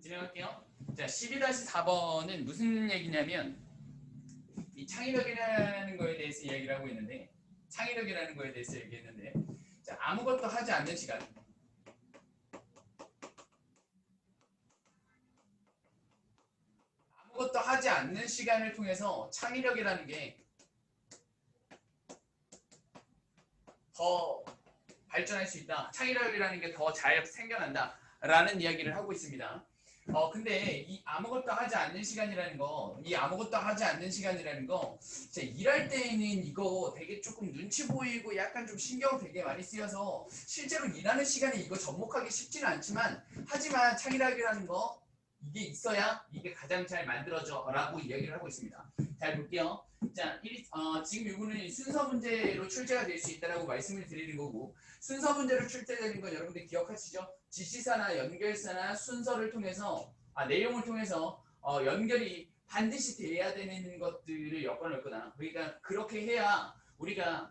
진행할게요. 자, 12-4번은 무슨 얘기냐면 이 창의력이라는 거에 대해서 이야기를 하고 있는데 창의력이라는 거에 대해서 얘기했는데 자, 아무것도 하지 않는 시간 아무것도 하지 않는 시간을 통해서 창의력이라는 게 더 발전할 수 있다. 창의력이라는 게 더 잘 생겨난다. 라는 이야기를 하고 있습니다. 근데 이 아무것도 하지 않는 시간이라는 거, 진짜 일할 때에는 이거 되게 조금 눈치 보이고 약간 좀 신경 되게 많이 쓰여서 실제로 일하는 시간에 이거 접목하기 쉽지는 않지만 하지만 창의력이라는 거 이게 있어야 이게 가장 잘 만들어져 라고 이야기를 하고 있습니다. 잘 볼게요. 자, 지금 이거는 순서 문제로 출제가 될 수 있다고 말씀을 드리는 거고 순서 문제로 출제되는 건 여러분들 기억하시죠? 지시사나 연결사나 순서를 통해서 내용을 통해서 연결이 반드시 돼야 되는 것들을 엮어놓을 거다. 그러니까 그렇게 해야 우리가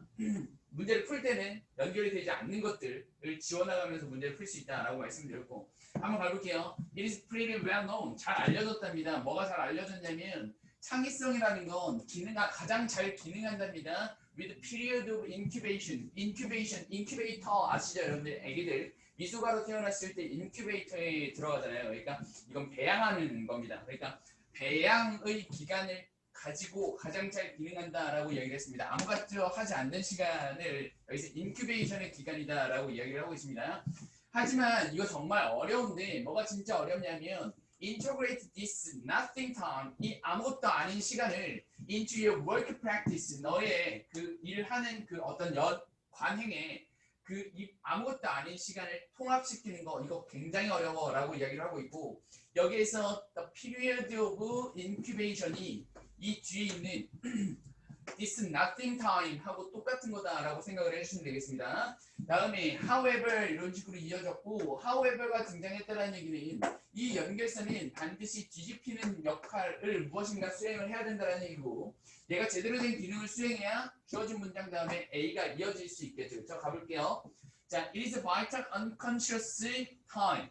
문제를 풀 때는 연결이 되지 않는 것들을 지워나가면서 문제를 풀 수 있다라고 말씀드렸고 한번 가볼게요. It is pretty well known. 잘 알려졌답니다. 뭐가 잘 알려졌냐면 창의성이라는 건 가장 잘 기능한답니다. With period of incubation. incubator 아시죠 여러분들? 애기들 미숙아로 태어났을 때 인큐베이터에 들어가잖아요. 그러니까 이건 배양하는 겁니다. 그러니까 배양의 기간을 가지고 가장 잘 기능한다라고 이야기를 했습니다. 아무것도 하지 않는 시간을 여기서 인큐베이션의 기간이다라고 이야기를 하고 있습니다. 하지만 이거 정말 어려운데 뭐가 진짜 어렵냐면 integrate this nothing time 이 아무것도 아닌 시간을 into your work practice 너의 그 일하는 그 어떤 관행에 그 아무것도 아닌 시간을 통합시키는 거 이거 굉장히 어려워라고 이야기를 하고 있고 여기에서 the period of incubation이 이 뒤에 있는 this nothing time 하고 똑같은 거다라고 생각을 해주시면 되겠습니다. 다음에 however 이런 식으로 이어졌고 however가 등장했다는 얘기는 이 연결선은 반드시 뒤집히는 역할을 무엇인가 수행을 해야 된다는 얘기고 얘가 제대로 된 기능을 수행해야 주어진 문장 다음에 A가 이어질 수 있겠죠. 그렇죠? 가볼게요. 자, it is vital unconscious time.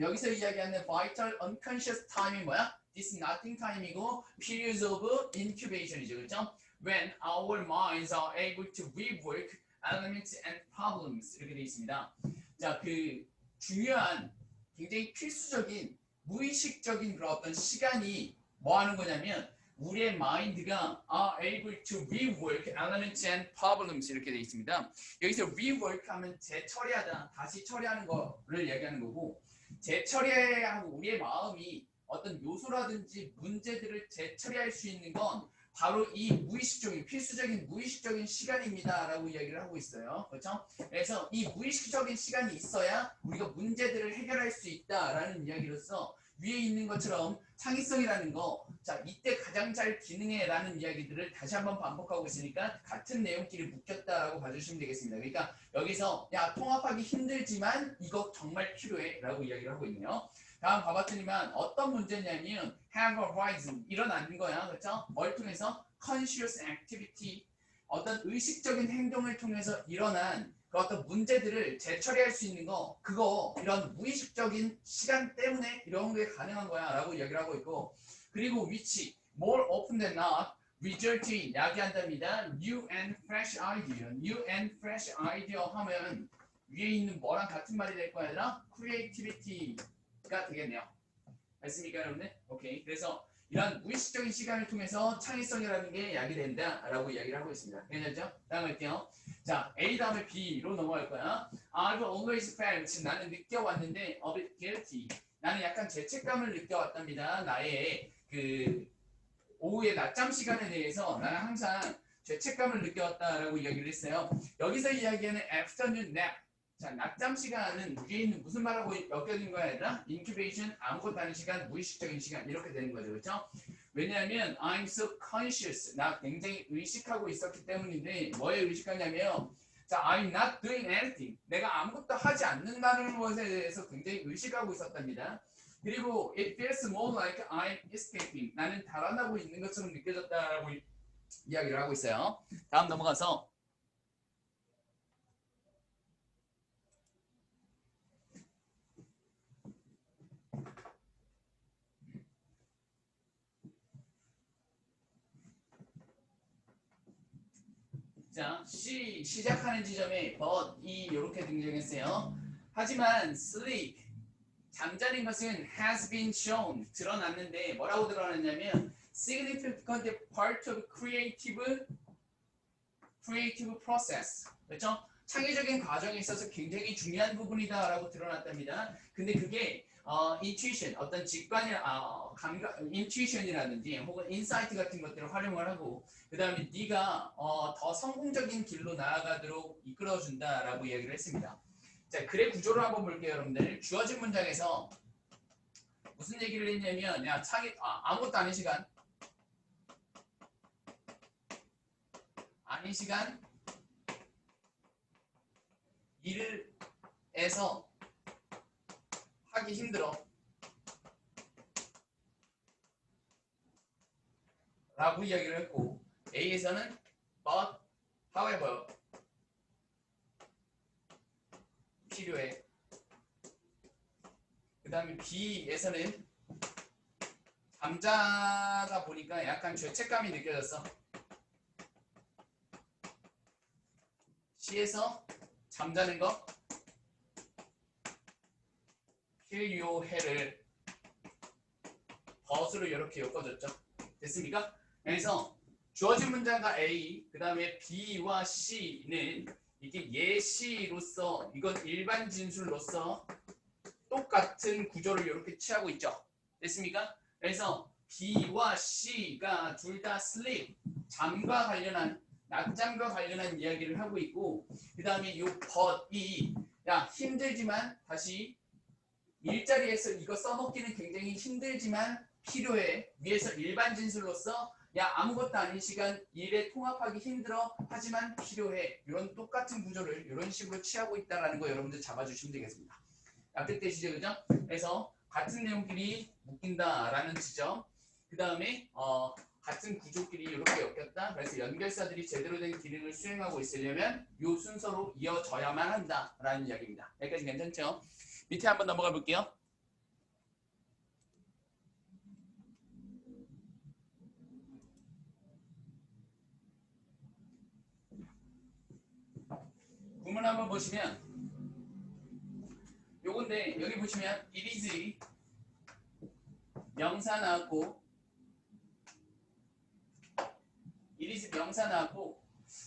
여기서 이야기하는 vital unconscious time이 뭐야? This nothing time이고 periods of incubation이죠. 그렇죠? When our minds are able to rework elements and problems 이렇게 되어 있습니다. 자, 그 중요한 굉장히 필수적인 무의식적인 그런 어떤 시간이 뭐 하는 거냐면 우리의 마인드가 are able to rework elements and problems 이렇게 되어 있습니다. 여기서 rework 하면 재처리하다, 다시 처리하는 거를 얘기하는 거고 재처리하고 우리의 마음이 어떤 요소라든지 문제들을 재처리할 수 있는 건 바로 이 무의식적인 필수적인 무의식적인 시간입니다라고 이야기를 하고 있어요. 그렇죠? 그래서 이 무의식적인 시간이 있어야 우리가 문제들을 해결할 수 있다라는 이야기로서 위에 있는 것처럼 창의성이라는 거, 자 이때 가장 잘 기능해라는 이야기들을 다시 한번 반복하고 있으니까 같은 내용끼리 묶였다라고 봐주시면 되겠습니다. 그러니까 여기서 야 통합하기 힘들지만 이거 정말 필요해라고 이야기를 하고 있네요. 다음 봐봤더니만 어떤 문제냐면 have a horizon 일어나는 거야. 그렇죠? 뭘 통해서? conscious activity 어떤 의식적인 행동을 통해서 일어난 그 어떤 문제들을 재처리할 수 있는 거 그거 이런 무의식적인 시간 때문에 이런 게 가능한 거야 라고 이야기를 하고 있고 그리고 which more often than not result in 야기한답니다. new and fresh idea 하면 위에 있는 뭐랑 같은 말이 될 거야 얘들아? creativity가 되겠네요. 맞습니까 여러분들? 오케이. 그래서 이런 무의식적인 시간을 통해서 창의성이라는 게 야기된다라고 이야기를 하고 있습니다. 괜찮죠? 다음 할게요. 자, A 다음에 B로 넘어갈 거야. I've always felt 나는 느껴왔는데 a bit guilty 나는 약간 죄책감을 느껴왔답니다. 나의 그 오후의 낮잠 시간에 대해서 나는 항상 죄책감을 느껴왔다라고 이야기를 했어요. 여기서 이야기하는 afternoon nap 자, 낮잠 시간은 위에 있는 무슨 말하고 엮여진 거야 얘들아? 인큐베이션, 아무것도 아닌 시간, 무의식적인 시간 이렇게 되는 거죠. 그렇죠? 왜냐하면 I'm so conscious 나 굉장히 의식하고 있었기 때문인데 뭐에 의식하냐면 자, I'm not doing anything 내가 아무것도 하지 않는다는 것에 대해서 굉장히 의식하고 있었답니다. 그리고 it feels more like I'm escaping 나는 달아나고 있는 것처럼 느껴졌다라고 이야기를 하고 있어요. 다음 넘어가서 자, C 시작하는 지점에 but 이 이렇게 등장했어요. 하지만 sleep 잠자는 것은 has been shown 드러났는데 뭐라고 드러났냐면 significant part of creative process 그렇죠? 창의적인 과정에 있어서 굉장히 중요한 부분이다라고 드러났답니다. 근데 그게 intuition 어떤 직관이 감각 intuition이라든지 혹은 insight 같은 것들을 활용을 하고 그 다음에 네가 더 성공적인 길로 나아가도록 이끌어준다라고 이야기를 했습니다. 자, 글의 구조를 한번 볼게요, 여러분들. 주어진 문장에서 무슨 얘기를 했냐면, 야, 아무것도 아닌 시간, 일에서 하기 힘들어. 라고 이야기를 했고, A에서는 but, however, 필요해. 그 다음에 B에서는 잠자다 보니까 약간 죄책감이 느껴졌어. C에서 잠자는 거 필요해를 벗으로 이렇게 엮어줬죠. 됐습니까? 그래서 주어진 문장과 A, 그 다음에 B와 C는 이게 예시로서 이건 일반 진술로서 똑같은 구조를 이렇게 취하고 있죠. 됐습니까? 그래서 B와 C가 둘 다 sleep, 잠과 관련한 낮잠과 관련한 이야기를 하고 있고 그 다음에 이 but이 야 힘들지만 다시 일자리에서 이거 써먹기는 굉장히 힘들지만 필요해. 위에서 일반 진술로서 야 아무것도 아닌 시간 일에 통합하기 힘들어 하지만 필요해. 이런 똑같은 구조를 이런 식으로 취하고 있다는 거 여러분들 잡아주시면 되겠습니다. 납득되시죠? 그죠? 그래서 같은 내용끼리 묶인다라는 지점 그 다음에 같은 구조끼리 이렇게 엮였다. 그래서 연결사들이 제대로 된 기능을 수행하고 있으려면 이 순서로 이어져야만 한다라는 이야기입니다. 여기까지 괜찮죠? 밑에 한번 넘어가 볼게요. 구문 한번 보시면 요건데 여기 보시면 it is 명사 나왔고 it is 명사 나왔고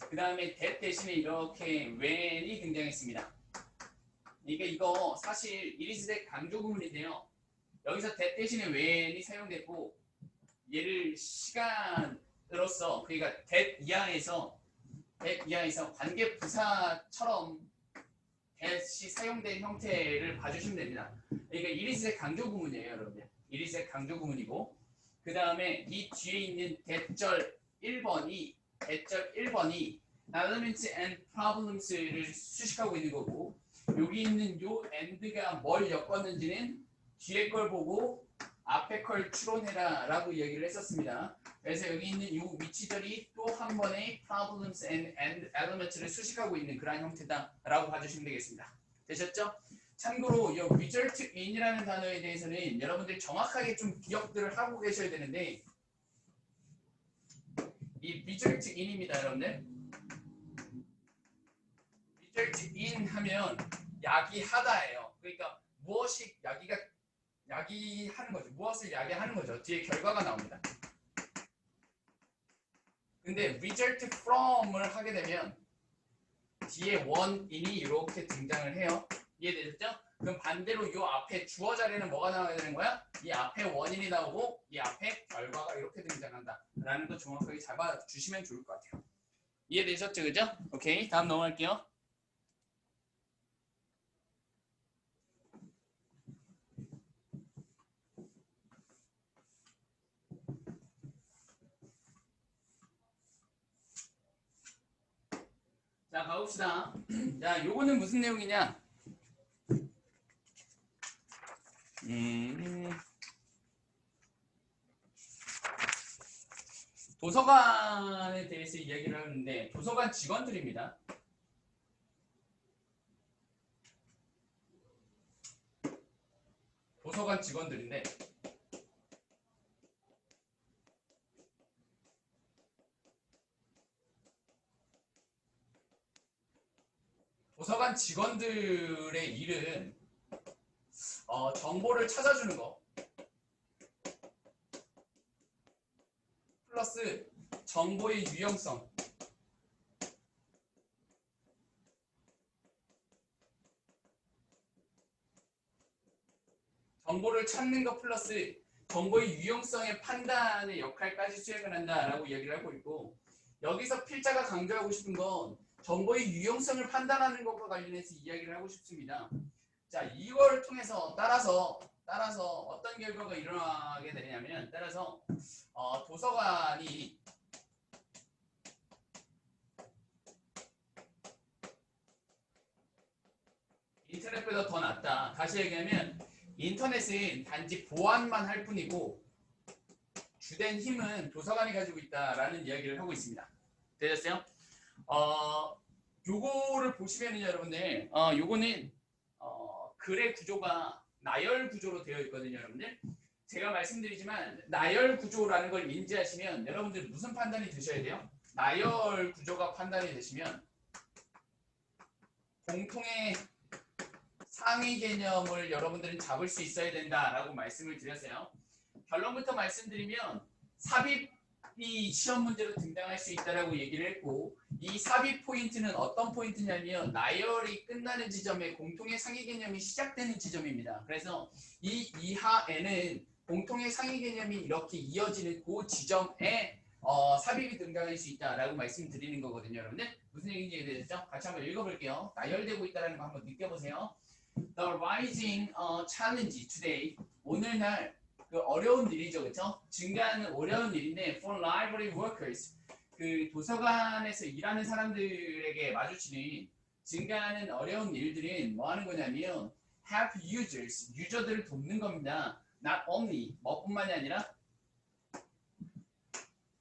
그 다음에 that 대신에 이렇게 when이 등장했습니다. 그러니까 이거 사실 it is that 강조 구문인데요. 여기서 that 대신에 when이 사용됐고 얘를 시간으로서 그러니까 that 이하에서 관계 부사처럼 that이 사용된 형태를 봐주시면 됩니다. 그러니까 it is that 강조 구문이에요, 여러분들. it is that 강조 구문이고 그 다음에 이 뒤에 있는 대절 1번이 elements and problems를 수식하고 있는 거고 여기 있는 요 and가 뭘 엮었는지는 뒤에 걸 보고 앞에 걸 추론해라 라고 이야기를 했었습니다. 그래서 여기 있는 이 위치들이 또 한 번의 problems and elements를 수식하고 있는 그러한 형태다 라고 봐주시면 되겠습니다. 되셨죠? 참고로 이 result in이라는 단어에 대해서는 여러분들 정확하게 좀 기억들을 하고 계셔야 되는데 이 result in입니다, 여러분들. result in 하면 야기하다예요. 그러니까 무엇이 야기하는 거죠. 무엇을 야기하는 거죠. 뒤에 결과가 나옵니다. 근데 result from을 하게 되면 뒤에 원인이 이렇게 등장을 해요. 이해되셨죠? 그럼 반대로 이 앞에 주어 자리에는 뭐가 나와야 되는 거야? 이 앞에 원인이 나오고 이 앞에 결과가 이렇게 등장한다 라는 거 정확하게 잡아주시면 좋을 것 같아요. 이해되셨죠? 그죠? 오케이, 다음 넘어갈게요. 자, 가봅시다. 자, 요거는 무슨 내용이냐? 도서관에 대해서 이야기를 하는데 도서관 직원들입니다. 도서관 직원들인데 도서관 직원들의 일은 정보를 찾아주는 거 플러스 정보의 유용성 정보를 찾는 것 플러스 정보의 유용성의 판단의 역할까지 수행을 한다라고 얘기를 하고 있고 여기서 필자가 강조하고 싶은 건 정보의 유용성을 판단하는 것과 관련해서 이야기를 하고 싶습니다. 자, 이거를 통해서 따라서 어떤 결과가 일어나게 되냐면 따라서 도서관이 인터넷보다 더 낫다. 다시 얘기하면 인터넷은 단지 보안만 할 뿐이고 주된 힘은 도서관이 가지고 있다라는 이야기를 하고 있습니다. 되셨어요? 요거를 보시면은 여러분들 요거는 글의 구조가 나열 구조로 되어 있거든요, 여러분들. 제가 말씀드리지만 나열 구조라는 걸 인지하시면 여러분들 무슨 판단이 드셔야 돼요? 나열 구조가 판단이 되시면 공통의 상위 개념을 여러분들은 잡을 수 있어야 된다라고 말씀을 드렸어요. 결론부터 말씀드리면 삽입이 시험 문제로 등장할 수 있다라고 얘기를 했고 이 삽입 포인트는 어떤 포인트냐면 나열이 끝나는 지점에 공통의 상위 개념이 시작되는 지점입니다. 그래서 이 이하에는 공통의 상위 개념이 이렇게 이어지는 그 지점에 삽입이 등장할 수 있다라고 말씀드리는 거거든요. 여러분들 무슨 얘기인지 이해되셨죠? 같이 한번 읽어볼게요. 나열되고 있다는 거 한번 느껴보세요. The rising challenge today 오늘날 그 어려운 일이죠, 그렇죠? 증가하는 어려운 일인데 for library workers 그 도서관에서 일하는 사람들에게 마주치는 증가하는 어려운 일들은 뭐 하는 거냐면 help users 유저들을 돕는 겁니다. Not only 뭐뿐만이 아니라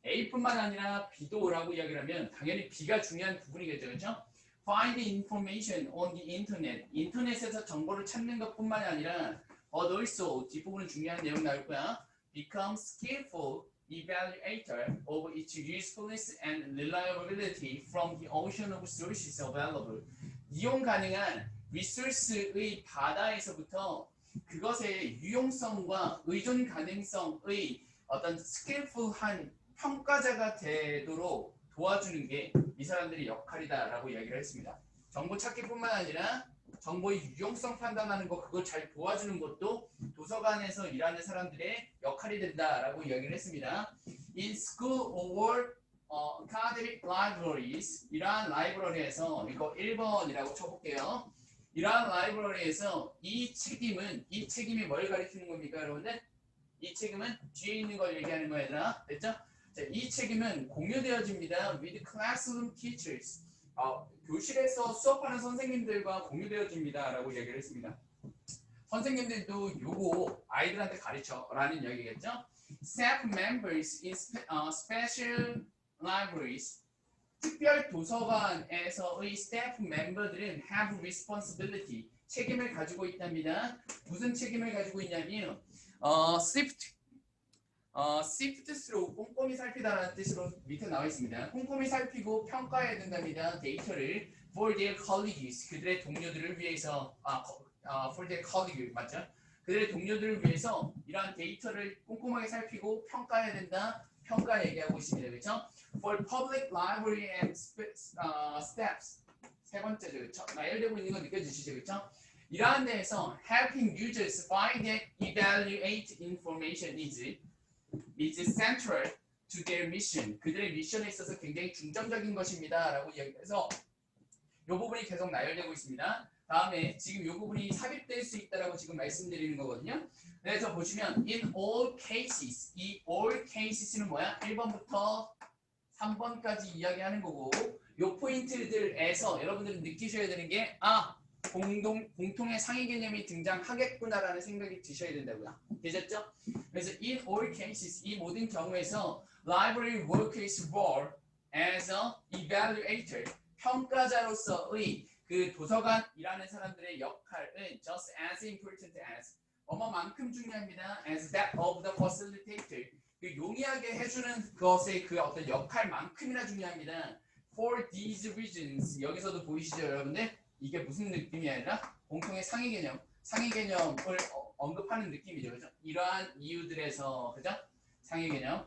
A뿐만 아니라 B도라고 이야기를 하면 당연히 B가 중요한 부분이겠죠, 그렇죠? Find information on the internet. 인터넷에서 정보를 찾는 것뿐만이 아니라 but also 뒷부분은 중요한 내용 나올 거야. Become skillful evaluator of its usefulness and reliability from the ocean of sources available. 이용 가능한 리소스의 바다에서부터 그것의 유용성과 의존 가능성의 어떤 skillful한 평가자가 되도록 도와주는 게 이 사람들의 역할이다라고 이야기를 했습니다. 정보 찾기뿐만 아니라 정보의 유용성 판단하는 거 그걸 잘 도와주는 것도 도서관에서 일하는 사람들의 역할이 된다라고 이야기를 했습니다. In school or academic libraries 이러한 라이브러리에서 이거 1번이라고 쳐볼게요. 이러한 라이브러리에서 이 책임이 뭘 가리키는 겁니까, 여러분들? 이 책임은 뒤에 있는 걸 얘기하는 거야, 얘들아. 됐죠? 자, 이 책임은 공유되어집니다. with classroom teachers. 교실에서 수업하는 선생님들과 공유되어집니다. 라고 얘기를 했습니다. 선생님들도 요거 아이들한테 가르쳐 라는 이야기겠죠? Staff members in special libraries. 특별 도서관에서의 스태프 멤버들은 have responsibility. 책임을 가지고 있답니다. 무슨 책임을 가지고 있냐면 sift through 꼼꼼히 살피다라는 뜻으로 밑에 나와 있습니다. 꼼꼼히 살피고 평가해야 된답니다. 데이터를 for their colleagues 그들의 동료들을 위해서 for their colleagues 맞죠? 그들의 동료들을 위해서 이러한 데이터를 꼼꼼하게 살피고 평가해야 된다. 평가 얘기하고 있습니다. 그렇죠? For public library and staffs 세 번째죠. 그렇죠? 나열되고 있는 거 느껴지시죠? 그렇죠? 이러한 데에서 helping users find and evaluate information is central to their mission. 그들의 미션에 있어서 굉장히 중점적인 것입니다. 라고 이야기해서 이 부분이 계속 나열되고 있습니다. 다음에 지금 이 부분이 삽입될 수 있다라고 지금 말씀드리는 거거든요. 그래서 보시면 in all cases 이 all cases는 뭐야? 1번부터 3번까지 이야기하는 거고 이 포인트들에서 여러분들은 느끼셔야 되는 게 공통의 상위 개념이 등장하겠구나라는 생각이 드셔야 된다고요. 되셨죠? 그래서 in all cases 이 모든 경우에서 library workers role as a evaluator 평가자로서의 그 도서관 일하는 사람들의 역할은 just as important as 얼마만큼 중요합니다. as that of the facilitator 그 용이하게 해주는 것의 그 어떤 역할만큼이나 중요합니다. for these reasons 여기서도 보이시죠, 여러분들? 이게 무슨 느낌이 아니라 공통의 상위 개념, 상위 개념을 언급하는 느낌이죠. 그죠? 이러한 이유들에서, 그죠? 상위 개념.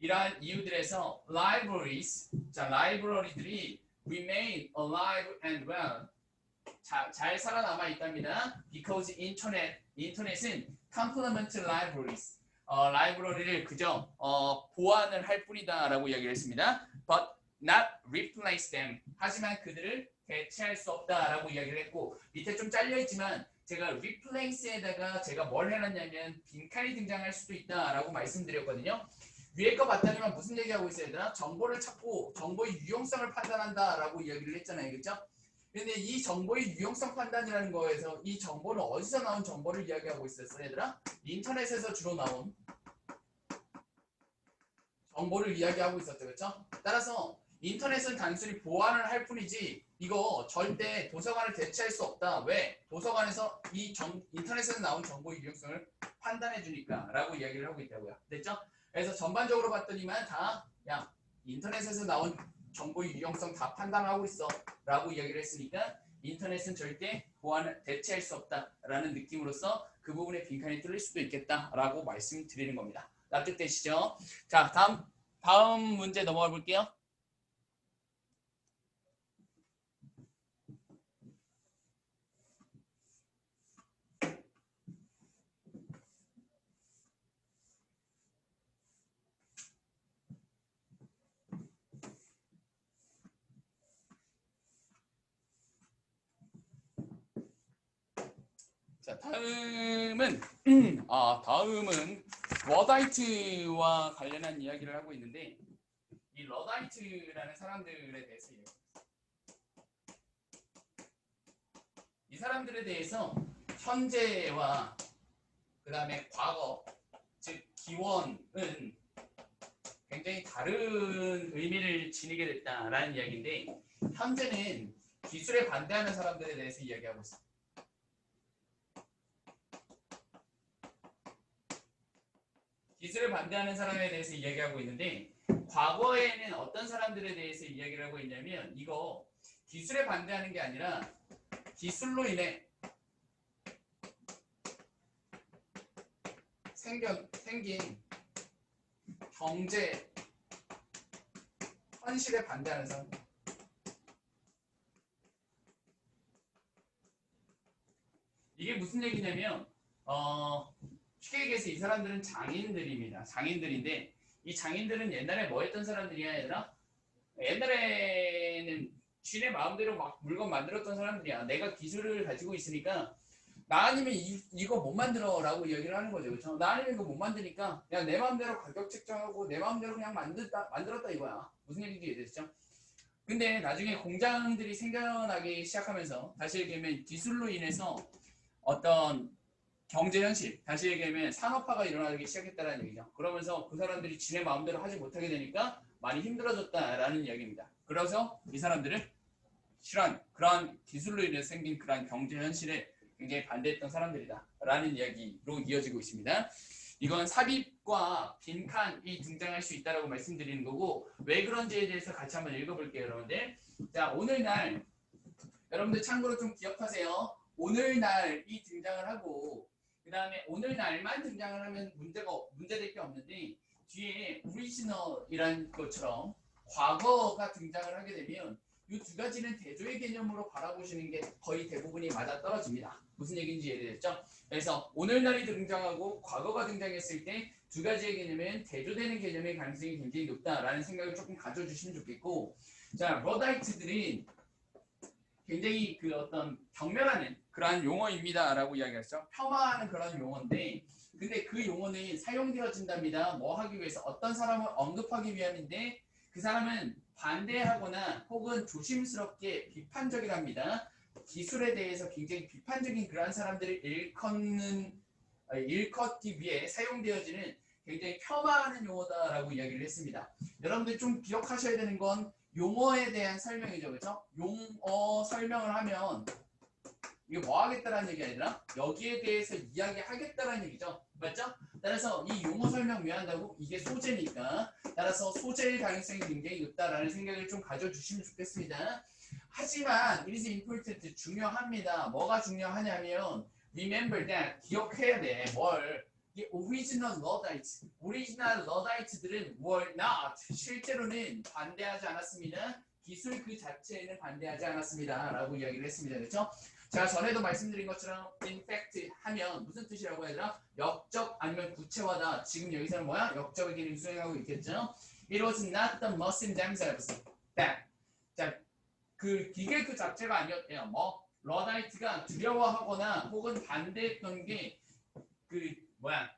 이러한 이유들에서 libraries, 자, 라이브러리들이 remain alive and well. 잘 살아남아 있답니다. Because 인터넷은 complement libraries. 라이브러리를 그저 보완을 할 뿐이다라고 이야기를 했습니다. But not replace them. 하지만 그들을 대체할 수 없다라고 이야기를 했고 밑에 좀 잘려 있지만 제가 replace에다가 제가 뭘 해놨냐면 빈칸이 등장할 수도 있다라고 말씀드렸거든요. 위에 거 봤더니만 무슨 얘기하고 있어야 되나? 정보를 찾고 정보의 유용성을 판단한다라고 이야기를 했잖아요, 그렇죠? 근데 이 정보의 유용성 판단이라는 거에서 이 정보는 어디서 나온 정보를 이야기하고 있었어, 얘들아? 인터넷에서 주로 나온 정보를 이야기하고 있었죠, 그렇죠? 따라서 인터넷은 단순히 보완을 할 뿐이지 이거 절대 도서관을 대체할 수 없다. 왜? 도서관에서 인터넷에서 나온 정보의 유용성을 판단해 주니까 라고 이야기를 하고 있다고요. 됐죠? 그래서 전반적으로 봤더니만 다 인터넷에서 나온 정보의 유용성 다 판단하고 있어 라고 이야기를 했으니까 인터넷은 절대 보완을 대체할 수 없다 라는 느낌으로써 그 부분에 빈칸이 뚫릴 수도 있겠다 라고 말씀드리는 겁니다. 납득되시죠? 자, 다음 문제 넘어가 볼게요. 자, 다음은 러다이트와 관련한 이야기를 하고 있는데 이 러다이트라는 사람들에 대해서 이 사람들에 대해서 현재와 그 다음에 과거, 즉 기원은 굉장히 다른 의미를 지니게 됐다라는 이야기인데 현재는 기술에 반대하는 사람들에 대해서 이야기하고 있습니다. 기술을 반대하는 사람에 대해서 이야기하고 있는데 과거에는 어떤 사람들에 대해서 이야기를 하고 있냐면 이거 기술에 반대하는 게 아니라 기술로 인해 생긴 경제 현실에 반대하는 사람. 이게 무슨 얘기냐면 쉽게 얘기해서 이 사람들은 장인들입니다. 장인들인데 이 장인들은 옛날에 뭐 했던 사람들이야 얘들아? 옛날에는 쥐네 마음대로 막 물건 만들었던 사람들이야. 내가 기술을 가지고 있으니까 나 아니면 이거 못 만들어 라고 이야기를 하는 거죠. 그렇죠? 나 아니면 이거 못 만드니까 그냥 내 마음대로 가격 책정하고 내 마음대로 그냥 만들었다 이거야. 무슨 얘기인지 이해되시죠? 근데 나중에 공장들이 생겨나기 시작하면서 다시 얘기하면 기술로 인해서 어떤 경제 현실, 다시 얘기하면 산업화가 일어나기 시작했다는 얘기죠. 그러면서 그 사람들이 지네 마음대로 하지 못하게 되니까 많이 힘들어졌다라는 이야기입니다. 그래서 이 사람들은 실한 그러한 기술로 인해서 생긴 그러한 경제 현실에 굉장히 반대했던 사람들이다라는 이야기로 이어지고 있습니다. 이건 삽입과 빈칸이 등장할 수 있다라고 말씀드리는 거고 왜 그런지에 대해서 같이 한번 읽어볼게요, 여러분들. 자, 오늘날 여러분들 참고로 좀 기억하세요. 오늘날이 등장을 하고 그 다음에 오늘날만 등장을 하면 문제될 게 없는데 뒤에 오리지널이란 것처럼 과거가 등장을 하게 되면 이 두 가지는 대조의 개념으로 바라보시는 게 거의 대부분이 맞아떨어집니다. 무슨 얘기인지 이해되셨죠? 그래서 오늘날이 등장하고 과거가 등장했을 때 두 가지의 개념은 대조되는 개념의 가능성이 굉장히 높다라는 생각을 조금 가져주시면 좋겠고 자, 러다이트들은 굉장히 그 어떤 경멸하는 그러한 용어입니다라고 이야기했죠. 폄하하는 그런 용어인데 근데 그 용어는 사용되어진답니다. 뭐 하기 위해서 어떤 사람을 언급하기 위함인데 그 사람은 반대하거나 혹은 조심스럽게 비판적이랍니다. 기술에 대해서 굉장히 비판적인 그러한 사람들을 일컫기 위해 사용되어지는 굉장히 폄하하는 용어다라고 이야기를 했습니다. 여러분들 좀 기억하셔야 되는 건 용어에 대한 설명이죠. 그렇죠? 용어 설명을 하면 이게 뭐 하겠다라는 얘기 아니라 여기에 대해서 이야기하겠다라는 얘기죠. 맞죠? 따라서 이 용어 설명 왜 한다고? 이게 소재니까 따라서 소재의 가능성이 굉장히 높다라는 생각을 좀 가져주시면 좋겠습니다. 하지만 it is important 중요합니다. 뭐가 중요하냐면 remember that 기억해야 돼. 뭘? 이 original Luddite들은 were not 실제로는 반대하지 않았습니다. 기술 그 자체에는 반대하지 않았습니다. 라고 이야기를 했습니다. 그렇죠? 제가 전에도 말씀드린 것처럼 in fact 하면 무슨 뜻이라고 해야 되나? 역적 아니면 구체화다. 지금 여기서는 뭐야? 역적의 기능을 수행하고 있겠죠? It was not the machine themselves that. 자, 그 기계 그 자체가 아니었대요. 뭐 러다이트가 두려워하거나 혹은 반대했던 게 그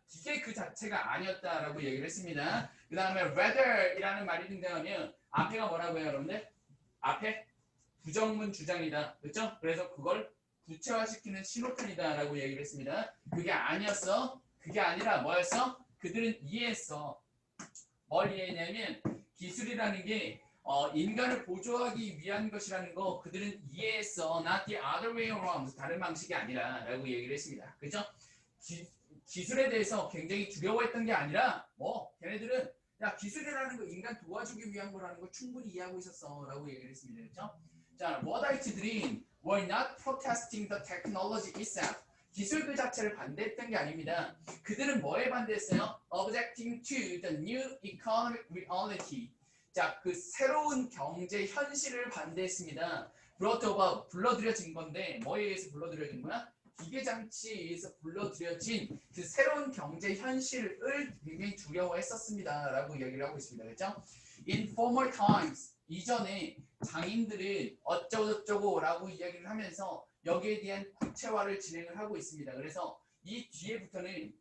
기계 그 자체가 아니었다라고 얘기를 했습니다. 그 다음에 rather이라는 말이 등장하면 앞에가 뭐라고 해요, 여러분들? 앞에 부정문 주장이다. 그렇죠? 그래서 그걸 구체화시키는 신호탄이다라고 얘기를 했습니다. 그게 아니었어. 그게 아니라 뭐였어? 그들은 이해했어. 뭘 이해했냐면 기술이라는 게 인간을 보조하기 위한 것이라는 거 그들은 이해했어. Not the other way around. 다른 방식이 아니라 라고 얘기를 했습니다. 그렇죠? 기술에 대해서 굉장히 두려워했던 게 아니라 걔네들은 야 기술이라는 거 인간 도와주기 위한 거라는 거 충분히 이해하고 있었어 라고 얘기를 했습니다. 그렇죠? 자, 러다이트들이 were not protesting the technology itself. 기술 그 자체를 반대했던 게 아닙니다. 그들은 뭐에 반대했어요? Objecting to the new economic reality. 자, 그 새로운 경제 현실을 반대했습니다. brought about, 불러들여진 건데 뭐에 의해서 불러들여진 거야? 기계장치에 의해서 불러들여진 그 새로운 경제 현실을 굉장히 두려워했었습니다. 라고 얘기를 하고 있습니다. 그렇죠? In former times, 이전에 장인들은 어쩌고저쩌고 라고 이야기를 하면서 여기에 대한 구체화를 진행을 하고 있습니다. 그래서 이 뒤에부터는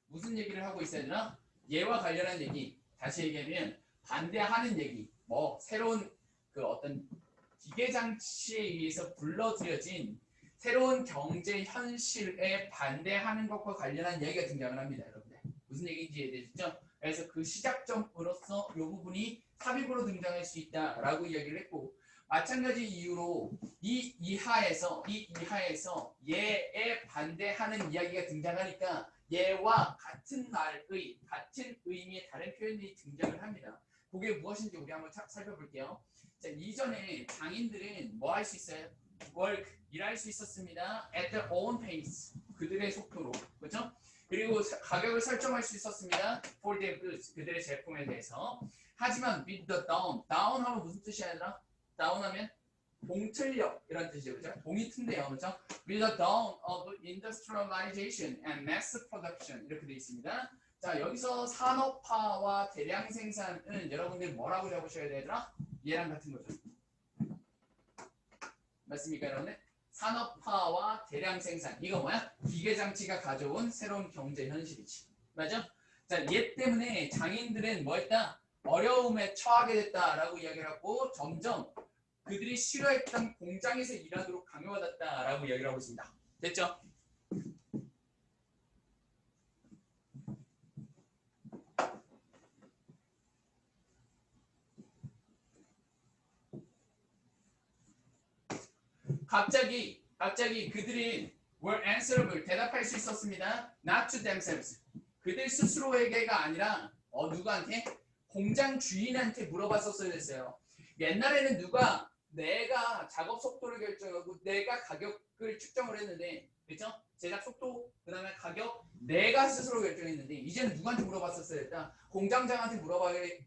무슨 얘기를 하고 있어야 되나? 얘와 관련한 얘기, 다시 얘기하면 반대하는 얘기, 새로운 그 어떤 기계장치에 의해서 불러들여진 새로운 경제 현실에 반대하는 것과 관련한 이야기가 등장을 합니다. 여러분들 무슨 얘기인지 이해되시죠? 그래서 그 시작점으로서 이 부분이 삽입으로 등장할 수 있다라고 이야기를 했고 마찬가지 이유로 이 이하에서 얘에 반대하는 이야기가 등장하니까 얘와 같은 말의 같은 의미의 다른 표현이 등장을 합니다. 그게 무엇인지 우리 한번 살펴볼게요. 자, 이전에 장인들은 뭐 할 수 있어요? work, 일할 수 있었습니다. at their own pace, 그들의 속도로, 그렇죠? 그리고 가격을 설정할 수 있었습니다. for their goods, 그들의 제품에 대해서. 하지만 with the down 하면 무슨 뜻이야, 얘들아? down 하면 동틀력 이런 뜻이에요, 그렇죠? 동이 튼대요, 그렇죠? With the dawn of industrialization and mass production 이렇게 돼 있습니다. 자, 여기서 산업화와 대량 생산은 여러분들 뭐라고 잡으셔야 되더라? 얘랑 같은 거죠. 맞습니까, 여러분들? 산업화와 대량 생산. 이거 뭐야? 기계장치가 가져온 새로운 경제 현실이지. 맞아? 자, 얘 때문에 장인들은 뭐 했다? 어려움에 처하게 됐다라고 이야기를 하고 점점 그들이 싫어했던 공장에서 일하도록 강요받았다라고 이야기를 하고 있습니다. 됐죠? 갑자기 그들이 were answerable, 대답할 수 있었습니다. Not to themselves. 그들 스스로에게가 아니라 누구한테? 공장 주인한테 물어봤었어야 됐어요. 옛날에는 내가 작업 속도를 결정하고 내가 가격을 측정을 했는데, 그렇죠? 제작 속도, 그 다음에 가격, 내가 스스로 결정했는데 이제는 누구한테 물어봤었어야 됐다? 공장장한테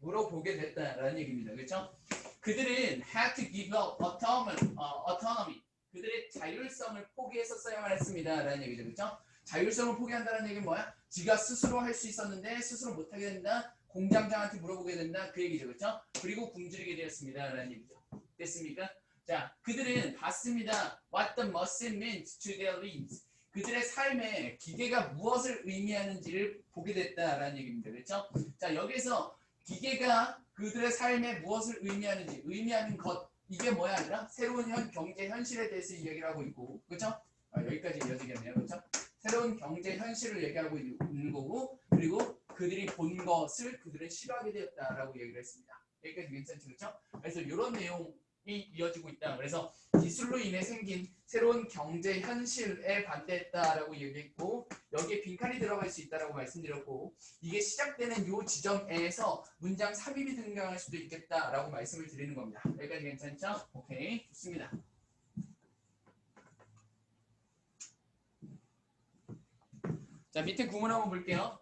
물어보게 됐다라는 얘기입니다. 그렇죠? 그들은 had to give up autonomy. 그들의 자율성을 포기했었어야만 했습니다. 라는 얘기죠. 그렇죠? 자율성을 포기한다는 얘기는 뭐야? 지가 스스로 할 수 있었는데 스스로 못하게 된다. 공장장한테 물어보게 된다. 그 얘기죠. 그렇죠? 그리고 굶주리게 되었습니다. 라는 얘기죠. 됐습니까? 자, 그들은 봤습니다. What the machine meant to their lives. 그들의 삶에 기계가 무엇을 의미하는지를 보게 됐다라는 얘기입니다. 그렇죠? 자, 여기서 기계가 그들의 삶에 무엇을 의미하는 것, 이게 뭐야 아니라 새로운 경제 현실에 대해서 이야기를 하고 있고, 그렇죠? 여기까지 이어지겠네요, 그렇죠? 새로운 경제 현실을 얘기하고 있는 거고, 그리고 그들이 본 것을 그들은 싫어하게 되었다라고 얘기를 했습니다. 여기까지 괜찮죠, 그렇죠? 그래서 이런 내용 이어지고 있다. 그래서 기술로 인해 생긴 새로운 경제 현실에 반대했다라고 얘기했고 여기에 빈칸이 들어갈 수 있다라고 말씀드렸고 이게 시작되는 요 지점에서 문장 삽입이 등장할 수도 있겠다라고 말씀을 드리는 겁니다. 여기까지 괜찮죠? 오케이, 좋습니다. 자, 밑에 구문 한번 볼게요.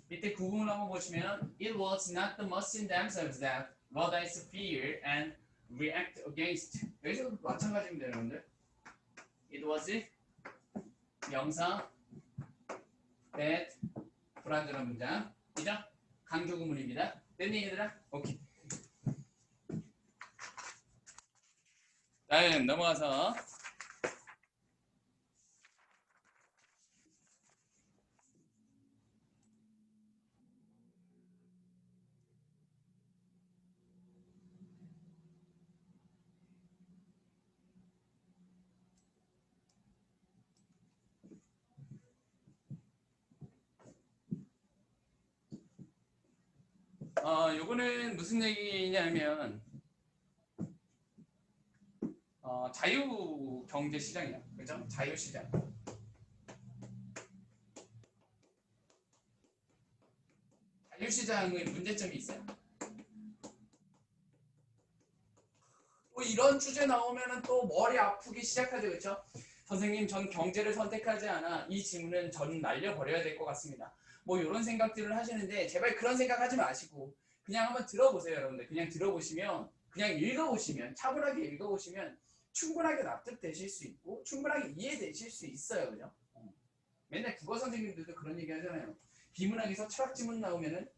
밑에 구문 한번 보시면 It was not the machine themselves that what I fear and react against. 여기서 마찬가지입니다, 여러분들. It was 명사 that 불완전한 문장. 그죠? 강조 구문입니다. 됐니, 얘들아? 오케이. 다음 넘어가서 요거는 무슨 얘기냐면 자유 경제 시장이야. 그죠? 자유 시장. 자유 시장의 문제점이 있어요. 또 이런 주제 나오면은 또 머리 아프기 시작하죠. 그렇죠? 선생님, 전 경제를 선택하지 않아. 이 질문은 전 날려버려야 될 것 같습니다. 뭐 이런 생각들을 하시는데 제발 그런 생각 하지 마시고 그냥 한번 들어보세요, 여러분들. 그냥 들어보시면, 그냥 읽어보시면, 차분하게 읽어보시면 충분하게 납득되실 수 있고 충분하게 이해되실 수 있어요. 그죠? 맨날 국어 선생님들도 그런 얘기 하잖아요. 비문학에서 철학 지문 나오면은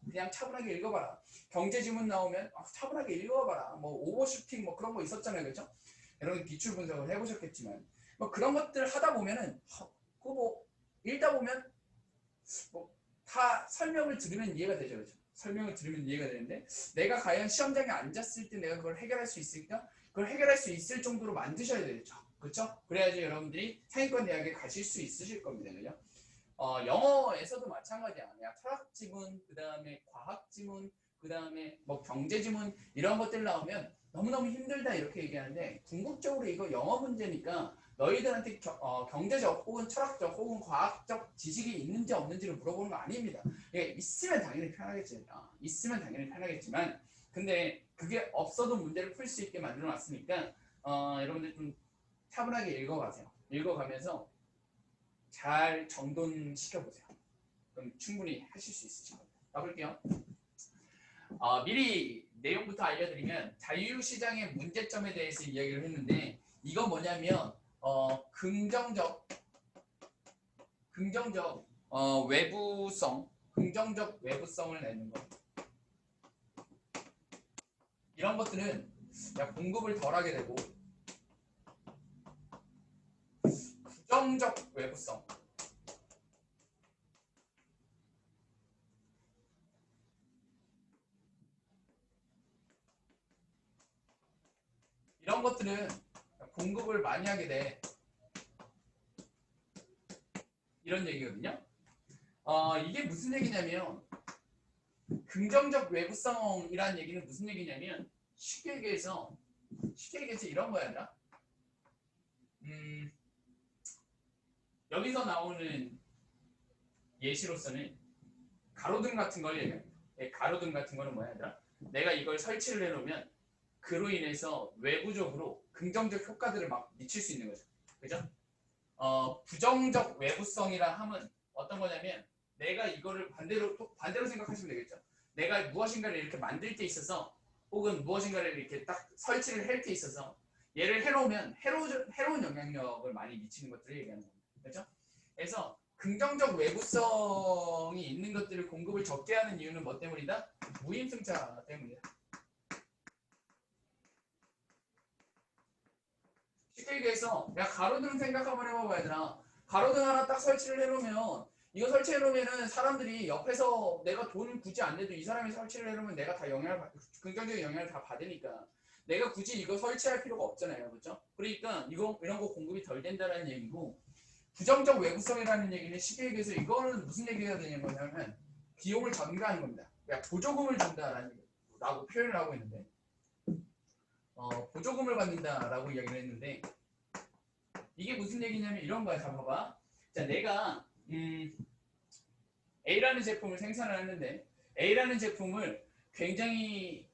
그냥 차분하게 읽어봐라. 경제 지문 나오면 차분하게 읽어봐라. 뭐 오버슈팅 뭐 그런 거 있었잖아요, 그렇죠? 여러분 기출 분석을 해보셨겠지만 뭐 그런 것들 하다 보면은 그거 뭐 읽다 보면 뭐 다 설명을 들으면 이해가 되죠, 그렇죠? 설명을 들으면 이해가 되는데 내가 과연 시험장에 앉았을 때 내가 그걸 해결할 수 있을까? 그걸 해결할 수 있을 정도로 만드셔야 되겠죠, 그렇죠? 그래야지 여러분들이 상위권 대학에 가실 수 있으실 겁니다, 그죠? 영어에서도 마찬가지야. 철학 지문, 그 다음에 과학 지문, 그 다음에 뭐 경제 지문 이런 것들 나오면 너무너무 힘들다 이렇게 얘기하는데 궁극적으로 이거 영어 문제니까 너희들한테 경제적 혹은 철학적 혹은 과학적 지식이 있는지 없는지를 물어보는 거 아닙니다. 있으면 당연히 편하겠지. 있으면 당연히 편하겠지만 근데 그게 없어도 문제를 풀 수 있게 만들어 놨으니까 여러분들 좀 차분하게 읽어가세요. 읽어가면서 잘 정돈시켜보세요. 그럼 충분히 하실 수 있으실 겁니다. 가볼게요. 미리 내용부터 알려드리면 자유시장의 문제점에 대해서 이야기를 했는데 이건 뭐냐면 긍정적 외부성을 내는 거. 이런 것들은 공급을 덜하게 되고 부정적 외부성. 이런 것들은 공급을 많이 하게 돼. 이런 얘기거든요. 이게 무슨 얘기냐면 긍정적 외부성이라는 얘기는 무슨 얘기냐면 쉽게 얘기해서 이런 거야. 여기서 나오는 예시로서는 가로등 같은 걸 얘기합니다. 가로등 같은 거는 뭐야? 내가 이걸 설치를 해놓으면 그로 인해서 외부적으로 긍정적 효과들을 막 미칠 수 있는 거죠. 그죠? 부정적 외부성이라 함은 어떤 거냐면 내가 이거를 반대로 생각하시면 되겠죠. 내가 무엇인가를 이렇게 만들 때 있어서 혹은 무엇인가를 이렇게 딱 설치를 할 때 있어서 얘를 해놓으면 해로운 영향력을 많이 미치는 것들을 얘기하는 겁니다. 그렇죠? 그래서 긍정적 외부성이 있는 것들을 공급을 적게 하는 이유는 뭐 때문이다? 무임승차 때문이다. 쉽게 얘기해서 야 가로등 생각 한번 해봐봐 얘들아. 가로등 하나 딱 설치를 해놓으면 이거 설치해놓으면은 사람들이 옆에서 내가 돈 굳이 안 내도 이 사람이 설치를 해놓으면 내가 다 긍정적인 영향을 다 받으니까 내가 굳이 이거 설치할 필요가 없잖아요, 그렇죠? 그러니까 이런 거 공급이 덜 된다는 얘기고 부정적 외부성이라는 얘기는 쉽게 얘기해서 이거는 무슨 얘기가 되냐면 비용을 전가하는 겁니다. 그러니까 보조금을 준다라고 표현을 하고 있는데 보조금을 받는다라고 이야기를 했는데 이게 무슨 얘기냐면 이런 거야. 자 봐봐. 자 내가 A라는 제품을 생산을 했는데 A라는 제품을 굉장히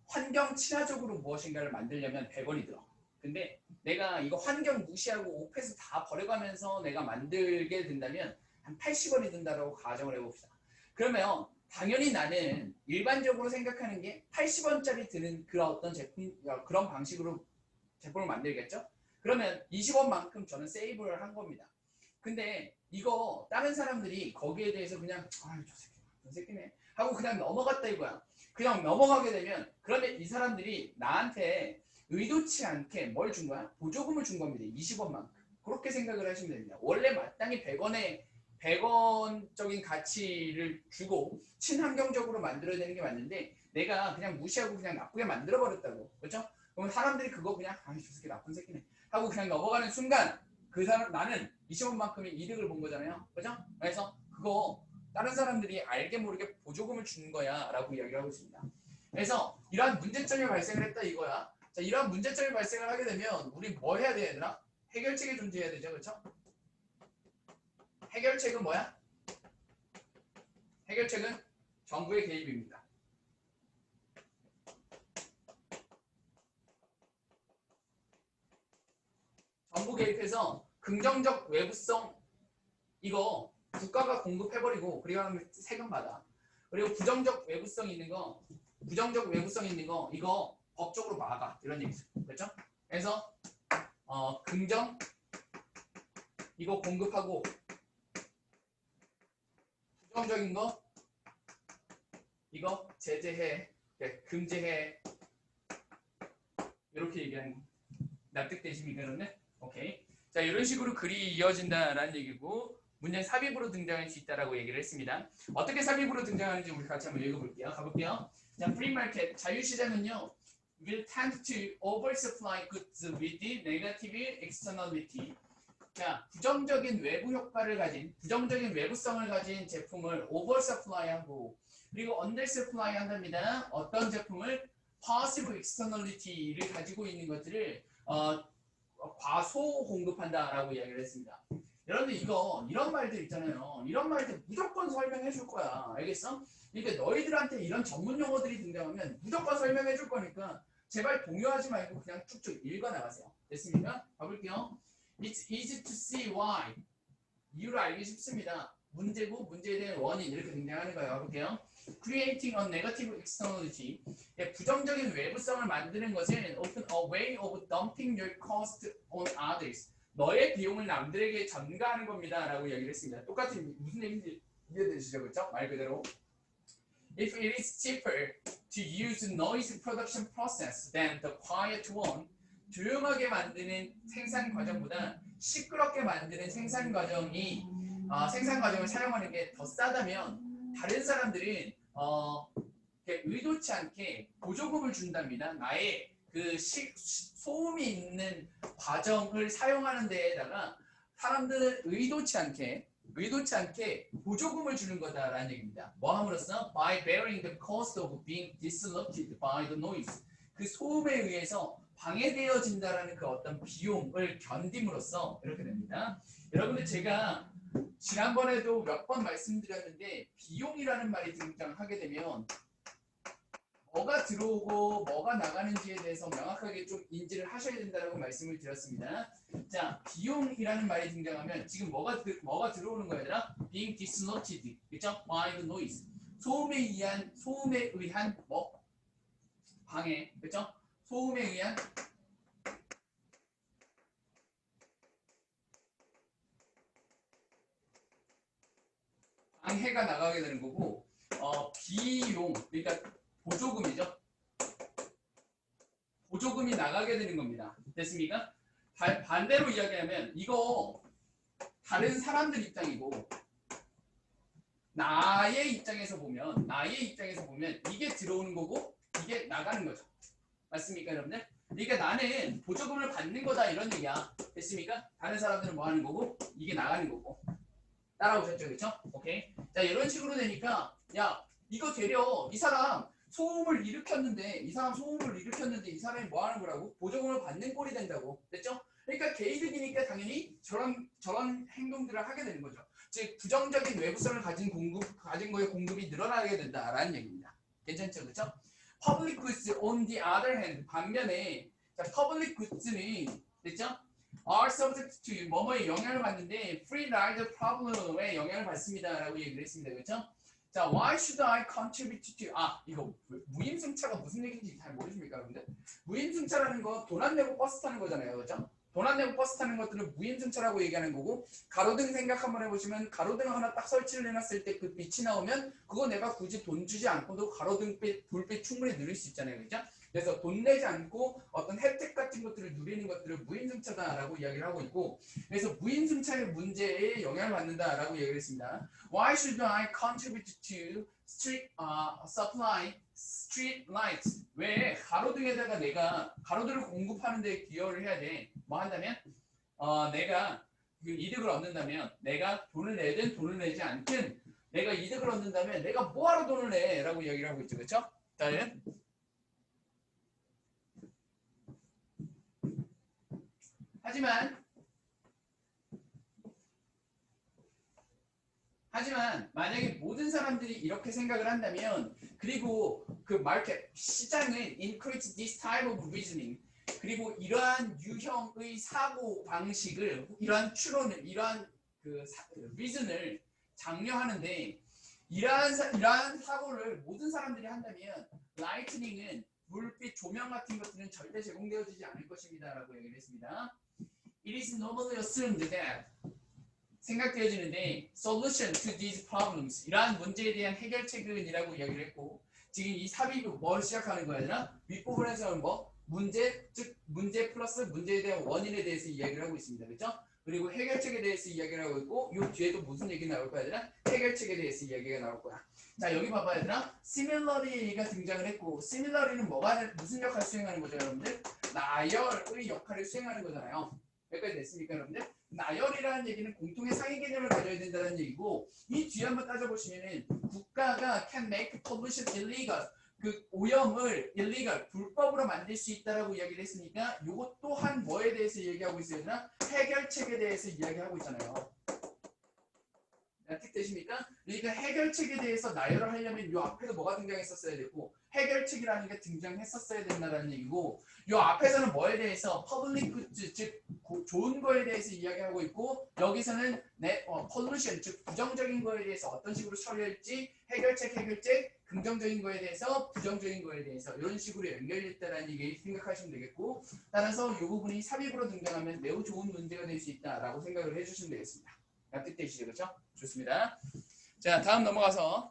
환경 친화적으로 무엇인가를 만들려면 100원이 들어. 근데 내가 이거 환경 무시하고 오페스 다 버려가면서 내가 만들게 된다면 한 80원이 든다라고 가정을 해봅시다. 그러면 당연히 나는 일반적으로 생각하는 게 80원짜리 드는 그런 어떤 제품, 그런 방식으로 제품을 만들겠죠? 그러면 20원만큼 저는 세이브를 한 겁니다. 근데 이거 다른 사람들이 거기에 대해서 그냥 저 새끼네 하고 그냥 넘어갔다 이거야. 그냥 넘어가게 되면 그러면 이 사람들이 나한테 의도치 않게 뭘 준 거야? 보조금을 준 겁니다. 20원만큼. 그렇게 생각을 하시면 됩니다. 원래 마땅히 100원적인 가치를 주고 친환경적으로 만들어야 되는 게 맞는데 내가 그냥 무시하고 그냥 나쁘게 만들어버렸다고. 그렇죠? 그럼 사람들이 그거 그냥 저 새끼 나쁜 새끼네 하고 그냥 넘어가는 순간 그 사람 나는 20원만큼의 이득을 본 거잖아요. 그죠? 그래서 그거 다른 사람들이 알게 모르게 보조금을 주는 거야 라고 이야기를 하고 있습니다. 그래서 이러한 문제점이 발생을 했다 이거야. 자, 이러한 문제점이 발생을 하게 되면 우리 뭐 해야 돼 얘들아? 해결책이 존재해야 되죠. 그렇죠? 해결책은 뭐야? 해결책은 정부의 개입입니다. 정부 개입해서 긍정적 외부성 이거 국가가 공급해버리고 그리고 세금 받아. 그리고 부정적 외부성 있는 거 이거 법적으로 막아. 이런 얘기죠. 그렇죠? 그래서 긍정 이거 공급하고 부정적인 거 이거 제재해, 금지해 이렇게 얘기하는 거. 납득되십니까 여러분? 오케이. 자 이런 식으로 글이 이어진다라는 얘기고 문제는 삽입으로 등장할 수 있다라고 얘기를 했습니다. 어떻게 삽입으로 등장하는지 우리 같이 한번 읽어볼게요. 가볼게요. 자, free market 자유시장은요 will tend to oversupply goods with negative externality. 자, 부정적인 외부 효과를 가진 부정적인 외부성을 가진 제품을 oversupply하고 그리고 undersupply 한답니다. 어떤 제품을 positive externality를 가지고 있는 것들을 과소 공급한다라고 이야기를 했습니다. 여러분들 이거 이런 말들 있잖아요. 이런 말들 무조건 설명해 줄 거야. 알겠어? 그러니까 너희들한테 이런 전문 용어들이 등장하면 무조건 설명해 줄 거니까 제발 동요하지 말고 그냥 쭉쭉 읽어 나가세요. 됐습니까? 가볼게요. It's easy to see why. 이유를 알기 쉽습니다. 문제고 문제에 대한 원인 이렇게 등장하는 거예요. 가볼게요. Creating a negative externality. 부정적인 외부성을 만드는 것은 often a way of dumping your cost on others. 너의 비용을 남들에게 전가하는 겁니다. 라고 이야기를 했습니다. 똑같은 무슨 얘기인지 이해되시죠? 그렇죠? 말 그대로. If it is cheaper to use noise production process than the quiet one, 조용하게 만드는 생산 과정보다 시끄럽게 만드는 생산 과정을 사용하는 게 더 싸다면 다른 사람들은 의도치 않게 보조금을 준답니다. 나의 그 소음이 있는 과정을 사용하는 데에다가 사람들은 의도치 않게 보조금을 주는 거다라는 얘기입니다. 뭐 함으로써 by bearing the cost of being disrupted by the noise. 그 소음에 의해서 방해되어진다라는 그 어떤 비용을 견딤으로써 이렇게 됩니다. 여러분들 제가 지난번에도 몇 번 말씀드렸는데 비용이라는 말이 등장하게 되면 뭐가 들어오고 뭐가 나가는지에 대해서 명확하게 좀 인지를 하셔야 된다고 말씀을 드렸습니다. 자, 비용이라는 말이 등장하면 지금 뭐가 들어오는 거야, 얘들아? Being disrupted, 그렇죠? By the noise. 소음에 의한 뭐? 방해, 그렇죠? 소음에 의한 방해가 나가게 되는 거고, 비용, 그러니까 보조금이죠. 보조금이 나가게 되는 겁니다. 됐습니까? 반대로 이야기하면 이거 다른 사람들 입장이고 나의 입장에서 보면 이게 들어오는 거고 이게 나가는 거죠. 맞습니까, 여러분들? 그러니까 나는 보조금을 받는 거다 이런 얘기야. 됐습니까? 다른 사람들은 뭐 하는 거고 이게 나가는 거고. 따라오셨죠, 그렇죠? 오케이. 자, 이런 식으로 되니까 야 이거 되려 이 사람 소음을 일으켰는데 이 사람이 뭐 하는 거라고? 보조금을 받는 꼴이 된다고. 됐죠? 그러니까 개이득이니까 당연히 저런 행동들을 하게 되는 거죠. 즉 부정적인 외부성을 가진 거의 공급이 늘어나게 된다라는 얘기입니다. 괜찮죠, 그렇죠? Public goods on the other hand 반면에 자, public goods는 됐죠? are subject to 뭐뭐에 영향을 받는데 free rider problem에 영향을 받습니다라고 얘기를 했습니다, 그렇죠? 자, why should I contribute to 이거 무임승차가 무슨 얘기인지 잘 모르십니까, 여러분들? 무임승차라는 거 돈 안 내고 버스 타는 거잖아요, 그렇죠? 돈 안 내고 버스 타는 것들은 무임승차라고 얘기하는 거고 가로등 생각 한번 해보시면 가로등 하나 딱 설치를 해놨을 때 그 빛이 나오면 그거 내가 굳이 돈 주지 않고도 가로등빛, 불빛 충분히 누릴 수 있잖아요, 그렇죠? 그래서 돈 내지 않고 어떤 혜택 같은 것들을 누리는 것들을 무임승차다라고 이야기를 하고 있고 그래서 무임승차의 문제에 영향을 받는다라고 얘기를 했습니다. Why should I contribute to supply street lights? 왜 가로등에다가 내가 가로등을 공급하는 데 기여를 해야 돼? 뭐 한다면 내가 그 이득을 얻는다면 내가 돈을 내든 돈을 내지 않든 내가 이득을 얻는다면 내가 뭐하러 돈을 내? 라고 이야기를 하고 있죠. 그렇죠? 다음 하지만 만약에 모든 사람들이 이렇게 생각을 한다면 그리고 그 마켓 시장은 encourage this type of reasoning 그리고 이러한 유형의 사고 방식을 이러한 추론을 이러한 reason을 장려하는데 이러한 사고를 모든 사람들이 한다면 라이트닝은 불빛 조명 같은 것들은 절대 제공되어지지 않을 것입니다라고 얘기를 했습니다. It is normally assumed that 생각되어지는데 solution to these problems 이러한 문제에 대한 해결책은이라고 이야기를 했고 지금 이 삽입이 뭘 시작하는 거야? 윗부분에서는 뭐 문제 즉 문제 플러스 문제에 대한 원인에 대해서 이야기를 하고 있습니다. 그렇죠? 그리고 해결책에 대해서 이야기를 하고 있고 이 뒤에도 무슨 얘기 나올 거야 얘들아? 해결책에 대해서 이야기가 나올 거야. 자 여기 봐봐 얘들아 similary가 등장을 했고 similary는 무슨 역할을 수행하는 거죠 여러분들? 나열의 역할을 수행하는 거잖아요. 여기까지 됐습니까 여러분들? 나열이라는 얘기는 공통의 상위 개념을 가져야 된다는 얘기고 이 뒤에 한번 따져보시면은 국가가 can make pollution illegal 그 오염을 illegal 불법으로 만들 수 있다라고 이야기를 했으니까 이것 또한 뭐에 대해서 얘기하고 있어요? 해결책에 대해서 이야기하고 있잖아요. 납득되십니까? 그러니까 해결책에 대해서 나열을 하려면 이 앞에도 뭐가 등장했었어야 되고 해결책이라는 게 등장했었어야 된다는 얘기고 이 앞에서는 뭐에 대해서 퍼블릭 굿즈 즉 좋은 거에 대해서 이야기하고 있고 여기서는 폴루션 즉 부정적인 거에 대해서 어떤 식으로 처리할지 해결책 긍정적인 거에 대해서 부정적인 거에 대해서 이런 식으로 연결됐다는 얘기 생각하시면 되겠고 따라서 이 부분이 삽입으로 등장하면 매우 좋은 문제가 될 수 있다라고 생각을 해주시면 되겠습니다. 납득되시죠? 그렇죠? 좋습니다. 자, 다음 넘어가서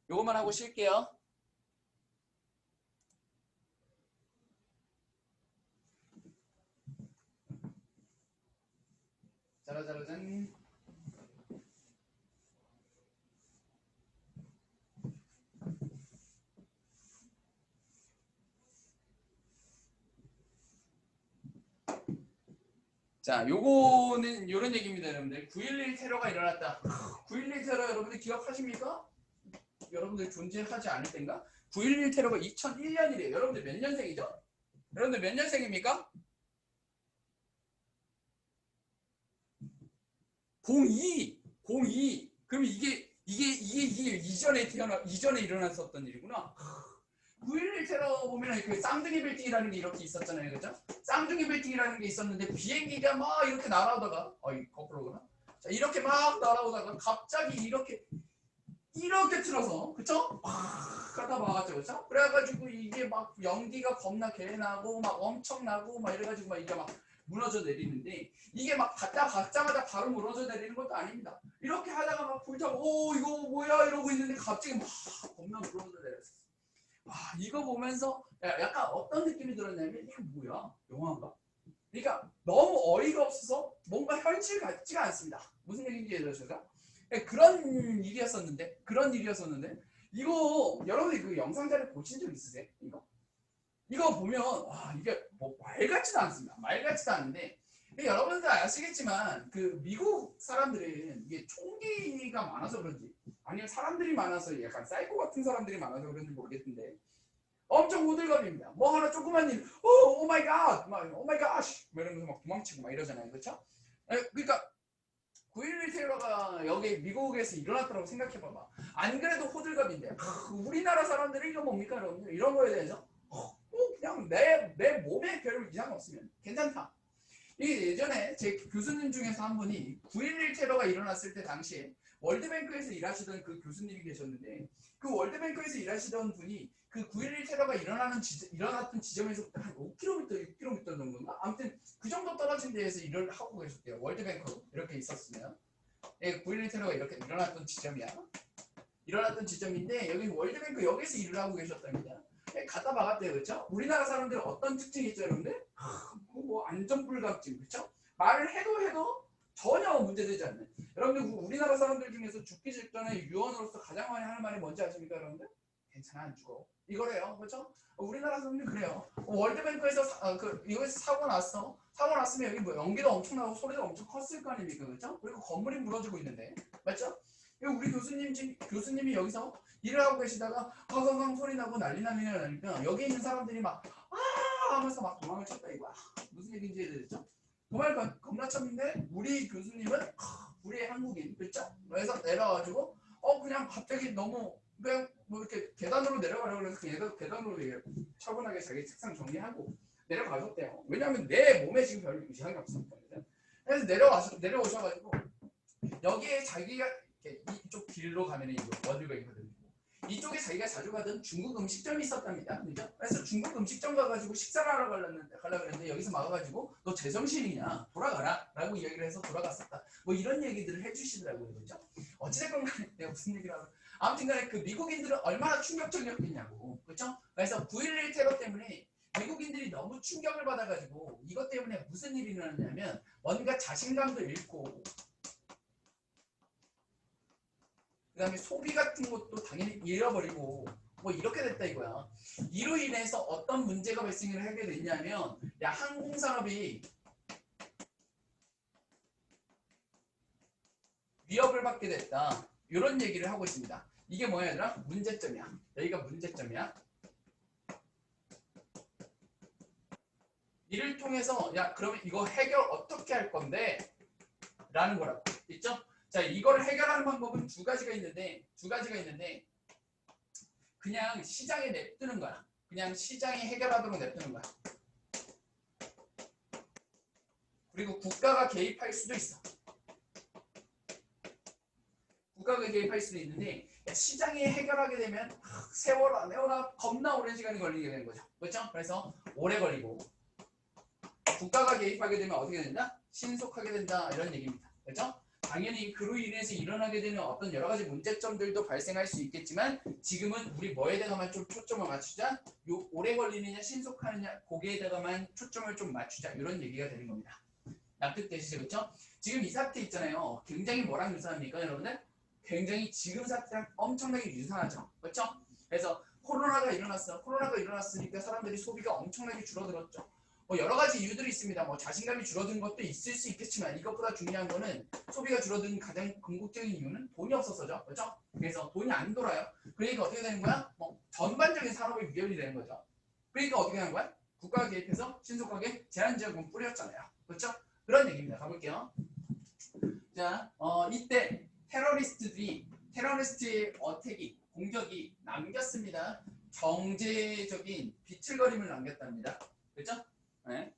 요것만 하고 쉴게요. 짜라짜라짠. 자, 요거는 요런 얘기입니다, 여러분들. 9.11 테러가 일어났다. 9.11 테러 여러분들 기억하십니까? 여러분들 존재하지 않을 땐가? 9.11 테러가 2001년이래요. 여러분들 몇 년생이죠? 여러분들 몇 년생입니까? 02. 그럼 이게 이전에 일어났었던 일이구나. 9.11 테러 보면 그 쌍둥이 빌딩이라는 게 이렇게 있었잖아요, 그죠? 쌍둥이 빌딩이라는 게 있었는데 비행기가 막 이렇게 날아오다가, 거꾸로구나. 자, 이렇게 막 날아오다가 갑자기 이렇게 틀어서, 그쵸? 막 가다 막았죠, 그쵸? 그래가지고 이게 막 연기가 겁나 개나고 막 엄청나고 막 이래가지고 막 이게 막 무너져 내리는데 이게 막 갖다 박자마자 바로 무너져 내리는 것도 아닙니다. 이렇게 하다가 막 불타고 이거 뭐야 이러고 있는데 갑자기 막 겁나 무너져 내렸어. 이거 보면서 약간 어떤 느낌이 들었냐면 이게 뭐야? 영화인가? 그러니까 너무 어이가 없어서 뭔가 현실 같지가 않습니다. 무슨 얘기인지 이해되셨어요? 그런 일이었었는데 이거 여러분이 그 영상 자료 보신 적 있으세요? 이거? 이거 보면 와 이게 뭐 말 같지도 않습니다. 말 같지도 않은데 여러분들 아시겠지만 그 미국 사람들은 이게 총기가 많아서 그런지 아니면 사람들이 많아서 약간 사이코 같은 사람들이 많아서 그런지 모르겠는데 엄청 호들갑입니다. 뭐 하나 조그만 일, 오 마이 갓, 막 오 마이 갓, 뭐 이러면서 막 도망치고 막 이러잖아요, 그렇죠? 그러니까 9.11 테러가 여기 미국에서 일어났다고 생각해봐봐. 안 그래도 호들갑인데 우리나라 사람들은 이거 뭡니까 여러분들? 이런 거에 대해서 그냥 내 몸에 별 이상 없으면 괜찮다. 이게 예전에 제 교수님 중에서 한 분이 9.11 테러가 일어났을 때 당시에 월드뱅크에서 일하시던 그 교수님이 계셨는데 그 월드뱅크에서 일하시던 분이 그 9.11 테러가 일어났던 지점에서부터 한 5km, 6km 정도인가? 아무튼 그 정도 떨어진 데에서 일을 하고 계셨대요. 월드뱅크 이렇게 있었으면. 예, 9.11 테러가 이렇게 일어났던 지점이야. 일어났던 지점인데 여기 월드뱅크 여기서 일을 하고 계셨답니다. 갖다 박았대요, 그렇죠? 우리나라 사람들 어떤 특징이 있죠, 여러분들? 뭐 안전불감증, 그렇죠? 말을 해도 전혀 문제되지 않는. 여러분들 우리나라 사람들 중에서 죽기 직전에 유언으로서 가장 많이 하는 말이 뭔지 아십니까, 여러분들? 괜찮아, 안 죽어. 이거래요, 그렇죠? 우리나라 사람들 그래요. 월드뱅크에서 여기서 사고 났어. 사고 났으면 여기 뭐 연기도 엄청나고 소리도 엄청 컸을 거 아닙니까, 그렇죠? 그리고 건물이 무너지고 있는데, 맞죠? 우리 교수님이 여기서 일을 하고 계시다가 화강강 소리 나고 난리 나니까 여기 있는 사람들이 막 하면서 막 도망을 쳤다 이거야. 무슨 얘기인지 이해되죠? 도망 겁나 쳤는데 우리 교수님은 우리의 한국인 그렇죠? 그래서 내려가지고 그냥 갑자기 너무 그냥 뭐 이렇게 계단으로 내려가려고 그래서 그냥 계단으로 차분하게 자기 책상 정리하고 내려가셨대요. 왜냐하면 내 몸에 지금 별 이상이 없었거든요. 그래서 내려오셔가지고 여기에 자기가 이쪽 길로 가면 이거 월드뱅크거든요. 이쪽에 자기가 자주 가던 중국 음식점이 있었답니다. 그죠? 그래서 중국 음식점 가가지고 식사를 하러 가려고 했는데 여기서 막아가지고 너 제정신이냐? 돌아가라 라고 이야기를 해서 돌아갔었다. 뭐 이런 얘기들을 해주시더라고요. 그죠? 어찌됐건 간에 내가 무슨 얘기를 하고 아무튼 간에 그 미국인들은 얼마나 충격적이었겠냐고. 그죠? 그래서 9.11 테러 때문에 미국인들이 너무 충격을 받아가지고 이것 때문에 무슨 일이 일어났냐면 뭔가 자신감도 잃고 그 다음에 소비 같은 것도 당연히 잃어버리고 뭐 이렇게 됐다 이거야. 이로 인해서 어떤 문제가 발생을 하게 됐냐면 항공산업이 위협을 받게 됐다. 이런 얘기를 하고 있습니다. 이게 뭐야 얘들아? 문제점이야. 여기가 문제점이야. 이를 통해서 그러면 이거 해결 어떻게 할 건데? 라는 거라고. 있죠? 자, 이걸 해결하는 방법은 두 가지가 있는데 그냥 시장에 냅두는 거야. 그냥 시장이 해결하도록 냅두는 거야. 그리고 국가가 개입할 수도 있어. 국가가 개입할 수도 있는데 시장이 해결하게 되면 세월아 겁나 오랜 시간이 걸리게 되는 거죠. 그렇죠? 그래서 오래 걸리고 국가가 개입하게 되면 어떻게 된다? 신속하게 된다. 이런 얘기입니다. 그렇죠? 당연히 그로 인해서 일어나게 되는 어떤 여러 가지 문제점들도 발생할 수 있겠지만 지금은 우리 뭐에 대해서만 좀 초점을 맞추자. 요 오래 걸리느냐 신속하느냐 거기에 대해서만 초점을 좀 맞추자. 이런 얘기가 되는 겁니다. 납득되시죠? 그렇죠? 지금 이 사태 있잖아요. 굉장히 뭐랑 유사합니까 여러분들? 굉장히 지금 사태랑 엄청나게 유사하죠. 그렇죠? 그래서 코로나가 일어났으니까 사람들이 소비가 엄청나게 줄어들었죠. 뭐 여러 가지 이유들이 있습니다. 뭐 자신감이 줄어든 것도 있을 수 있겠지만 이것보다 중요한 거는 소비가 줄어든 가장 궁극적인 이유는 돈이 없어서죠. 그렇죠? 그래서 돈이 안 돌아요. 그러니까 어떻게 되는 거야? 뭐 전반적인 산업이 위협이 되는 거죠. 그러니까 어떻게 하는 거야? 국가가 개입해서 신속하게 제한지역은 뿌렸잖아요. 그렇죠? 그런 얘기입니다. 가볼게요. 자, 이때 테러리스트의 어택이 공격이 남겼습니다. 경제적인 비틀거림을 남겼답니다. 그렇죠? 네.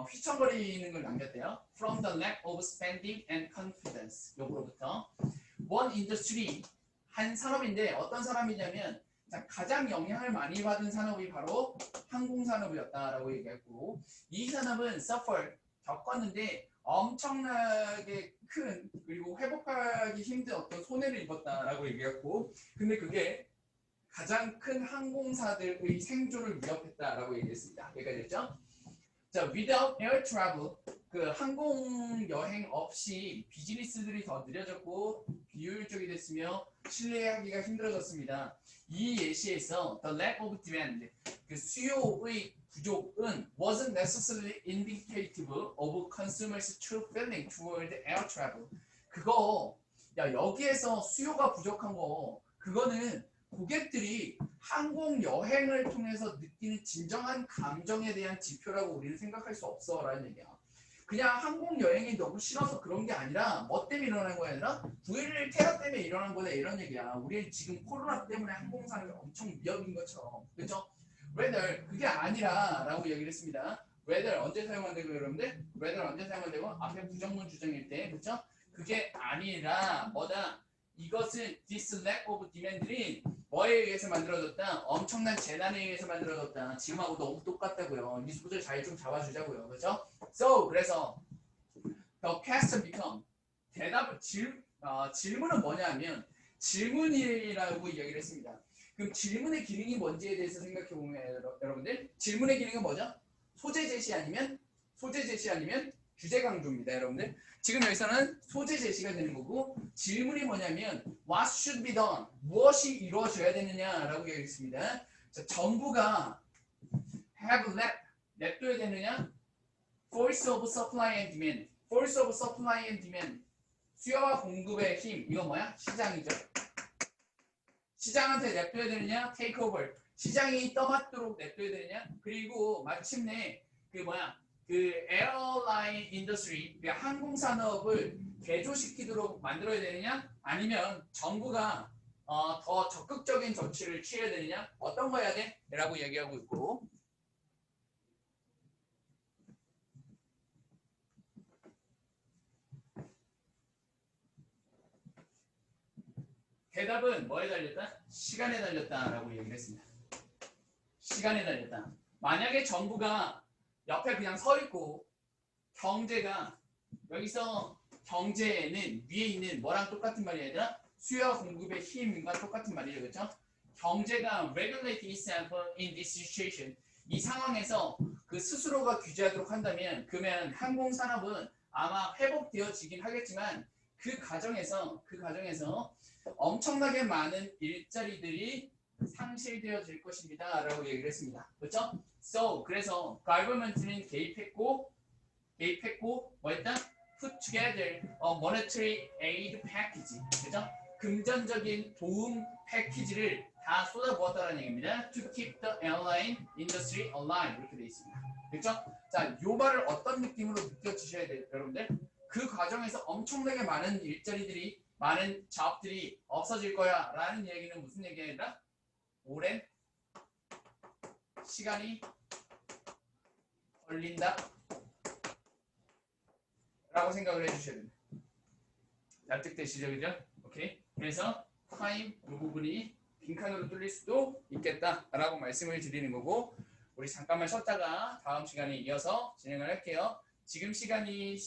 휘청거리는 걸 남겼대요. From the lack of spending and confidence. 요거로부터 one industry 한 산업인데 어떤 산업이냐면 가장 영향을 많이 받은 산업이 바로 항공산업이었다라고 얘기했고 이 산업은 suffer 겪었는데 엄청나게 큰 그리고 회복하기 힘든 어떤 손해를 입었다라고 얘기했고 근데 그게 가장 큰 항공사들의 생존을 위협했다라고 얘기했습니다. 여기까지 됐죠? 자, without air travel 그 항공 여행 없이 비즈니스들이 더 느려졌고 비효율적이 됐으며 신뢰하기가 힘들어졌습니다. 이 예시에서 the lack of demand 그 수요의 부족은 wasn't necessarily indicative of consumers' true feeling toward air travel. 그거 야 여기에서 수요가 부족한 거 그거는 고객들이 항공 여행을 통해서 느끼는 진정한 감정에 대한 지표라고 우리는 생각할 수 없어라는 얘기야. 그냥 항공 여행이 너무 싫어서 그런 게 아니라 뭐 때문에 일어난 거야 아니라 9.11 테러 때문에 일어난 거다 이런 얘기야. 우리 지금 코로나 때문에 항공사는 엄청 위협인 것처럼 그렇죠? whether 그게 아니라라고 얘기를 했습니다. whether 언제 사용한다고 여러분들? whether 언제 사용한다고? 앞에 부정문 주정일 때 그렇죠? 그게 아니라 뭐다? 이것은 this lack of demand들이 뭐에 의해서 만들어졌다? 엄청난 재난에 의해서 만들어졌다. 지금하고 너무 똑같다고요. 이 소절 잘 좀 잡아주자고요. 그렇죠? So 그래서 the question become 대답 질문은 뭐냐면 질문이라고 얘기를 했습니다. 그럼 질문의 기능이 뭔지에 대해서 생각해 보면 여러분들 질문의 기능은 뭐죠? 소재 제시 아니면 주제 강조입니다, 여러분들. 지금 여기서는 소재 제시가 되는 거고 질문이 뭐냐면 what should be done? 무엇이 이루어져야 되느냐라고 얘기했습니다. 자, 정부가 have 냅둬야 되느냐? Force of supply and demand. Force of supply and demand. 수요와 공급의 힘. 이건 뭐야? 시장이죠. 시장한테 냅둬야 되느냐? Take over. 시장이 떠받도록 냅둬야 되느냐? 그리고 마침내 그 에어라인 인더스트리, 항공 산업을 개조시키도록 만들어야 되느냐? 아니면 정부가 더 적극적인 조치를 취해야 되느냐? 어떤 거 해야 돼? 라고 얘기하고 있고 대답은 뭐에 달렸다? 시간에 달렸다라고 얘기를 했습니다. 시간에 달렸다. 만약에 정부가 옆에 그냥 서 있고 경제가 여기서 경제는 위에 있는 뭐랑 똑같은 말이 아니라 수요와 공급의 힘과 똑같은 말이죠. 그렇죠? 경제가 regulate itself in this situation. 이 상황에서 그 스스로가 규제하도록 한다면 그러면 항공산업은 아마 회복되어지긴 하겠지만 그 과정에서 엄청나게 많은 일자리들이 상실되어질 것입니다. 라고 얘기를 했습니다. 그렇죠? So, 그래서 government는 개입했고 뭐 했다? Put together a monetary aid package. 그렇죠? 금전적인 도움 패키지를 다 쏟아부었다는 얘기입니다. To keep the airline industry alive. 이렇게 되어 있습니다. 그렇죠? 자, 요 말을 어떤 느낌으로 느껴지셔야 돼요, 여러분들? 그 과정에서 엄청나게 많은 일자리들이 많은 잡들이 없어질 거야 라는 얘기는 무슨 얘기가 오랜 시간이 걸린다 라고 생각을 해주셔야 됩니다. 납득되시죠? 그죠? 오케이. 그래서 타임 이 부분이 빈칸으로 뚫릴 수도 있겠다 라고 말씀을 드리는 거고 우리 잠깐만 쉬었다가 다음 시간에 이어서 진행을 할게요. 지금 시간이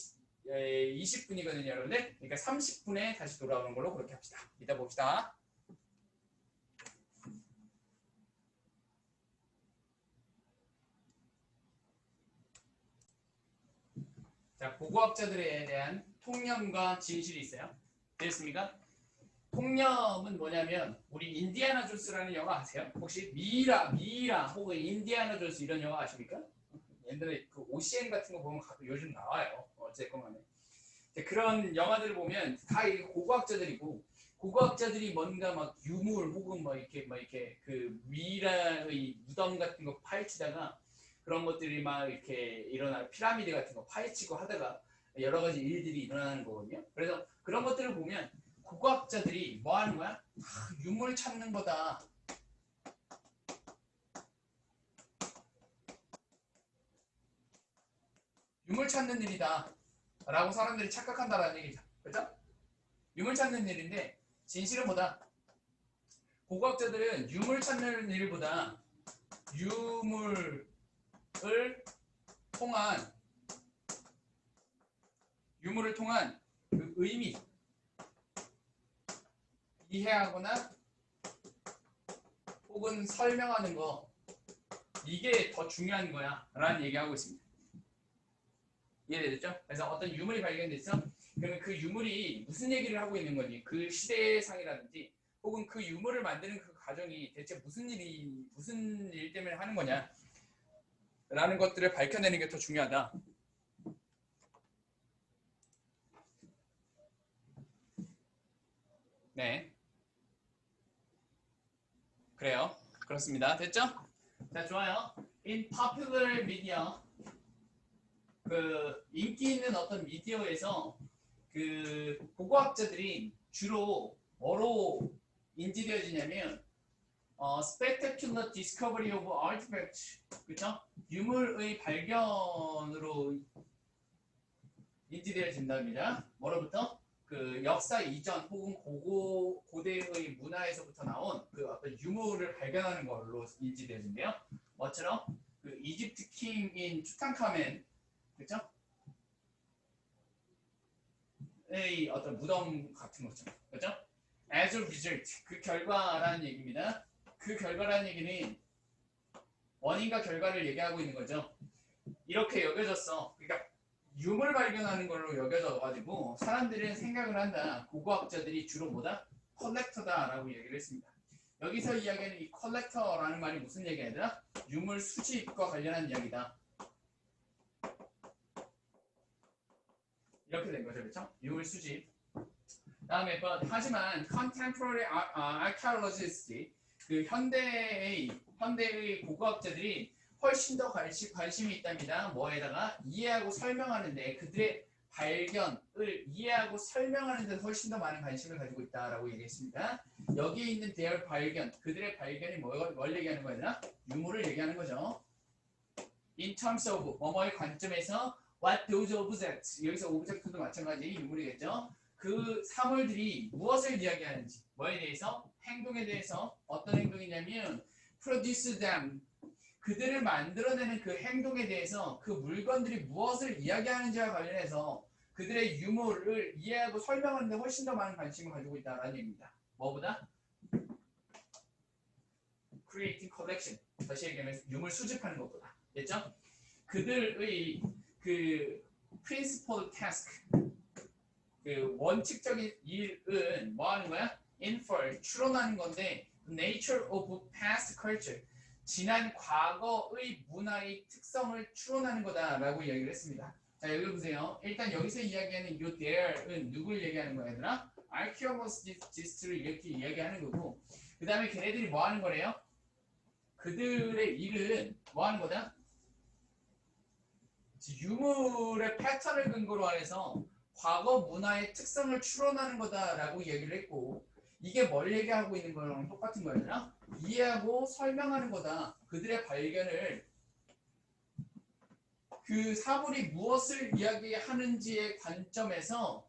20분이거든요, 여러분들. 그러니까 30분에 다시 돌아오는 걸로 그렇게 합시다. 이따 봅시다. 자, 고고학자들에 대한 통념과 진실이 있어요. 되셨습니까? 통념은 뭐냐면 우리 인디아나 존스라는 영화 아세요? 혹시 미이라 혹은 인디아나 존스 이런 영화 아십니까? 옛날에 그 OCN 같은 거 보면 가끔 요즘 나와요. 어쨌건 간에. 그런 영화들을 보면 다 고고학자들이고 고고학자들이 뭔가 막 유물 혹은 뭐 이렇게 그 미이라의 무덤 같은 거 파헤치다가 그런 것들이 막 이렇게 일어나 피라미드 같은 거 파헤치고 하다가 여러 가지 일들이 일어나는 거거든요. 그래서 그런 것들을 보면 고고학자들이 뭐 하는 거야? 유물 찾는 거다. 유물 찾는 일이다. 라고 사람들이 착각한다라는 얘기죠. 그렇죠? 유물 찾는 일인데 진실은 뭐다? 고고학자들은 유물 찾는 일보다 유물을 통한 그 의미 이해하거나 혹은 설명하는 거 이게 더 중요한 거야 라는 얘기하고 있습니다. 이해되죠? 그래서 어떤 유물이 발견됐어? 그러면 그 유물이 무슨 얘기를 하고 있는 거니? 그 시대상이라든지 혹은 그 유물을 만드는 그 과정이 대체 무슨 일 때문에 하는 거냐 라는 것들을 밝혀내는 게 더 중요하다. 네, 그래요. 그렇습니다. 됐죠? 자, 좋아요. In popular media, 그 인기 있는 어떤 미디어에서 그 고고학자들이 주로 뭐로 인지되어지냐면 spectacular discovery of artifacts, 그렇죠? 유물의 발견으로 인지되어진답니다. 뭐로부터? 그 역사 이전 혹은 고대의 문화에서부터 나온 그 어떤 유물을 발견하는 걸로 인지되어진대요. 뭐처럼 그 이집트 킹인 투탕카멘, 그렇죠? 의 어떤 무덤 같은 거죠, 그렇죠? As a result, 그 결과라는 얘기입니다. 그 결과라는 얘기는 원인과 결과를 얘기하고 있는 거죠. 이렇게 여겨졌어. 그러니까 유물 발견하는 걸로 여겨져가지고 사람들은 생각을 한다. 고고학자들이 주로 뭐다? 컬렉터다라고 얘기를 했습니다. 여기서 이야기하는 이 컬렉터라는 말이 무슨 얘기야? 유물 수집과 관련한 이야기다. 이렇게 된 거죠, 그렇죠? 유물 수집. 다음에 하지만 contemporary archaeologists, 그 현대의 고고학자들이 훨씬 더 관심이 있답니다. 뭐에다가 이해하고 설명하는데 그들의 발견을 이해하고 설명하는 데 훨씬 더 많은 관심을 가지고 있다라고 얘기했습니다. 여기에 있는 their 발견, 그들의 발견이 뭘 얘기하는 거야? 유물을 얘기하는 거죠. In terms of 뭐뭐의 관점에서 what those objects, 여기서 object도 마찬가지 유물이겠죠. 그 사물들이 무엇을 이야기하는지, 뭐에 대해서? 행동에 대해서. 어떤 행동이냐면 produce them, 그들을 만들어내는 그 행동에 대해서 그 물건들이 무엇을 이야기하는지와 관련해서 그들의 유물을 이해하고 설명하는 데 훨씬 더 많은 관심을 가지고 있다는 얘기입니다. 뭐보다? Creating collection, 다시 얘기하면 유물 수집하는 것보다. 됐죠? 그들의 그 principal task, 그 원칙적인 일은 뭐 하는 거야? Infer, 추론하는 건데 nature of past culture, 지난 과거의 문화의 특성을 추론하는 거다라고 이야기를 했습니다. 자, 여기 보세요. 일단 여기서 이야기하는 이 there은 누굴 얘기하는 거야, 얘들아? archaeologist를 이렇게 이야기하는 거고, 그 다음에 걔네들이 뭐 하는 거래요? 그들의 일은 뭐 하는 거다? 유물의 패턴을 근거로 해서 과거 문화의 특성을 추론하는 거다라고 얘기를 했고, 이게 뭘 얘기하고 있는 거랑 똑같은 거였나? 이해하고 설명하는 거다. 그들의 발견을, 그 사물이 무엇을 이야기하는지의 관점에서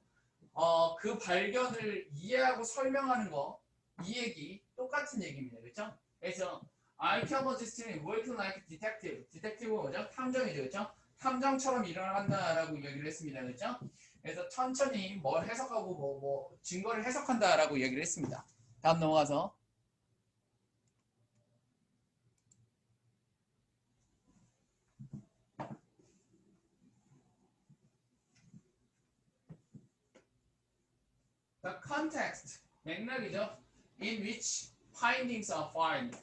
그 발견을 이해하고 설명하는 거, 이 얘기 똑같은 얘기입니다. 그렇죠? 그래서 archaeologist는 working like detective, detective가 뭐죠? 탐정이죠. 그렇죠? 탐정처럼 일을 한다라고 얘기를 했습니다. 그렇죠? 그래서 천천히 뭘 해석하고 뭐 증거를 해석한다라고 얘기를 했습니다. 다음 넘어가서 the context, 맥락이죠. In which findings are found,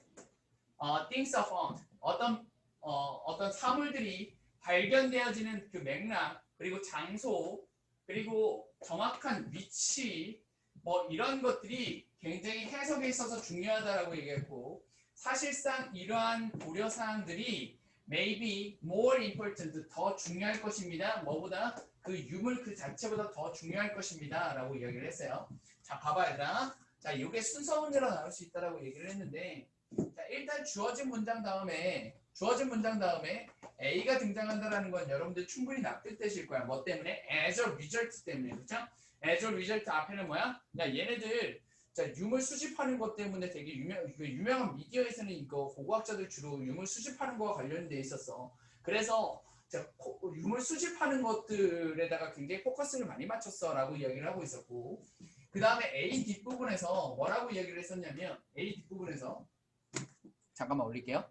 things are found. 어떤 사물들이 발견되어지는 그 맥락, 그리고 장소, 그리고 정확한 위치, 뭐 이런 것들이 굉장히 해석에 있어서 중요하다라고 얘기했고, 사실상 이러한 고려 사항들이 maybe more important, 더 중요할 것입니다. 뭐보다? 그 유물 그 자체보다 더 중요할 것입니다. 라고 이야기를 했어요. 자, 봐봐 얘들아. 자, 이게 순서 문제로 나올 수 있다라고 얘기를 했는데, 자, 일단 주어진 문장 다음에 A가 등장한다라는 건 여러분들 충분히 납득되실 거야. 뭐 때문에? As a result 때문에. 그렇죠? As a result 앞에는 뭐야? 야, 얘네들 자, 유물 수집하는 것 때문에 되게 유명한 미디어에서는 이거 고고학자들 주로 유물 수집하는 거와 관련돼 있었어. 그래서 자, 유물 수집하는 것들에다가 굉장히 포커스를 많이 맞췄어라고 이야기를 하고 있었고, 그 다음에 A 뒷부분에서 뭐라고 이야기를 했었냐면 A 뒷부분에서 잠깐만 올릴게요.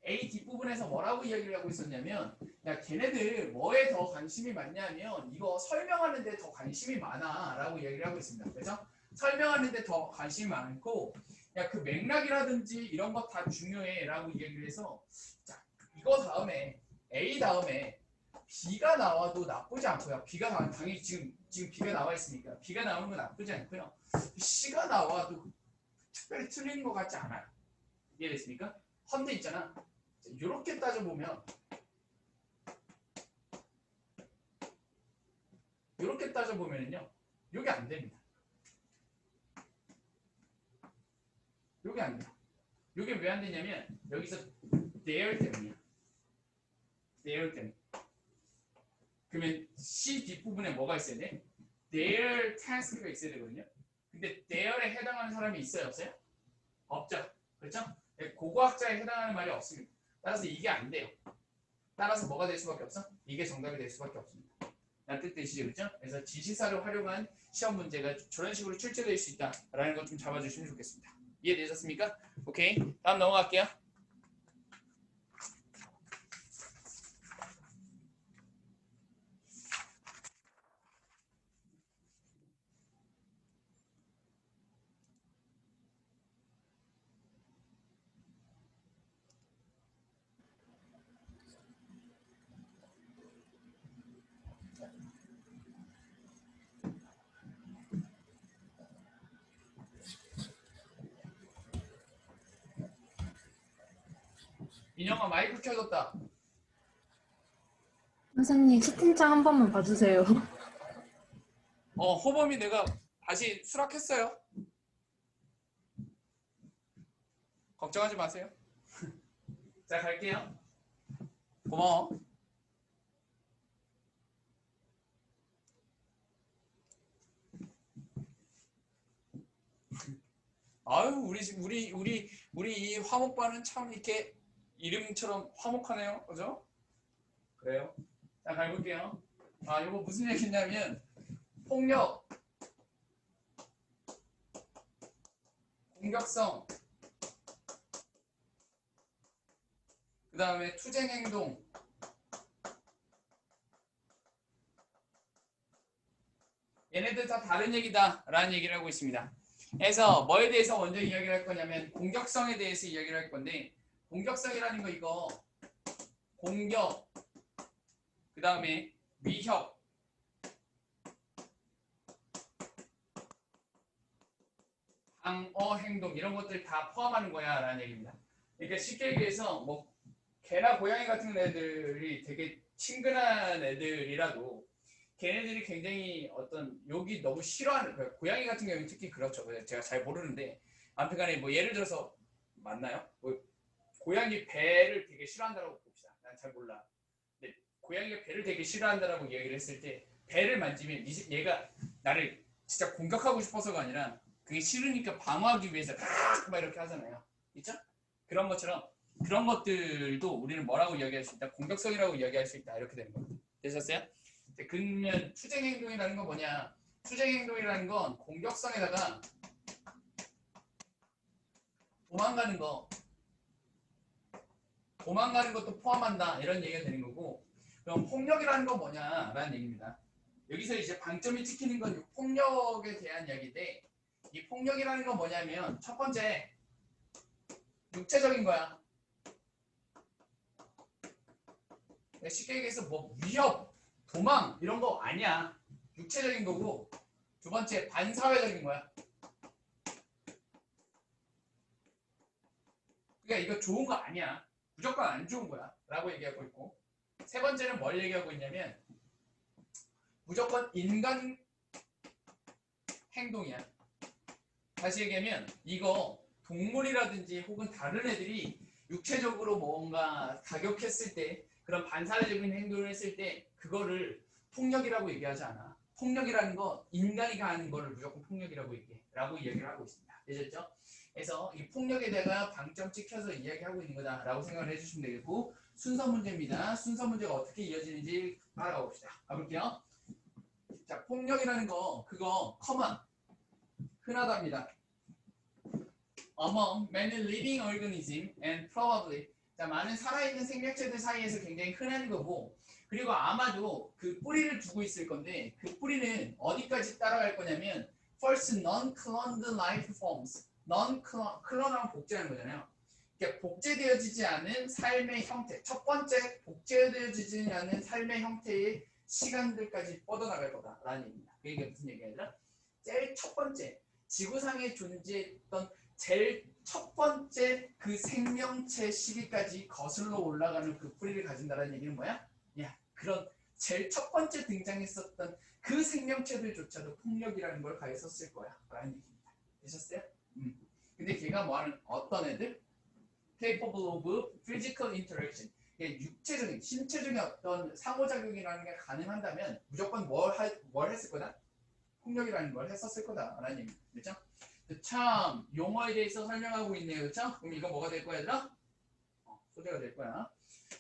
A 뒷부분에서 뭐라고 이야기를 하고 있었냐면 야 걔네들 뭐에 더 관심이 많냐면 이거 설명하는 데 더 관심이 많아 라고 이야기를 하고 있습니다. 그래서 설명하는 데 더 관심이 많고 야 그 맥락이라든지 이런 거 다 중요해 라고 이야기를 해서 자 이거 다음에 A 다음에 B가 나와도 나쁘지 않고요. B가 당연히 지금 B가 나와 있으니까 B가 나오는 건 나쁘지 않고요. C가 나와도 특별히 틀린 것 같지 않아요. 이해됐습니까? 헌데 있잖아. 이렇게 따져보면 이렇게 따져보면요. 이게 안 됩니다. 이게 안 돼요. 이게 왜 안 되냐면 여기서 there 때문이야. there 때문에. 그러면 C 뒷부분에 뭐가 있어야 돼? their task가 있어야 되거든요. 근데 there에 해당하는 사람이 있어요? 없어요? 없죠. 그렇죠? 고고학자에 해당하는 말이 없습니다. 따라서 이게 안 돼요. 따라서 뭐가 될 수밖에 없어? 이게 정답이 될 수밖에 없습니다. 뜻되시죠? 그렇죠? 그래서 지시사를 활용한 시험 문제가 저런 식으로 출제될 수 있다라는 것 좀 잡아주시면 좋겠습니다. 이해되셨습니까? 오케이. 다음 넘어갈게요. 인형아 마이크 켜졌다. 선생님 채팅창 한 번만 봐주세요. 호범이 내가 다시 수락했어요. 걱정하지 마세요. 자 갈게요. 고마워. 아유 우리 이 화목반은 참 이렇게 이름처럼 화목하네요. 그죠? 그래요. 자 가볼게요. 이거 무슨 얘기냐면 폭력, 공격성, 그 다음에 투쟁행동, 얘네들 다 다른 얘기다 라는 얘기를 하고 있습니다. 그래서 뭐에 대해서 먼저 이야기를 할 거냐면 공격성에 대해서 이야기를 할 건데 공격성이라는 거 이거 공격, 그 다음에 위협, 방어 행동 이런 것들 다 포함하는 거야 라는 얘기입니다. 그러니까 쉽게 얘기해서 뭐 개나 고양이 같은 애들이 되게 친근한 애들이라도 걔네들이 굉장히 어떤 욕이 너무 싫어하는 거예요. 고양이 같은 경우는 특히 그렇죠. 제가 잘 모르는데 아무튼 간에 뭐 예를 들어서 맞나요? 뭐 고양이 배를 되게 싫어한다고 봅시다. 난 잘 몰라. 근데 고양이가 배를 되게 싫어한다라고 이야기를 했을 때 배를 만지면 얘가 나를 진짜 공격하고 싶어서가 아니라 그게 싫으니까 방어하기 위해서 막 이렇게 하잖아요. 있죠? 그런 것처럼 그런 것들도 우리는 뭐라고 이야기할 수 있다? 공격성이라고 이야기할 수 있다. 이렇게 되는 겁니다. 되셨어요? 그러면 투쟁행동이라는 건 뭐냐? 투쟁행동이라는 건 공격성에다가 도망가는 것도 포함한다. 이런 얘기가 되는 거고 그럼 폭력이라는 건 뭐냐라는 얘기입니다. 여기서 이제 방점이 찍히는 건 폭력에 대한 이야기인데 이 폭력이라는 건 뭐냐면 첫 번째 육체적인 거야. 쉽게 얘기해서 뭐 위협, 도망 이런 거 아니야. 육체적인 거고 두 번째 반사회적인 거야. 그러니까 이거 좋은 거 아니야. 무조건 안 좋은 거야. 라고 얘기하고 있고 세 번째는 뭘 얘기하고 있냐면 무조건 인간 행동이야. 다시 얘기하면 이거 동물이라든지 혹은 다른 애들이 육체적으로 뭔가 가격했을 때 그런 반사회적인 행동을 했을 때 그거를 폭력이라고 얘기하지 않아. 폭력이라는 거 인간이 가하는 거를 무조건 폭력이라고 얘기해. 라고 이야기를 하고 있습니다. 되셨죠? 그래서 이 폭력에 대가 방점 찍혀서 이야기하고 있는 거다라고 생각을 해주시면 되겠고 순서 문제입니다. 순서 문제가 어떻게 이어지는지 알아가 봅시다. 가볼게요. 자, 폭력이라는 거 그거 common 흔하답니다. Among many living organisms and probably 자, 많은 살아있는 생명체들 사이에서 굉장히 흔한 거고, 그리고 아마도 그 뿌리를 두고 있을 건데 그 뿌리는 어디까지 따라갈 거냐면 first non-cloned life forms. non-clon하면 복제하는 거잖아요. 그러니까 복제되어지지 않은 삶의 형태. 첫 번째 복제되어지지 않은 삶의 형태의 시간들까지 뻗어나갈 거다라는 얘기입니다. 그 얘기가 무슨 얘기냐? 제일 첫 번째 지구상에 존재했던 제일 첫 번째 그 생명체 시기까지 거슬러 올라가는 그 뿌리를 가진다는 얘기는 뭐야? 야, 그런 제일 첫 번째 등장했었던 그 생명체들조차도 폭력이라는 걸 가했었을 거야 라는 얘기입니다. 되셨어요? 근데 걔가 뭐하는 어떤 애들? capable of physical interaction. 육체적인, 신체적인 어떤 상호작용이라는 게 가능한다면 무조건 뭘 했을 거다? 폭력이라는 걸 했었을 거다라는 얘기입니다. 그렇죠? 참 용어에 대해서 설명하고 있네요. 그렇죠? 그럼 이거 뭐가 될 거야, 얘들아? 소재가 될 거야.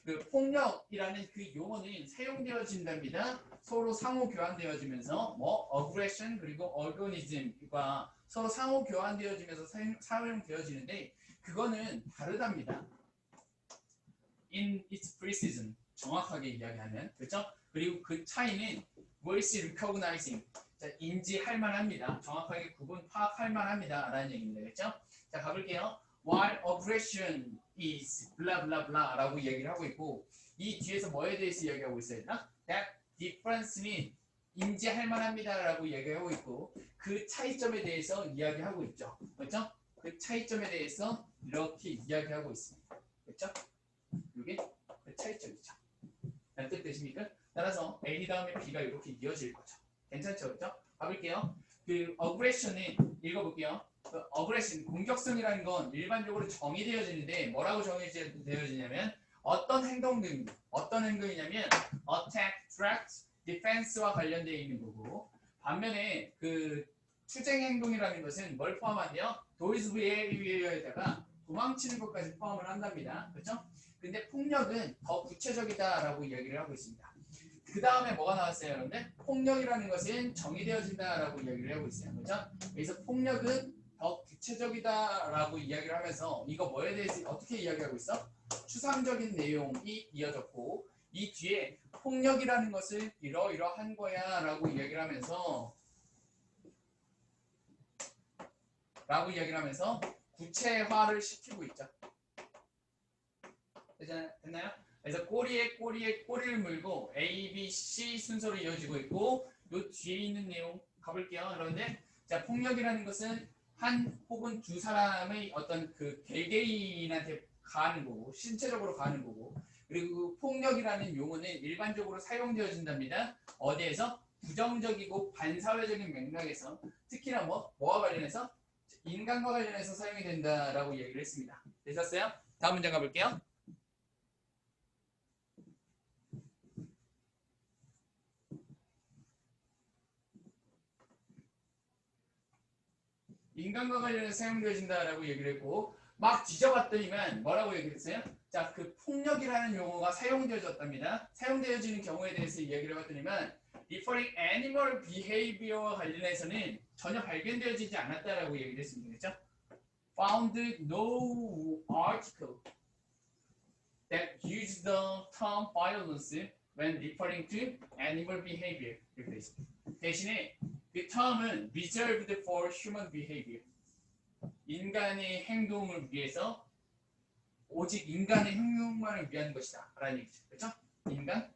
그 폭력이라는 그 용어는 사용되어진답니다. 서로 상호 교환되어지면서 뭐 aggression 그리고 organism과 서로 상호 교환되어지면서 사용되어지는데 그거는 다르답니다. In its precision 정확하게 이야기하면 그렇죠? 그리고 그 차이는 voice recognizing 자, 인지할 만합니다. 정확하게 구분 파악할 만합니다라는 얘기입니다. 그렇죠? 자, 가볼게요. While aggression is blah blah blah 라고 얘기를 하고 있고 이 뒤에서 뭐에 대해서 이야기하고 있어요? That difference는 인지할 만합니다 라고 얘기하고 있고 그 차이점에 대해서 이야기하고 있죠. 그렇죠? 그 차이점에 대해서 이렇게 이야기하고 있습니다. 그렇죠? 이게 그 차이점이죠. 뜻 되십니까? 따라서 A 다음에 B가 이렇게 이어질 거죠. 괜찮죠? 그렇죠? 가볼게요. 그 aggression은 읽어볼게요. 그 aggression, 공격성이라는 건 일반적으로 정의되어지는데 뭐라고 정의되어지냐면 어떤 행동이냐면 attack, threat, defense와 관련되어 있는 거고 반면에 그 투쟁 행동이라는 것은 뭘 포함한대요? doors behavior에다가 도망치는 것까지 포함을 한답니다. 그렇죠? 근데 폭력은 더 구체적이다라고 이야기를 하고 있습니다. 그 다음에 뭐가 나왔어요, 여러분들? 폭력이라는 것은 정의되어진다라고 이야기를 하고 있어요. 그렇죠? 그래서 폭력은 더 구체적이다라고 이야기를 하면서 이거 뭐에 대해서 어떻게 이야기하고 있어? 추상적인 내용이 이어졌고 이 뒤에 폭력이라는 것을 이러이러한 거야 라고 이야기를 하면서 구체화를 시키고 있죠. 됐나요? 그래서 꼬리에 꼬리를 물고 A, B, C 순서로 이어지고 있고 요 뒤에 있는 내용 가볼게요. 그런데 자 폭력이라는 것은 한 혹은 두 사람의 어떤 그 개개인한테 가하는 거고 신체적으로 가하는 거고 그리고 폭력이라는 용어는 일반적으로 사용되어진답니다. 어디에서? 부정적이고 반사회적인 맥락에서 특히나 뭐와 관련해서 인간과 관련해서 사용이 된다라고 얘기를 했습니다. 되셨어요? 다음 문장 가볼게요. 인간과 관련해서 사용되어진다라고 얘기를 했고 막 뒤져봤더니만 뭐라고 얘기를 했어요? 자, 그 폭력이라는 용어가 사용되어졌답니다. 사용되어지는 경우에 대해서 얘기를 해봤더니만 referring animal behavior와 관련해서는 전혀 발견되어지지 않았다라고 얘기를 했습니다. 그렇죠? Found no article that used the term violence when referring to animal behavior 이렇게 되어 있습니다. 대신에 그 term은 reserved for human behavior 인간의 행동을 위해서 오직 인간의 행동만을 위한 것이다 라는 얘기죠. 그렇죠? 인간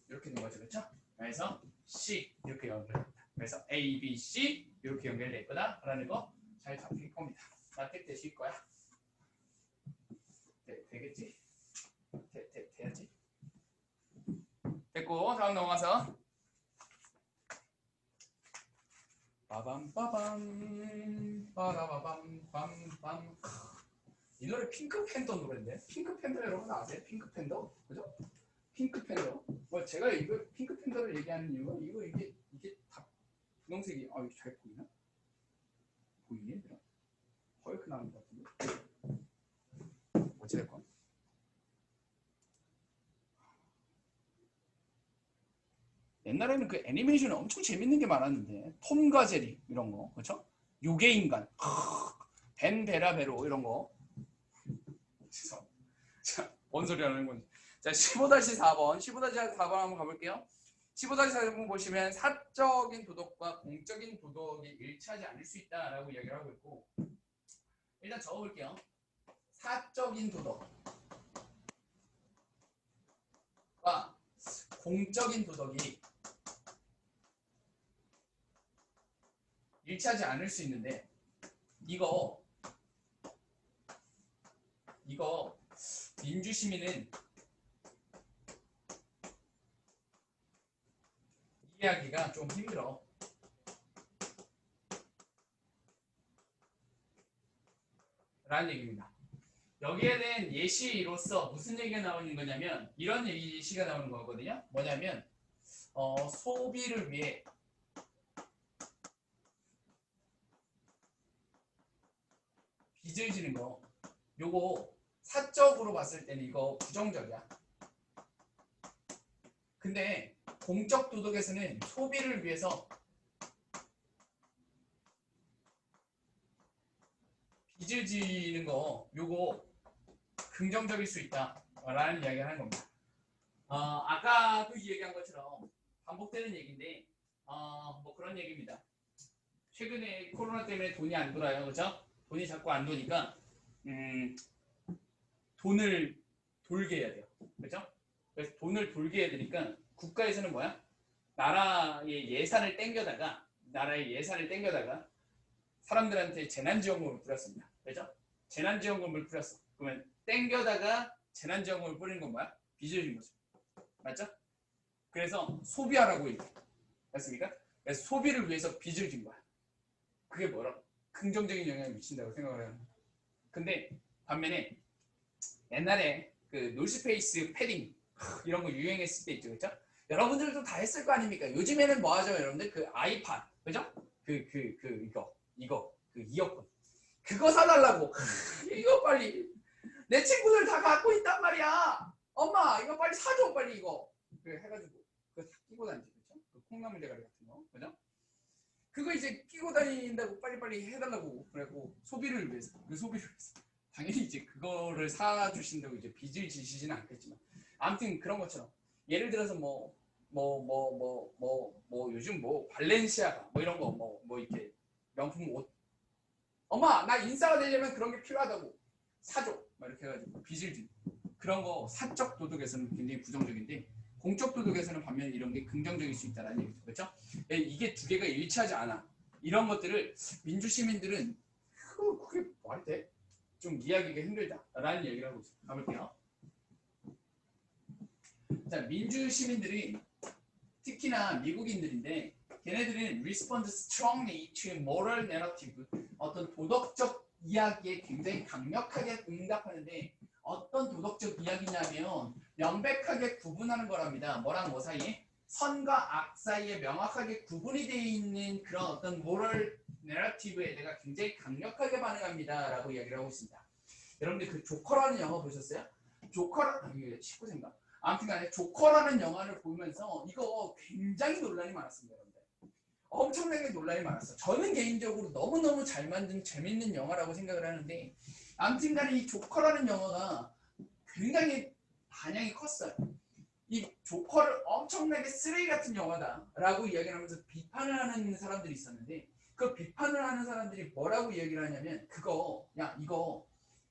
이렇게 된 거죠. 그렇죠? 그래서 C 이렇게 연결됩니다. 그래서 A, B, C 이렇게 연결될 거다 라는 거 잘 잡힐 겁니다. 납득되실 거야. 되겠지? 돼야지. 됐고 다음 넘어가서 빠밤빠밤 빠라바밤밤밤 이 노래 핑크팬더 노래인데 핑크팬더 여러분 아세요? 핑크팬더? 그죠? 핑크팬더 뭐 제가 이거 핑크팬더를 얘기하는 이유가 이게 다 분홍색이 이거 잘 보이나? 보이네? 헐크 나는 것 같은데 어찌됐건 옛날에는 그 애니메이션에 엄청 재밌는 게 많았는데 톰과 제리 이런 거 그렇죠? 요괴인간 벤 베라베로 이런 거 자, 뭔 소리 하는 건지. 자, 15-4번. 15-4번 한번 가볼게요. 15-4번 보시면 사적인 도덕과 공적인 도덕이 일치하지 않을 수 있다라고 이야기를 하고 있고, 일단 적어볼게요. 사적인 도덕과 공적인 도덕이 일치하지 않을 수 있는데, 이거 민주시민은 이해하기가 좀 힘들어. 라는 얘기입니다. 여기에 대한 예시로서 무슨 얘기가 나오는 거냐면 이런 예시가 나오는 거거든요. 뭐냐면 소비를 위해 빚을 지는 거, 요거 사적으로 봤을 때는 이거 부정적이야. 근데 공적 도덕에서는 소비를 위해서 빚을 지는 거, 요거 긍정적일 수 있다라는 이야기를 하는 겁니다. 아까도 얘기한 것처럼 반복되는 얘기인데 뭐 그런 얘기입니다. 최근에 코로나 때문에 돈이 안 돌아요, 그죠? 돈이 자꾸 안 도니까 돈을 돌게 해야 돼요, 그죠? 그래서 돈을 돌게 해야 되니까 국가에서는 뭐야? 나라의 예산을 땡겨다가 사람들한테 재난지원금을 뿌렸습니다, 그죠? 재난지원금을 뿌렸어. 그러면 땡겨다가 재난지원금을 뿌리는 건 뭐야? 빚을 진 거죠, 맞죠? 그래서 소비하라고 얘기해, 맞습니까? 그래서 소비를 위해서 빚을 진 거야. 그게 뭐라? 긍정적인 영향을 미친다고 생각을 해요. 근데 반면에 옛날에 그 노스페이스 패딩 이런 거 유행했을 때 있죠, 그죠? 여러분들도 다 했을 거 아닙니까? 요즘에는 뭐 하죠, 여러분들? 그 아이팟, 그죠? 이거 이어폰, 그거 사달라고. 이거 빨리 내 친구들 다 갖고 있단 말이야. 엄마 이거 빨리 사줘, 빨리 이거. 그래 해가지고 그거 다 끼고 다니죠, 그죠? 그 콩나물 대가리 같은 거, 그죠? 그거 이제 끼고 다닌다고 빨리빨리 해달라고 그래고 소비를 위해서, 당연히 이제 그거를 사주신다고 이제 빚을 지시지는 않겠지만, 아무튼 그런 것처럼 예를 들어서 요즘 뭐 발렌시아가 뭐 이런 거 뭐 이렇게 명품 옷, 엄마 나 인싸가 되려면 그런 게 필요하다고 사줘 막 이렇게 해가지고 빚을 지는 그런 거, 사적 도덕에서는 굉장히 부정적인데 공적 도덕에서는 반면에 이런 게 긍정적일 수 있다는 얘기죠, 그렇죠? 이게 두 개가 일치하지 않아. 이런 것들을 민주 시민들은 그게 말이 돼? 좀 이해하기가 힘들다라는 얘기를 하고 있어요. 가볼게요. 자, 민주 시민들이 특히나 미국인들인데 걔네들은 respond strongly to moral narrative, 어떤 도덕적 이야기에 굉장히 강력하게 응답하는데, 어떤 도덕적 이야기냐면 명백하게 구분하는 거랍니다. 뭐랑 뭐 사이에? 선과 악 사이에 명확하게 구분이 되어 있는 그런 어떤 moral narrative에 내가 굉장히 강력하게 반응합니다 라고 이야기를 하고 있습니다. 여러분들 그 조커라는 영화 보셨어요? 이게 19세인가? 아무튼 간에 조커라는 영화를 보면서 이거 굉장히 논란이 많았습니다, 여러분들. 엄청나게 논란이 많았어. 저는 개인적으로 너무너무 잘 만든 재밌는 영화라고 생각을 하는데, 아무튼 간에 이 조커라는 영화가 굉장히 반향이 컸어요. 이 조커를 엄청나게 쓰레기 같은 영화다라고 이야기를 하면서 비판을 하는 사람들이 있었는데, 그 비판을 하는 사람들이 뭐라고 이야기를 하냐면, 이거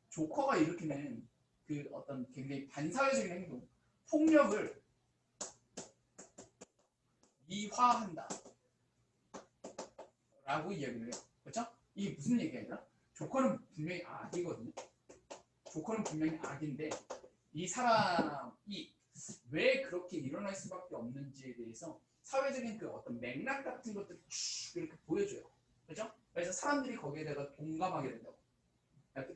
조커가 일으키는 그 어떤 굉장히 반사회적인 행동, 폭력을 미화한다 라고 이야기를 해요. 그렇죠? 이게 무슨 얘기야? 조커는 분명히 악이거든요. 조커는 분명히 악인데 이 사람이 왜 그렇게 일어날 수밖에 없는지에 대해서 사회적인 그 어떤 맥락 같은 것들을 쭉 이렇게 보여줘요. 그렇죠? 그래서 사람들이 거기에다가 동감하게 된다고.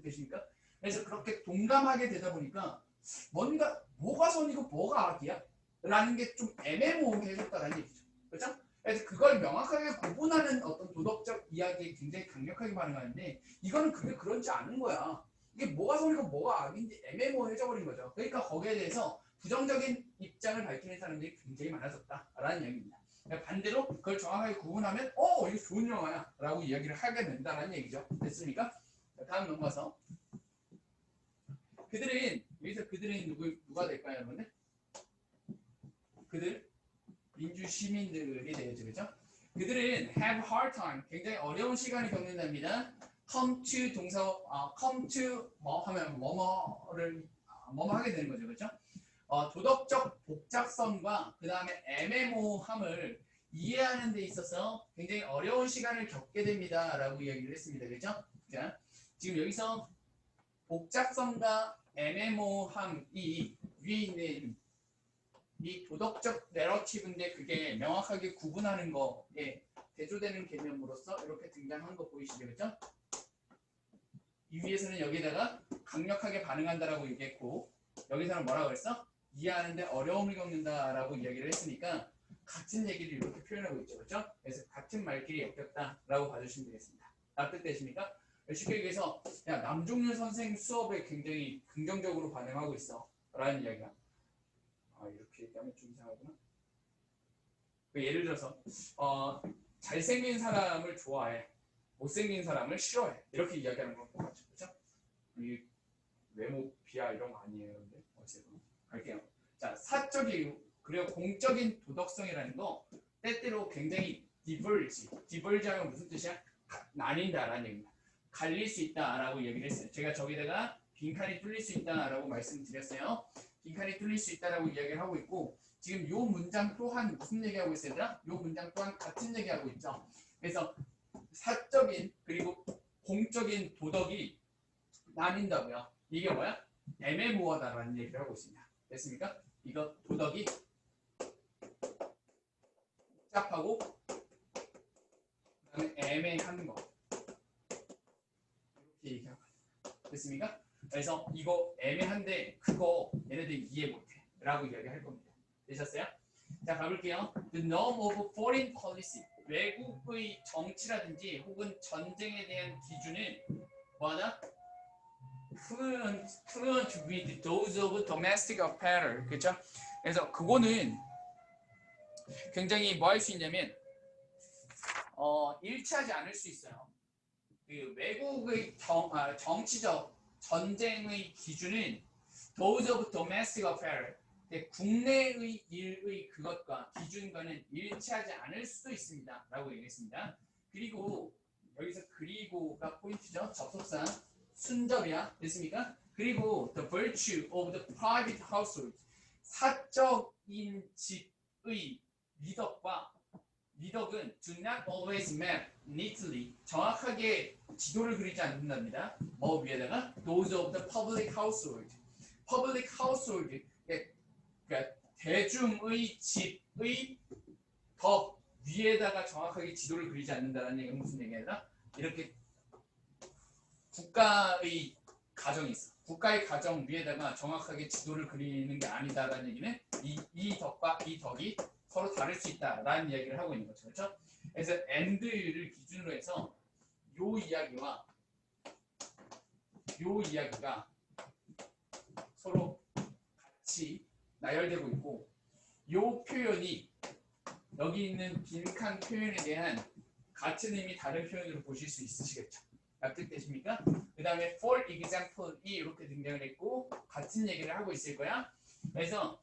되십니까? 그래서 그렇게 동감하게 되다 보니까 뭔가 뭐가 선이고 뭐가 악이야? 라는 게 좀 애매모호해졌다는 얘기죠. 그렇죠? 그래서 그걸 명확하게 구분하는 어떤 도덕적 이야기에 굉장히 강력하게 반응하는데, 이거는 그게 그렇지 않은 거야. 이게 뭐가 선이고 뭐가 악인지 애매모호해져 버린 거죠. 그러니까 거기에 대해서 부정적인 입장을 밝히는 사람들이 굉장히 많아졌다라는 이야기입니다. 반대로 그걸 정확하게 구분하면 이거 좋은 영화야 라고 이야기를 하게 된다는 얘기죠. 됐습니까? 다음 넘어가서 그들은 여기서 그들은 누가 될까요, 여러분들? 그들 민주 시민들이 되겠죠, 그렇죠? 그들은 have hard time, 굉장히 어려운 시간을 겪는답니다. come to 동사, come to 뭐 하면 뭐뭐를 뭐뭐 하게 되는 거죠, 그렇죠? 도덕적 복잡성과 그 다음에 애매모호함을 이해하는 데 있어서 굉장히 어려운 시간을 겪게 됩니다라고 이야기를 했습니다, 그렇죠? 자, 지금 여기서 복잡성과 애매모호함이 위에 있는 이 도덕적 내러티브인데 그게 명확하게 구분하는 거에 대조되는 개념으로서 이렇게 등장한 거 보이시죠, 그렇죠? 이 위에서는 여기다가 강력하게 반응한다라고 얘기했고 여기서는 뭐라고 했어? 이해하는데 어려움을 겪는다라고 이야기를 했으니까 같은 얘기를 이렇게 표현하고 있죠, 그렇죠? 그래서 같은 말끼리 엮였다라고 봐주시면 되겠습니다. 납득되십니까? 쉽게 얘기해서 야, 남종윤 선생 수업에 굉장히 긍정적으로 반응하고 있어 라는 이야기가 이렇게 얘기하면 좀 이상하구나. 예를 들어서 잘생긴 사람을 좋아해, 못생긴 사람을 싫어해 이렇게 이야기하는 건 똑같죠, 그렇죠? 이 외모 비하 이런 거 아니에요, 근데 어쨌든 갈게요. 자, 사적 이유 그리고 공적인 도덕성이라는 거 때때로 굉장히 diverge하면 무슨 뜻이야? 나뉜다라는 얘기입니다. 갈릴 수 있다라고 얘기를 했어요. 제가 저기다가 빈칸이 뚫릴 수 있다라고 말씀드렸어요. 빈칸이 뚫릴 수 있다라고 이야기를 하고 있고 지금 요 문장 또한 무슨 얘기하고 있어요? 요 문장 또한 같은 얘기하고 있죠. 그래서 사적인 그리고 공적인 도덕이 나뉜다고요. 이게 뭐야? 애매모호하다라는 얘기를 하고 있습니다. 됐습니까? 이거 도덕이 복잡하고 그다음에 애매한 거 이렇게 얘기하고 됐습니까? 그래서 이거 애매한데 그거 얘네들이 이해 못해 라고 이야기할 겁니다. 되셨어요? 자, 가볼게요. The norm of foreign policy 외국의 정치라든지 혹은 전쟁에 대한 기준은 뭐하다? fluent with those of domestic affairs. 그렇죠? 그래서 그거는 굉장히 뭐 할 수 있냐면 일치하지 않을 수 있어요. 그 외국의 정치적 전쟁의 기준은 those of domestic affairs. 국내의 일의 그것과 기준과는 일치하지 않을 수도 있습니다. 라고 얘기했습니다. 그리고 여기서 그리고가 포인트죠. 접속사 순접이야. 됐습니까? 그리고 the virtue of the private household 사적인 집의 미덕은 do not always map neatly 정확하게 지도를 그리지 않는답니다. 뭐 위에다가 those of the public household 그러니까 대중의 집의 더 위에다가 정확하게 지도를 그리지 않는다는 얘기는 무슨 얘기냐? 이렇게 국가의 가정이 있어. 국가의 가정 위에다가 정확하게 지도를 그리는 게 아니다라는 얘기는 이 덕과 이 덕이 서로 다를 수 있다라는 이야기를 하고 있는 거죠, 그렇죠? 그래서 and를 기준으로 해서 요 이야기가 서로 같이 나열되고 있고 요 표현이 여기 있는 빈칸 표현에 대한 같은 의미 다른 표현으로 보실 수 있으시겠죠? 납득되십니까? 그 다음에 for example이 이렇게 등장을 했고 같은 얘기를 하고 있을 거야. 그래서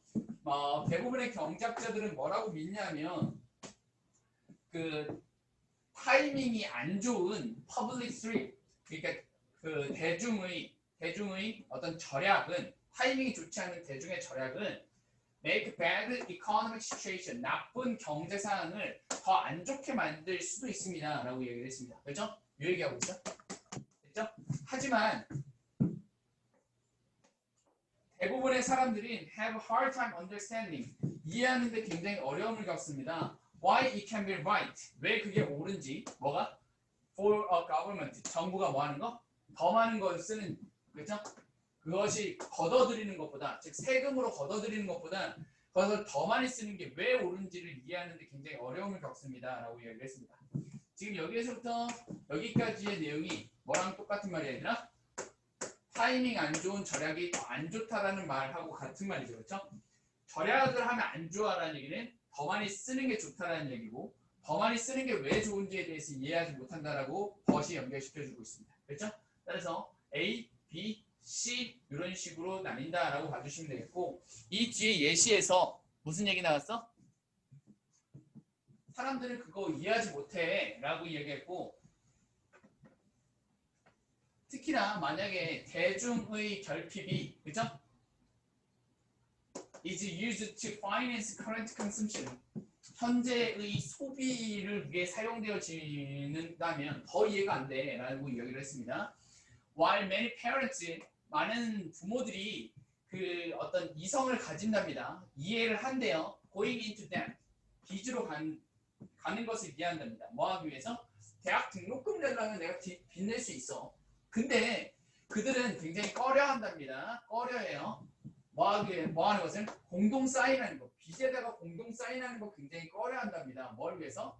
대부분의 경제학자들은 뭐라고 믿냐면 그 타이밍이 안 좋은 public thrift 그러니까 그 대중의 어떤 절약은 타이밍이 좋지 않은 대중의 절약은 make bad economic situation 나쁜 경제 상황을 더 안 좋게 만들 수도 있습니다 라고 얘기를 했습니다. 그렇죠? 이 얘기하고 있죠? 됐죠? 하지만 대부분의 사람들이 have hard time understanding 이해하는 데 굉장히 어려움을 겪습니다. Why it can be right 왜 그게 옳은지 뭐가? For a government 정부가 뭐 하는 거? 더 많은 걸 쓰는 그렇죠? 그것이 걷어들이는 것보다 즉 세금으로 걷어들이는 것보다 그것을 더 많이 쓰는 게 왜 옳은지를 이해하는 데 굉장히 어려움을 겪습니다 라고 이야기를 했습니다. 지금 여기에서부터 여기까지의 내용이 뭐랑 똑같은 말이 아니라 타이밍 안 좋은 절약이 더 안 좋다라는 말하고 같은 말이죠, 그렇죠? 절약을 하면 안 좋아라는 얘기는 더 많이 쓰는 게 좋다라는 얘기고 더 많이 쓰는 게 왜 좋은지에 대해서 이해하지 못한다라고 벗이 연결시켜주고 있습니다. 그렇죠? 따라서 A, B, C 이런 식으로 나뉜다라고 봐주시면 되겠고 이 뒤에 예시에서 무슨 얘기 나왔어? 사람들은 그거 이해하지 못해 라고 얘기했고 특히나 만약에 대중의 결핍이 그죠? is used to finance current consumption 현재의 소비를 위해 사용되어진다면 더 이해가 안 돼 라고 이야기를 했습니다. While many parents 많은 부모들이 그 어떤 이성을 가진답니다. 이해를 한대요. Going into debt 빚으로 가는 것을 이해한답니다. 뭐 하기 위해서? 대학 등록금 내려면 내가 빚낼 수 있어. 근데 그들은 굉장히 꺼려한답니다. 꺼려해요. 뭐 하는 것을? 공동 사인하는 거. 빚에다가 공동 사인하는 거 굉장히 꺼려한답니다. 뭘 위해서?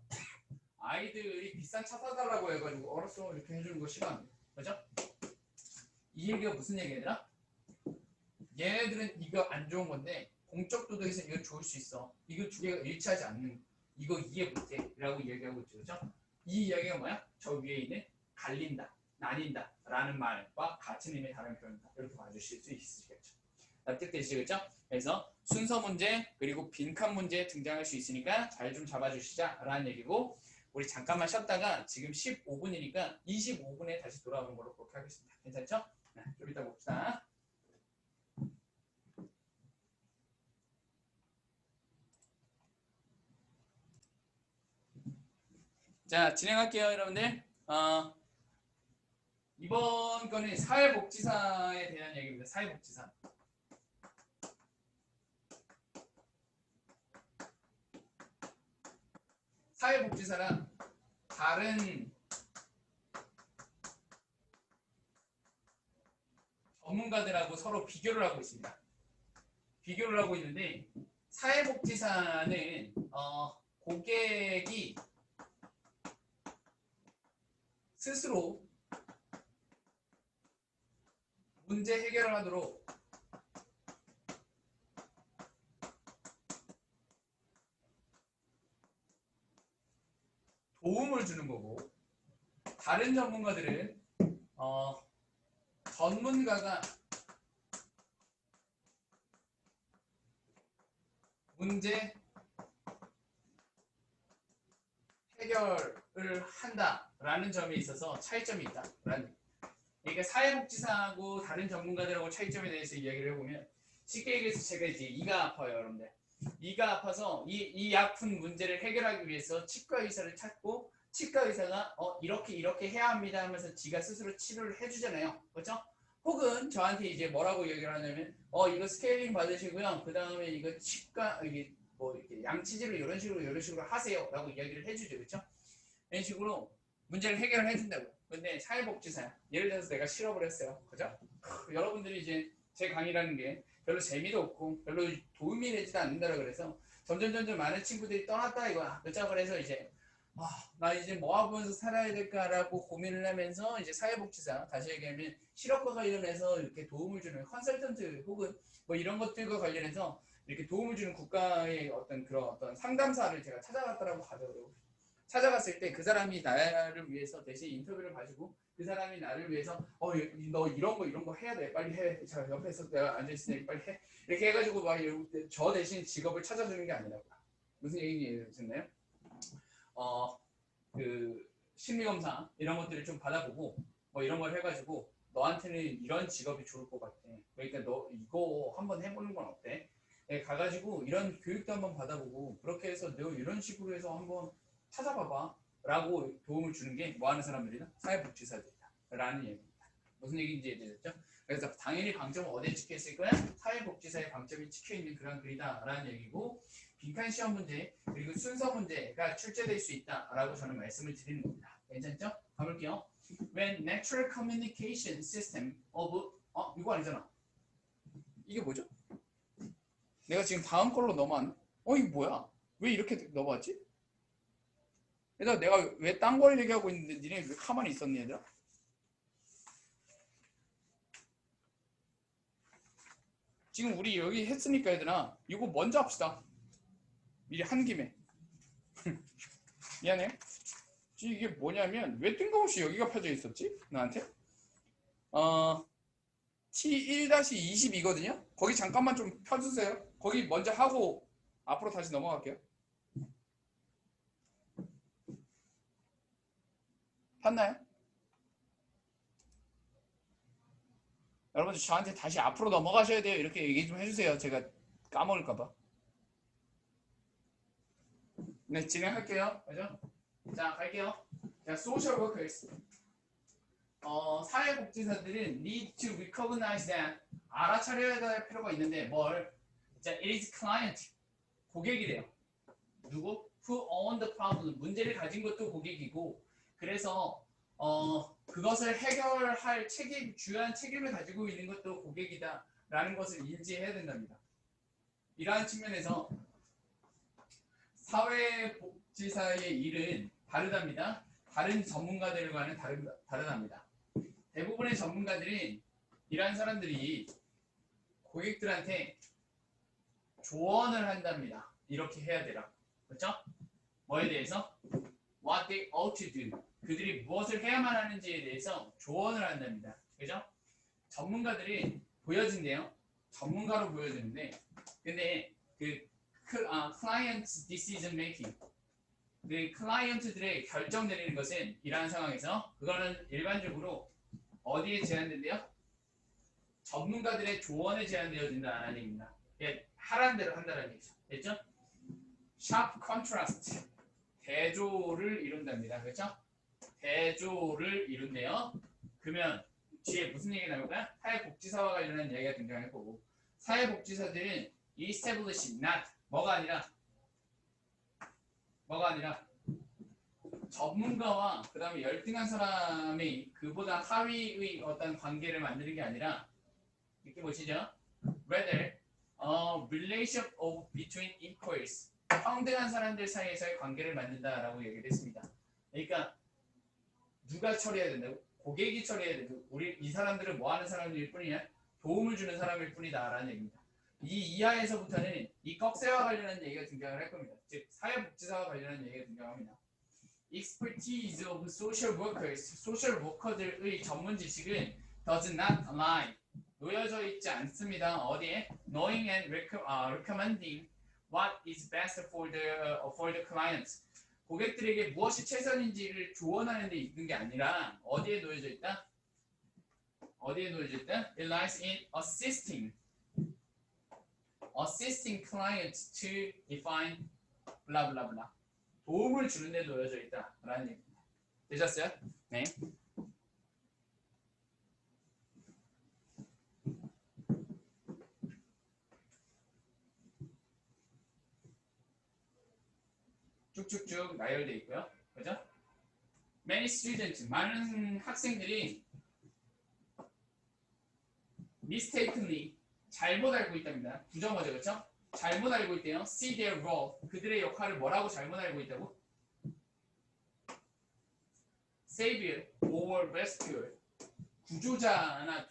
아이들이 비싼 차 사달라고 해가지고 알았어 이렇게 해주는 거 싫어합니다. 그죠? 이 얘기가 무슨 얘기야? 얘네들은 이거 안 좋은 건데 공적 도덕에서 이거 좋을 수 있어. 이거 두 개가 일치하지 않는 이거 이해 못해 라고 얘기하고 있죠. 그죠? 이 이야기가 뭐야? 저 위에 있는 갈린다, 나뉜다 라는 말과 같은 의미의 다른 표현이다. 이렇게 봐주실 수 있으시겠죠. 납득되시겠죠? 그래서 순서 문제 그리고 빈칸 문제 등장할 수 있으니까 잘 좀 잡아주시자 라는 얘기고 우리 잠깐만 쉬었다가 지금 15분이니까 25분에 다시 돌아오는 걸로 그렇게 하겠습니다. 괜찮죠? 네, 좀 이따 봅시다. 자, 진행할게요, 여러분들. 이번 거는 사회복지사에 대한 얘기입니다. 사회복지사. 사회복지사랑 다른 전문가들하고 서로 비교를 하고 있습니다. 비교를 하고 있는데 사회복지사는 고객이 스스로 문제 해결을 하도록 도움을 주는 거고 다른 전문가들은 전문가가 문제 해결을 한다라는 점에 있어서 차이점이 있다라는. 그러니까 사회복지사하고 다른 전문가들하고 차이점에 대해서 이야기를 해보면 쉽게 얘기해서 제가 이제 이가 아파요, 여러분들. 이가 아파서 이 아픈 문제를 해결하기 위해서 치과 의사를 찾고 치과 의사가 이렇게 해야 합니다 하면서 지가 스스로 치료를 해주잖아요, 그렇죠? 혹은 저한테 이제 뭐라고 얘기를 하냐면 이거 스케일링 받으시고요, 그 다음에 이거 치과 이게 뭐 이렇게 양치질을 이런 식으로 하세요라고 이야기를 해주죠, 그렇죠? 이런 식으로 문제를 해결을 해준다고. 근데 사회복지사야. 예를 들어서 내가 실업을 했어요, 그죠? 여러분들이 이제 제 강의라는 게 별로 재미도 없고 별로 도움이 되지도 않는다고 그래서 점점 많은 친구들이 떠났다 이거야. 그렇죠? 그래서 이제 나 이제 뭐 하면서 살아야 될까라고 고민을 하면서 이제 사회복지사, 다시 얘기하면 실업과 관련해서 이렇게 도움을 주는 컨설턴트 혹은 뭐 이런 것들과 관련해서 이렇게 도움을 주는 국가의 어떤 그런 어떤 상담사를 제가 찾아갔다라고 하더라고요. 찾아갔을 때 그 사람이 나를 위해서 대신 인터뷰를 가지고 그 사람이 나를 위해서 너 이런 거 해야 돼, 빨리 해. 자, 옆에서 내가 앉아있으니 빨리 해. 이렇게 해가지고 막 저 대신 직업을 찾아주는 게 아니라고. 무슨 얘기인지 듣나요? 그 심리검사 이런 것들을 좀 받아보고 뭐 이런 걸 해가지고 너한테는 이런 직업이 좋을 것 같아. 그러니까 너 이거 한번 해보는 건 어때? 가가지고 이런 교육도 한번 받아보고 그렇게 해서 너 이런 식으로 해서 한번 찾아봐봐 라고 도움을 주는 게 뭐 하는 사람들이다? 사회복지사들이다 라는 얘기입니다. 무슨 얘기인지 이해되셨죠? 그래서 당연히 방점은 어디에 찍혀있을 거야? 사회복지사의 방점이 찍혀있는 그런 글이다 라는 얘기고 빈칸 시험 문제 그리고 순서 문제가 출제될 수 있다라고 저는 말씀을 드리는 겁니다. 괜찮죠? 가볼게요. When natural communication system of 이거 아니잖아. 이게 뭐죠? 내가 지금 다음 걸로 넘어왔네? 이거 뭐야? 왜 이렇게 넘어왔지? 얘들아 내가 왜 딴 걸 얘기하고 있는데 니네 왜 가만히 있었니 얘들아? 지금 우리 여기 했으니까 얘들아 이거 먼저 합시다. 미리 한 김에. 미안해요. 이게 뭐냐면 왜 뜬금없이 여기가 펴져 있었지? 나한테? T1-22거든요. 거기 잠깐만 좀 펴주세요. 거기 먼저 하고 앞으로 다시 넘어갈게요. 폈나요? 여러분들 저한테 다시 앞으로 넘어가셔야 돼요. 이렇게 얘기 좀 해주세요. 제가 까먹을까봐. 네, 진행할게요. 그죠? 자, 갈게요. 자, social workers. 사회복지사들은 need to recognize that 알아차려야 될 필요가 있는데 뭘? 자, it is client. 고객이래요. 누구? Who own the problem. 문제를 가진 것도 고객이고 그래서 그것을 해결할 책임, 주요한 책임을 가지고 있는 것도 고객이다 라는 것을 인지해야 된답니다. 이러한 측면에서 사회복지사의 일은 다르답니다. 다른 전문가들과는 다르답니다. 대부분의 전문가들은 이러한 사람들이 고객들한테 조언을 한답니다. 이렇게 해야 되라. 그렇죠? 뭐에 대해서? What they ought to do. 그들이 무엇을 해야만 하는지에 대해서 조언을 한답니다. 그죠? 전문가들이 보여진대요. 전문가로 보여지는데 근데 그 client decision making 그 클라이언트들의 결정 내리는 것은 이러한 상황에서 그거는 일반적으로 어디에 제한된대요? 전문가들의 조언에 제한되어진다는 얘기입니다. 하라는 대로 한다는 얘기죠. 됐죠? sharp contrast 대조를 이룬답니다. 그렇죠? 대조를 이룬대요. 그러면 뒤에 무슨 얘기 나올까요? 사회복지사와 관련한 이야기가 등장할 거고 사회복지사들은 establish not 뭐가 아니라 전문가와 그 다음에 열등한 사람이 그보다 하위의 어떤 관계를 만드는 게 아니라 이렇게 보시죠. rather relation of between equals 평등한 사람들 사이에서의 관계를 만든다라고 얘기를 했습니다. 그러니까 누가 처리해야 된다고? 고객이 처리해야 된다고. 우리 이 사람들은 뭐 하는 사람일 뿐이냐? 도움을 주는 사람일 뿐이다라는 얘기입니다. 이 이하에서부터는 이 꺽쇠와 관련한 얘기가 등장을 할 겁니다. 즉 사회복지사와 관련한 얘기가 등장합니다. Expertise of social workers, 소셜 워커들의 전문 지식은 does not align, 놓여져 있지 않습니다. 어디에? Knowing and recommending what is best for the clients. 고객들에게 무엇이 최선인지를 조언하는 데 있는 게 아니라 어디에 놓여져 있다? It lies in assisting clients to define blah blah blah. 도움을 주는 데 놓여져 있다라는 얘기입니다. 되셨어요? 네. 쭉쭉쭉 나열되어 있고요. 그죠? Many students, 많은 학생들이 mistakenly, 잘못 알고 있답니다. 부정어죠, 그렇죠? 잘못 알고 있대요. See their role, 그들의 역할을 뭐라고 잘못 알고 있다고? Savior or rescuer, 구조자나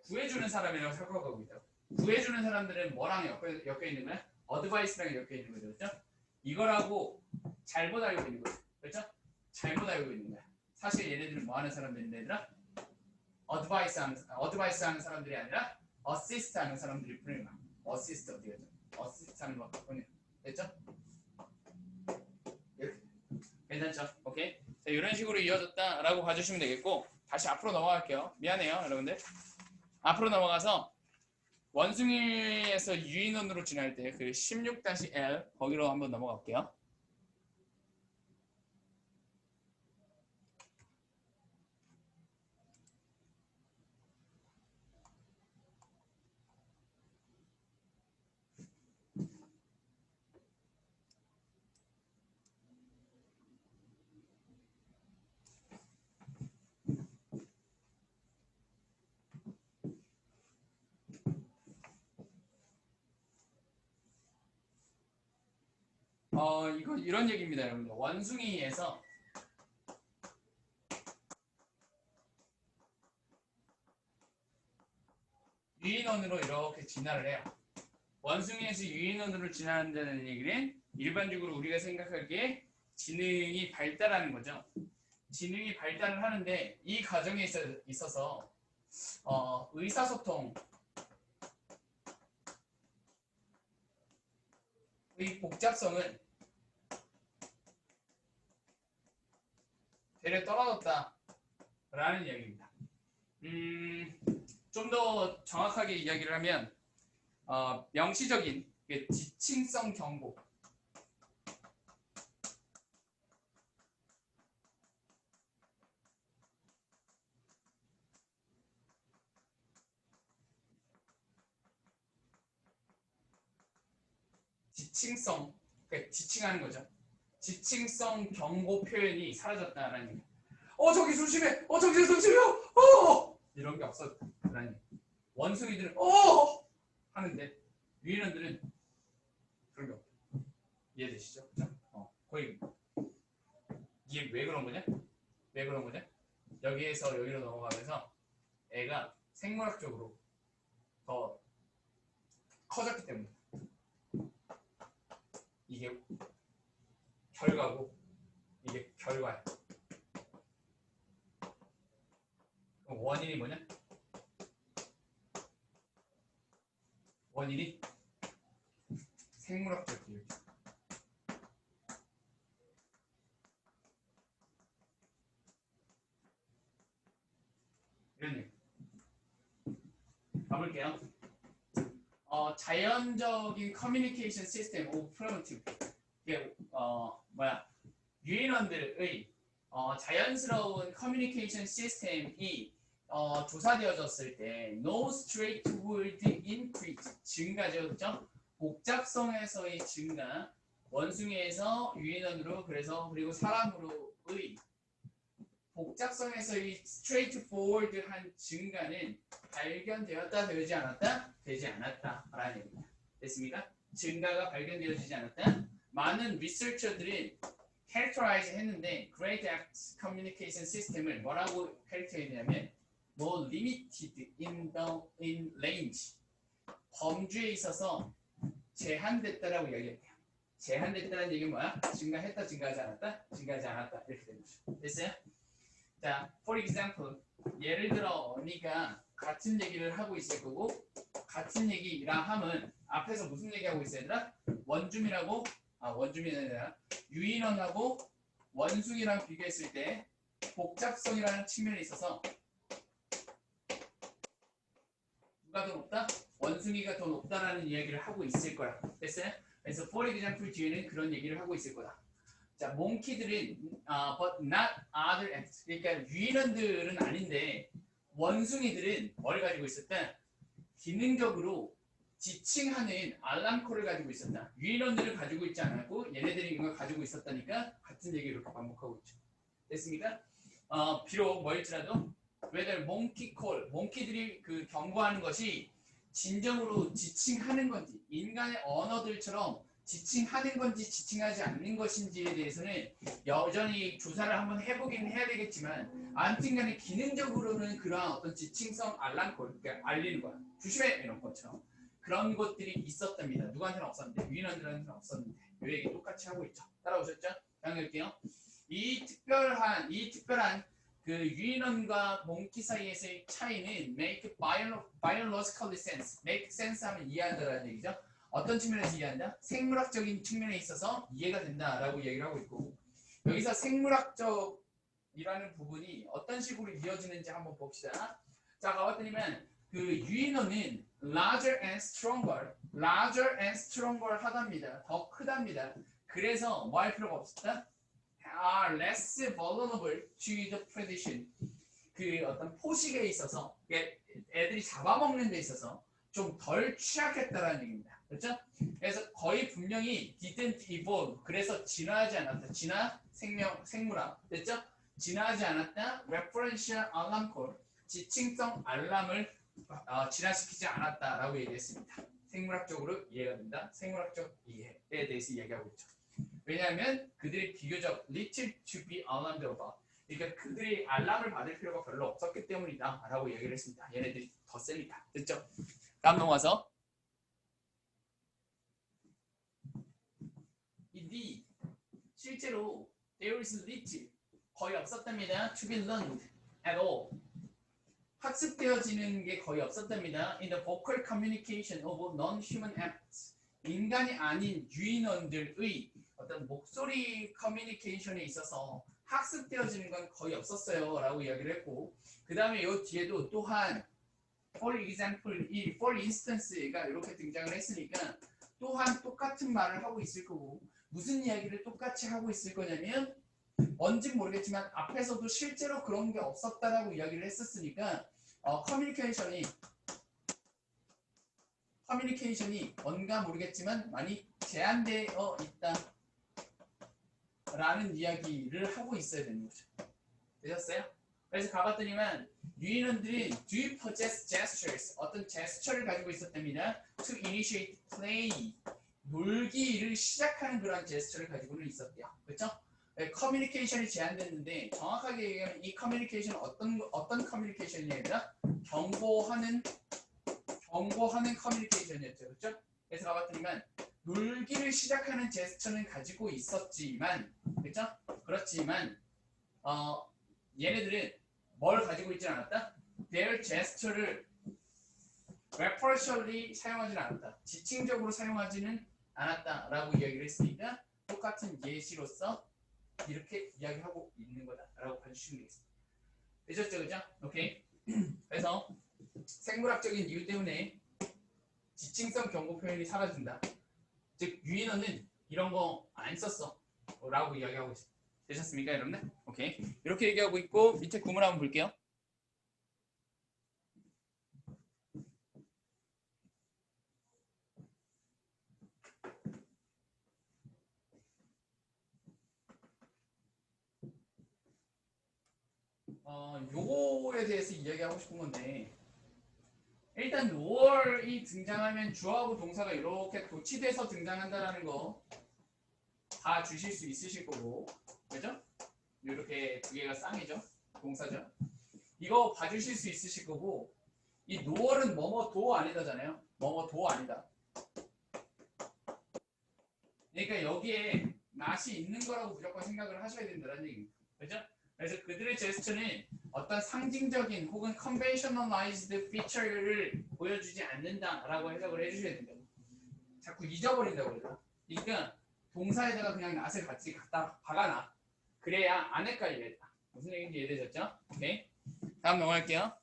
구해주는 사람이라고 생각하고 있다고. 구해주는 사람들은 뭐랑 엮여 있는 거야? 어드바이스랑 엮여 있는 거죠, 그렇죠? 이거라고 잘못 알고 있는 거죠, 그렇죠? 잘못 알고 있는 거야. 사실 얘네들은 뭐 하는 사람들인데 얘들아? 어드바이스 하는 사람들이 아니라 어시스트 하는 사람들일 뿐이야. 어시스트 어디 가죠? 어시스트 하는 것 뿐이야. 됐죠? 이렇게. 괜찮죠? 오케이? 자, 이런 식으로 이어졌다라고 봐주시면 되겠고 다시 앞으로 넘어갈게요. 미안해요, 여러분들. 앞으로 넘어가서 원숭이에서 유인원으로 지날 때 그 16-L 거기로 한번 넘어갈게요. 이거 이런 얘기입니다, 여러분들. 원숭이에서 유인원으로 이렇게 진화를 해요. 원숭이에서 유인원으로 진화한다는 얘기는 일반적으로 우리가 생각하기에 지능이 발달하는 거죠. 지능이 발달을 하는데 이 과정에 있어서 의사소통의 복잡성은 되려 떨어졌다라는 이야기입니다. 좀 더 정확하게 이야기를 하면 명시적인 지칭성 경고, 지칭성, 그러니까 지칭하는 거죠. 지칭성 경고 표현이 사라졌다라는 얘기. 저기 조심해. 저기 조심해요. 이런 게 없었다라는 얘기. 원숭이들은 하는데 유인원들은 그런 게 없다. 이해되시죠? 그죠? 거의 이게 왜 그런 거냐? 왜 그런 거냐? 여기에서 여기로 넘어가면서 애가 생물학적으로 더 커졌기 때문에 이게 결과고 이게 결과야. 그럼 원인이 뭐냐? 원인이 생물학적 비율. 이런 얘기. 가볼게요. 자연적인 커뮤니케이션 시스템 오브 프리미티브. 이게 유인원들의 자연스러운 커뮤니케이션 시스템이 조사되어졌을 때 no straightforward increase 증가죠, 그렇죠? 복잡성에서의 증가, 원숭이에서 유인원으로 그리고 사람으로의 복잡성에서의 straightforward한 증가는 발견되었다, 되지 않았다? 되지 않았다라는 얘기입니다. 됐습니까? 증가가 발견되어지지 않았다. 많은 리서처들이 characterize 했는데 Great Act Communication System을 뭐라고 characterize했냐면 limited in range, 범주에 있어서 제한됐다라고 이야기했대요. 제한됐다는 얘기는 뭐야? 증가했다, 증가하지 않았다? 증가하지 않았다. 이렇게 되는 거죠. 됐어요? 자, for example, 예를 들어 언니가 같은 얘기를 하고 있을 거고, 같은 얘기라 함은 앞에서 무슨 얘기하고 있어야 되나? 원주민이 아니라 유인원하고 원숭이랑 비교했을 때 복잡성이라는 측면에 있어서 누가 더 높다? 원숭이가 더 높다라는 이야기를 하고 있을 거야. 됐어요? 그래서 for example 뒤에는 그런 얘기를 하고 있을 거다. 자, 몽키들은 but not other ants. 그러니까 유인원들은 아닌데 원숭이들은 뭘 가지고 있었다? 기능적으로 지칭하는 알람콜을 가지고 있었다. 유인원들을 가지고 있지 않았고 얘네들이 이걸 가지고 있었다니까 같은 얘기를 이렇게 반복하고 있죠. 됐습니까? 비록 뭐일지라도 whether monkey call, 몽키들이 그 경고하는 것이 진정으로 지칭하는 건지 인간의 언어들처럼 지칭하는 건지 지칭하지 않는 것인지에 대해서는 여전히 조사를 한번 해보긴 해야 되겠지만 아무튼 간에 기능적으로는 그러한 어떤 지칭성 알람콜, 그러니까 알리는 거야. 조심해! 이런 것처럼 그런 것들이 있었답니다. 누구한테는 없었는데 유인원들한테는 없었는데 이 얘기 똑같이 하고 있죠. 따라오셨죠? 다음 갈게요. 이 특별한 그 유인원과 몽키 사이에서의 차이는 make biological sense, make sense 하면 이해한다라는 얘기죠. 어떤 측면에서 이해한다? 생물학적인 측면에 있어서 이해가 된다라고 얘기를 하고 있고 여기서 생물학적이라는 부분이 어떤 식으로 이어지는지 한번 봅시다. 자, 가봤더니면 그 유인원은 larger and stronger 하답니다. 더 크답니다. 그래서 뭐 할 필요가 없었다? are less vulnerable to the predation. 그 어떤 포식에 있어서 애들이 잡아먹는 데 있어서 좀 덜 취약했다라는 얘기입니다. 그렇죠? 그래서 거의 분명히 didn't evolve. 그래서 진화하지 않았다. 생물학. 됐죠? 진화하지 않았다. referential alarm call. 지칭성 알람을 진화시키지 않았다라고 얘기했습니다. 생물학적으로 이해가 된다. 생물학적 이해에 대해서 이야기하고 있죠. 왜냐하면 그들이 비교적 little to be alarmed about. 그러니까 그들이 알람을 받을 필요가 별로 없었기 때문이다 라고 얘기를 했습니다. 얘네들이 더 셉니다. 됐죠? 다음 넘어가서 indeed 실제로 there is little 거의 없었답니다. to be learned at all 학습되어지는 게 거의 없었답니다. In the vocal communication of non-human acts. 인간이 아닌 유인원들의 어떤 목소리 커뮤니케이션에 있어서 학습되어지는 건 거의 없었어요 라고 이야기를 했고, 그 다음에 이 뒤에도 또한 for example, 이 for instance가 이렇게 등장을 했으니까 또한 똑같은 말을 하고 있을 거고, 무슨 이야기를 똑같이 하고 있을 거냐면 뭔진 모르겠지만 앞에서도 실제로 그런 게 없었다라고 이야기를 했었으니까 커뮤니케이션이 뭔가 모르겠지만 많이 제한되어 있다 라는 이야기를 하고 있어야 되는 거죠. 되셨어요? 그래서 가봤더니만 유인원들은 do possess gestures, 어떤 제스처를 가지고 있었답니다. to initiate play, 놀기를 시작하는 그런 제스처를 가지고는 있었대요. 그렇죠? 커뮤니케이션이 제한됐는데 정확하게 얘기하면 이 커뮤니케이션은 어떤 커뮤니케이션이냐, 경고하는 커뮤니케이션이었죠. 그렇죠? 그래서 가봤더니만 놀기를 시작하는 제스처는 가지고 있었지만, 그렇죠? 그렇지만 얘네들은 뭘 가지고 있지 않았다? their gesture를 referentially 사용하지는 않았다. 지칭적으로 사용하지는 않았다라고 이야기를 했으니까 똑같은 예시로서 이렇게 이야기하고 있는 거다라고 봐주시면 되겠습니다. 되셨죠, 그죠? 오케이. 그래서 생물학적인 이유 때문에 지칭성 경고 표현이 사라진다. 즉 유인어는 이런 거 안 썼어 라고 이야기하고 있습니다. 되셨습니까, 여러분들? 오케이. 이렇게 얘기하고 있고 밑에 구문 한번 볼게요. 요거에 대해서 이야기하고 싶은 건데, 일단 noor이 등장하면 주어하고 동사가 이렇게 도치돼서 등장한다라는 거 봐주실 수 있으실 거고, 그죠? 이렇게 두 개가 쌍이죠, 동사죠. 이거 봐주실 수 있으실 거고, 이 noor은 뭐뭐 도 아니다잖아요. 뭐뭐 도 아니다. 그러니까 여기에 not이 있는 거라고 무조건 생각을 하셔야 된다는 얘기입니다. 그죠? 그래서 그들의 제스처는 어떤 상징적인 혹은 conventionalized feature를 보여주지 않는다라고 해석을 해주셔야 된다고. 자꾸 잊어버린다고 그래요. 그러니까 동사에다가 그냥 not을 같이 갖다 박아놔. 그래야 안 헷갈리겠다. 무슨 얘기인지 이해되셨죠? 오케이. 다음 넘어갈게요.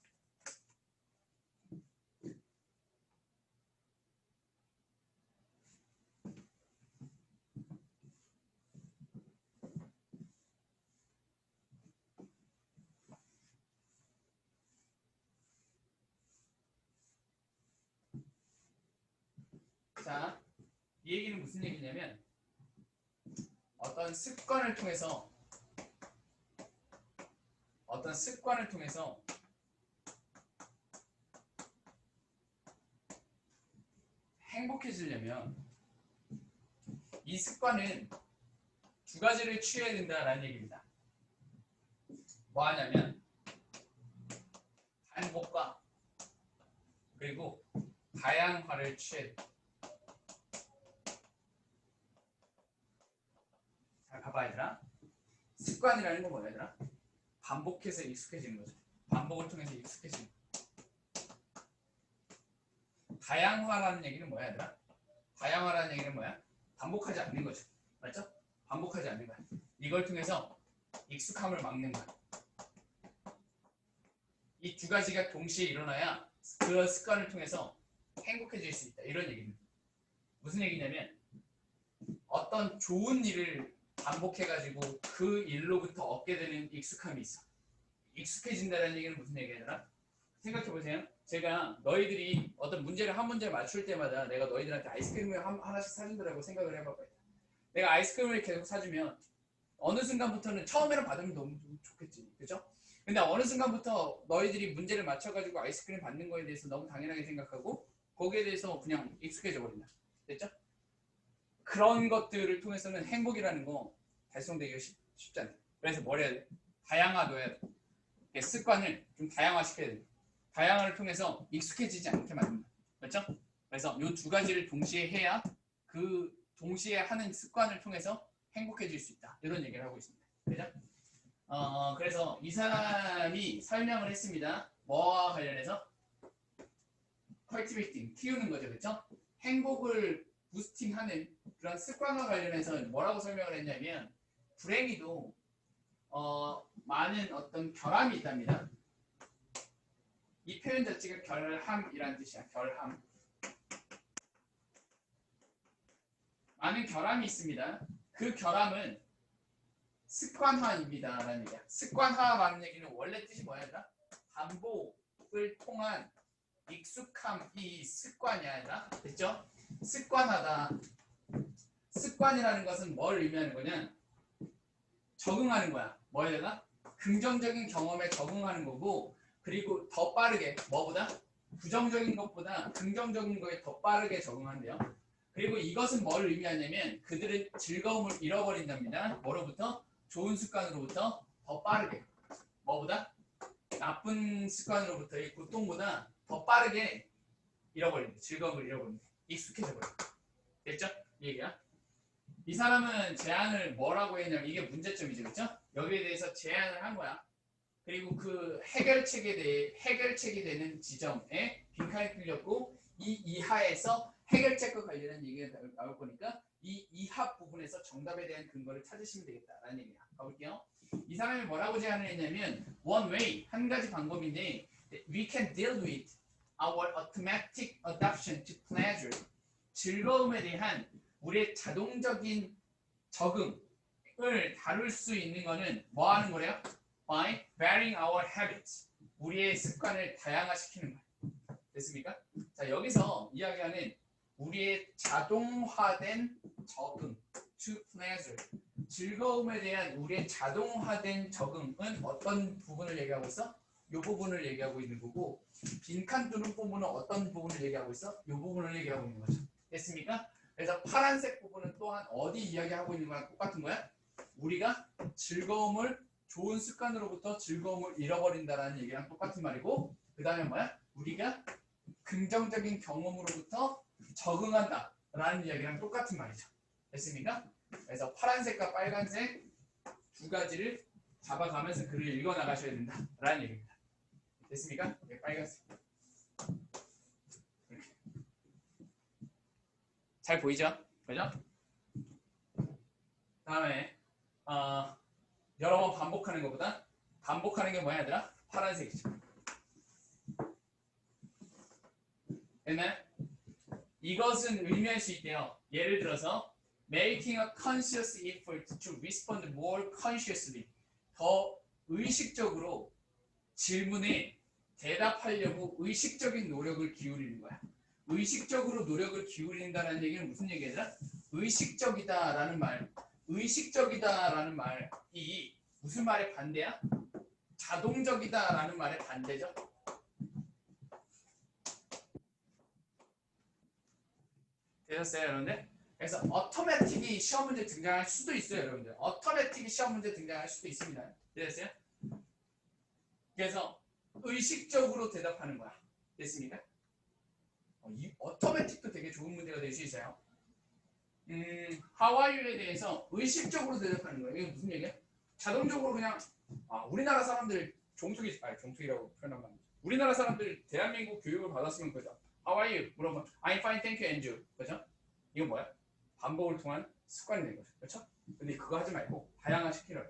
자, 이 얘기는 무슨 얘기냐면 어떤 습관을 통해서 행복해지려면 이 습관은 두 가지를 취해야 된다라는 얘기입니다. 뭐 하냐면 반복과 그리고 다양화를 취해야 된다. 잘 봐봐 얘들아. 습관이라는 건 뭐야 얘들아? 반복해서 익숙해지는 거죠. 반복을 통해서 익숙해지는 거. 다양화라는 얘기는 뭐야 얘들아? 다양화라는 얘기는 뭐야? 반복하지 않는 거죠. 맞죠? 반복하지 않는 거야. 이걸 통해서 익숙함을 막는 거야. 이 두 가지가 동시에 일어나야 그 습관을 통해서 행복해질 수 있다. 이런 얘기입니다. 무슨 얘기냐면 어떤 좋은 일을 반복해가지고 그 일로부터 얻게 되는 익숙함이 있어. 익숙해진다는 얘기는 무슨 얘기야? 생각해보세요. 제가 너희들이 어떤 문제를 한 문제 맞출 때마다 내가 너희들한테 아이스크림을 하나씩 사준다고 생각을 해봐봐요. 내가 아이스크림을 계속 사주면 어느 순간부터는 처음에는 받으면 너무 좋겠지. 그죠? 근데 어느 순간부터 너희들이 문제를 맞춰가지고 아이스크림 받는 거에 대해서 너무 당연하게 생각하고 거기에 대해서 그냥 익숙해져 버린다. 됐죠? 그런 것들을 통해서는 행복이라는 거 달성되기가 쉽지 않다. 그래서 뭘 해야 돼? 다양화둬야 돼. 습관을 좀 다양화시켜야 돼. 다양화를 통해서 익숙해지지 않게 만든다. 그렇죠? 그래서 이 두 가지를 동시에 해야 그 동시에 하는 습관을 통해서 행복해질 수 있다. 이런 얘기를 하고 있습니다. 그죠? 그래서 이 사람이 설명을 했습니다. 뭐와 관련해서? cultivating, 키우는 거죠. 그렇죠? 행복을 부스팅하는 그런 습관과 관련해서 뭐라고 설명을 했냐면 불행히도 많은 어떤 결함이 있답니다. 이 표현 자체가 결함이라는 뜻이야. 결함. 많은 결함이 있습니다. 그 결함은 습관화입니다. 라는 얘기야. 습관화라는 얘기는 원래 뜻이 뭐야? 반복을 통한 익숙함이 습관이 아니라 됐죠? 습관하다. 습관이라는 것은 뭘 의미하는 거냐? 적응하는 거야. 뭐야 되나? 긍정적인 경험에 적응하는 거고 그리고 더 빠르게 뭐보다? 부정적인 것보다 긍정적인 거에 더 빠르게 적응한대요. 그리고 이것은 뭘 의미하냐면 그들은 즐거움을 잃어버린답니다. 뭐로부터? 좋은 습관으로부터 더 빠르게. 뭐보다? 나쁜 습관으로부터의 고통보다 더 빠르게 잃어버린다. 즐거움을 잃어버린다. 익숙해져 버려. 됐죠? 이 얘기야. 이 사람은 제안을 뭐라고 했냐면 이게 문제점이죠. 그렇죠? 여기에 대해서 제안을 한 거야. 그리고 그 해결책이 되는 지점에 빈칸이 뚫렸고 이 이하에서 해결책과 관련한 얘기가 나올 거니까 이 이하 부분에서 정답에 대한 근거를 찾으시면 되겠다라는 얘기야. 가볼게요. 이 사람이 뭐라고 제안을 했냐면 one way, 한 가지 방법인데 we can deal with our automatic adaptation to pleasure. 즐거움에 대한 우리의 자동적인 적응을 다룰 수 있는 거는 뭐 하는 거래요? By varying our habits. 우리의 습관을 다양화시키는 거예요. 됐습니까? 자, 여기서 이야기하는 우리의 자동화된 적응 to pleasure. 즐거움에 대한 우리의 자동화된 적응은 어떤 부분을 얘기하고 있어? 이 부분을 얘기하고 있는 거고 빈칸 두는 부분은 어떤 부분을 얘기하고 있어? 이 부분을 얘기하고 있는 거죠. 됐습니까? 그래서 파란색 부분은 또한 어디 이야기하고 있는 거랑 똑같은 거야? 우리가 즐거움을 좋은 습관으로부터 즐거움을 잃어버린다라는 얘기랑 똑같은 말이고 그 다음에 뭐야? 우리가 긍정적인 경험으로부터 적응한다라는 이야기랑 똑같은 말이죠. 됐습니까? 그래서 파란색과 빨간색 두 가지를 잡아가면서 글을 읽어 나가셔야 된다라는 얘기입니다. 됐습니까? 네, 빨간색. 이렇게. 잘 보이죠? 그죠? 다음에 여러 번 반복하는 것보다 반복하는 게 뭐야 얘들아? 파란색이죠. 됐나요? 이것은 의미할 수 있대요. 예를 들어서 making a conscious effort to respond more consciously. 더 의식적으로 질문에 대답하려고 의식적인 노력을 기울이는 거야. 의식적으로 노력을 기울인다는 얘기는 무슨 얘기야? 의식적이다라는 말. 의식적이다라는 말이 무슨 말의 반대야? 자동적이다라는 말의 반대죠. 되셨어요, 여러분들? 그래서 어토매틱이 시험 문제 등장할 수도 있어요, 여러분들. 어토매틱이 시험 문제 등장할 수도 있습니다. 되셨어요? 그래서 의식적으로 대답하는 거야. 됐습니까? 이 어토매틱도 되게 좋은 문제가 될 수 있어요. How are you에 대해서 의식적으로 대답하는 거예요. 이게 무슨 얘기야? 자동적으로 그냥 우리나라 사람들 종특이라고 표현한 거 우리나라 사람들 대한민국 교육을 받았으면 그죠? How are you? 물어보면 I'm fine, thank you, and you. 그죠? 이건 뭐야? 반복을 통한 습관이 된 거죠. 그렇죠? 근데 그거 하지 말고 다양화시키라.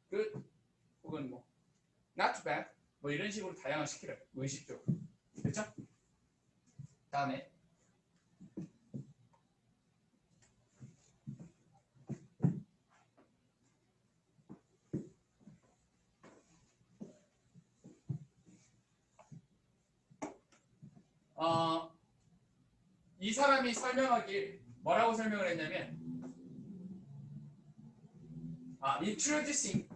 good 혹은 뭐 not too bad 뭐 이런 식으로 다양화시키라. 의식적으로. 그렇죠? 다음에 이 사람이 설명하길 뭐라고 설명을 했냐면 introducing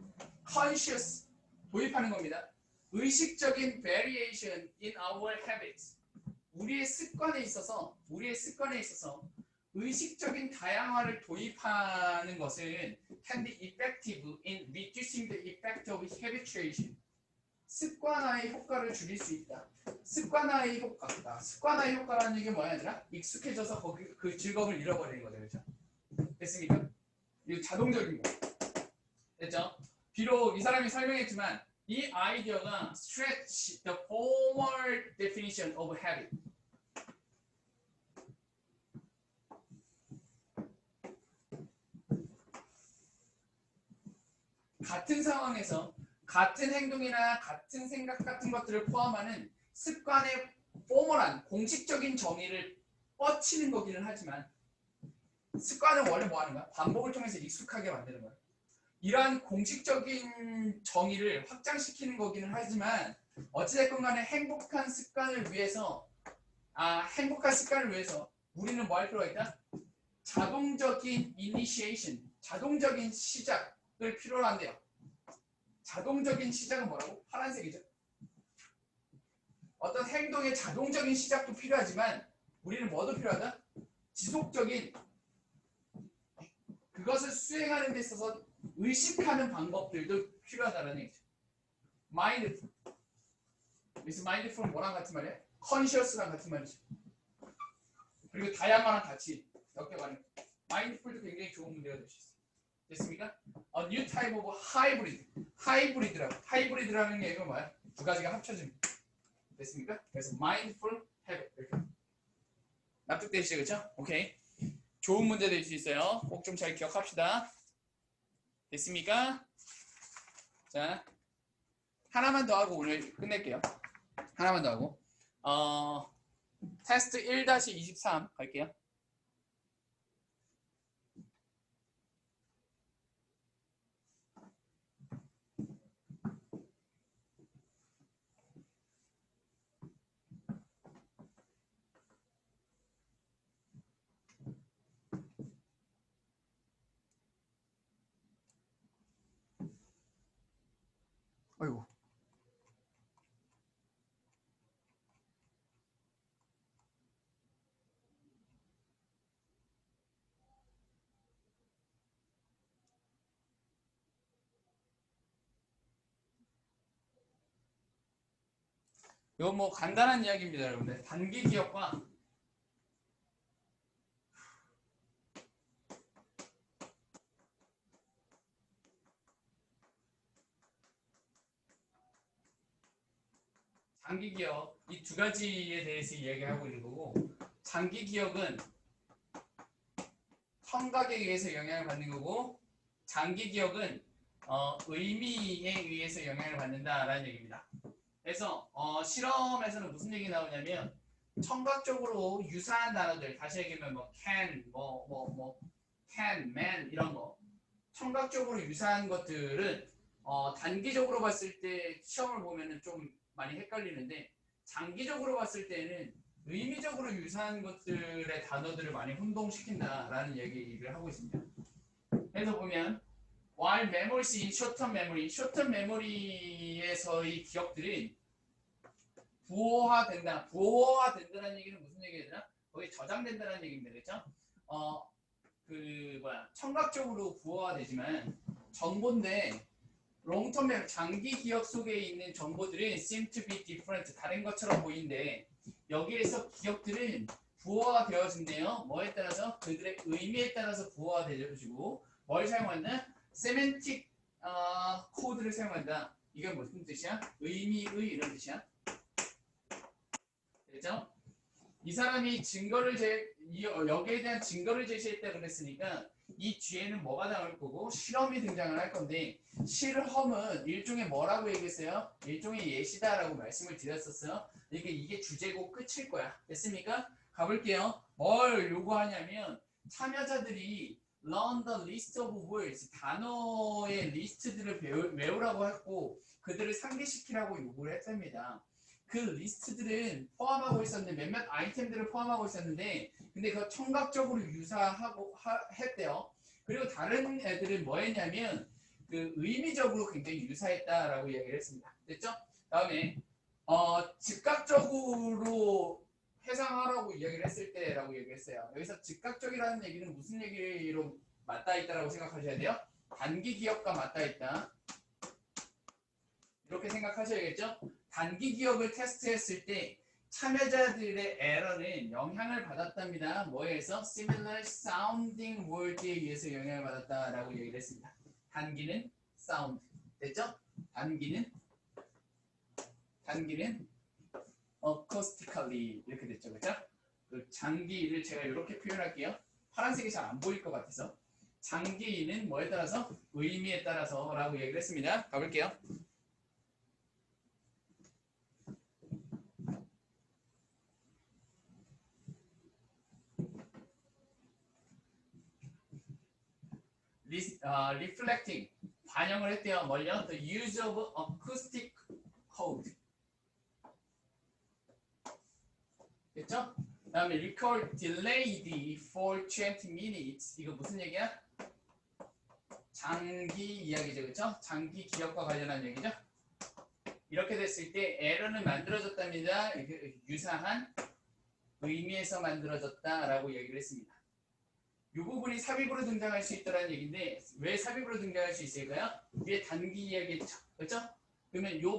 conscious 도입하는 겁니다. 의식적인 variation in our habits. 우리의 습관에 있어서 의식적인 다양화를 도입하는 것은 can be effective in reducing the effect of habituation. 습관화의 효과를 줄일 수 있다. 습관화의 효과다. 습관화의 효과라는 얘기 뭐야, 얘들아? 익숙해져서 거기 그 즐거움을 잃어버리는 거죠, 그렇죠? 됐습니까? 이거 자동적인 거. 됐죠? 비록 이 사람이 설명했지만 이 아이디어가 stretch the formal definition of habit. 같은 상황에서 같은 행동이나 같은 생각 같은 것들을 포함하는 습관의 포멀한 공식적인 정의를 뻗치는 거기는 하지만 습관은 원래 뭐 하는 거야? 반복을 통해서 익숙하게 만드는 거야. 이러한 공식적인 정의를 확장시키는 거기는 하지만 어찌됐건 간에 행복한 습관을 위해서 우리는 뭐 할 필요가 있다? 자동적인 initiation, 자동적인 시작을 필요로 한대요. 자동적인 시작은 뭐라고? 파란색이죠. 어떤 행동의 자동적인 시작도 필요하지만 우리는 뭐도 필요하다? 지속적인 그것을 수행하는 데 있어서 의식하는 방법들도 필요하다는 얘기죠. mindful. 그래서 mindful은 뭐랑 같은 말이야? conscious랑 같은 말이죠. 그리고 다양한 같이 엮여가는 mindful도 굉장히 좋은 문제가 될 수 있어요. 됐습니까? A new type of hybrid. 하이브리드라는 게 이거 뭐야? 두 가지가 합쳐진. 됐습니까? 그래서 mindful habit 이렇게 납득되시죠, 그렇죠? 오케이. 좋은 문제 될 수 있어요. 꼭 좀 잘 기억합시다. 됐습니까? 자, 하나만 더 하고 오늘 끝낼게요. 하나만 더 하고 테스트 1-23 갈게요. 아이고. 이거 뭐 간단한 이야기입니다, 여러분들. 단기 기억과 장기 기억 이 두 가지에 대해서 이야기하고 있는 거고, 장기 기억은 청각에 의해서 영향을 받는 거고, 장기 기억은 의미에 의해서 영향을 받는다라는 얘기입니다. 그래서 실험에서는 무슨 얘기 나오냐면 청각적으로 유사한 단어들, 다시 얘기하면 뭐 can, can, man 이런 거 청각적으로 유사한 것들은 단기적으로 봤을 때 시험을 보면은 좀 많이 헷갈리는데 장기적으로 봤을 때는 의미적으로 유사한 것들의 단어들을 많이 혼동시킨다라는 얘기를 하고 있습니다. 그래서 보면 while memories in short-term memory에서의 기억들은 부호화된다. 부호화된다는 얘기는 무슨 얘기냐? 거기 저장된다는 얘기입니다. 그렇죠? 청각적으로 부호화되지만 정보인데 롱텀 메모리, 장기 기억 속에 있는 정보들은 seem to be different, 다른 것처럼 보이는데 여기에서 기억들은 부호화 되어진대요. 뭐에 따라서? 그들의 의미에 따라서 부호화 되어지고 뭘 사용한다? 세멘틱 코드를 사용한다. 이건 무슨 뜻이야? 의미의 이런 뜻이야. 됐죠? 이 사람이 여기에 대한 증거를 제시했다 그랬으니까 이 뒤에는 뭐가 나올 거고 실험이 등장을 할 건데 실험은 일종의 뭐라고 얘기했어요? 일종의 예시다라고 말씀을 드렸었어요. 이게 주제고 끝일 거야. 됐습니까? 가볼게요. 뭘 요구하냐면 참여자들이 learn the list of words, 단어의 리스트들을 외우라고 했고 그들을 상기시키라고 요구를 했답니다. 그 리스트들은 포함하고 있었는데 몇몇 아이템들을 포함하고 있었는데 근데 그거 청각적으로 유사하고 했대요. 그리고 다른 애들은 뭐 했냐면 그 의미적으로 굉장히 유사했다라고 이야기를 했습니다. 됐죠? 다음에 즉각적으로 회상하라고 이야기를 했을 때라고 얘기했어요. 여기서 즉각적이라는 얘기는 무슨 얘기로 맞닿아 있다라고 생각하셔야 돼요? 단기 기억과 맞닿아 있다. 이렇게 생각하셔야겠죠? 단기 기억을 테스트했을 때 참여자들의 에러는 영향을 받았답니다. 뭐에서? Similar sounding word에 의해서 영향을 받았다라고 얘기를 했습니다. 단기는 sound. 됐죠? 단기는 단기는 acoustically 이렇게 됐죠, 그렇죠? 그 장기를 제가 이렇게 표현할게요. 파란색이 잘 안 보일 것 같아서 장기는 뭐에 따라서 의미에 따라서라고 얘기를 했습니다. 가볼게요. reflecting 반영을 했대요. 뭘요? The use of acoustic code. 됐죠? 다음에 record delayed for 20 minutes. 이거 무슨 얘기야? 장기 이야기죠, 그렇죠? 장기 기억과 관련한 얘기죠. 이렇게 됐을 때 에러는 만들어졌답니다. 유사한 의미에서 만들어졌다라고 얘기를 했습니다. 이 부분이 삽입으로 등장할 수 있다는 얘기인데 왜 삽입으로 등장할 수 있을까요? 위에 단기 이야기죠, 그렇죠? 그러면 요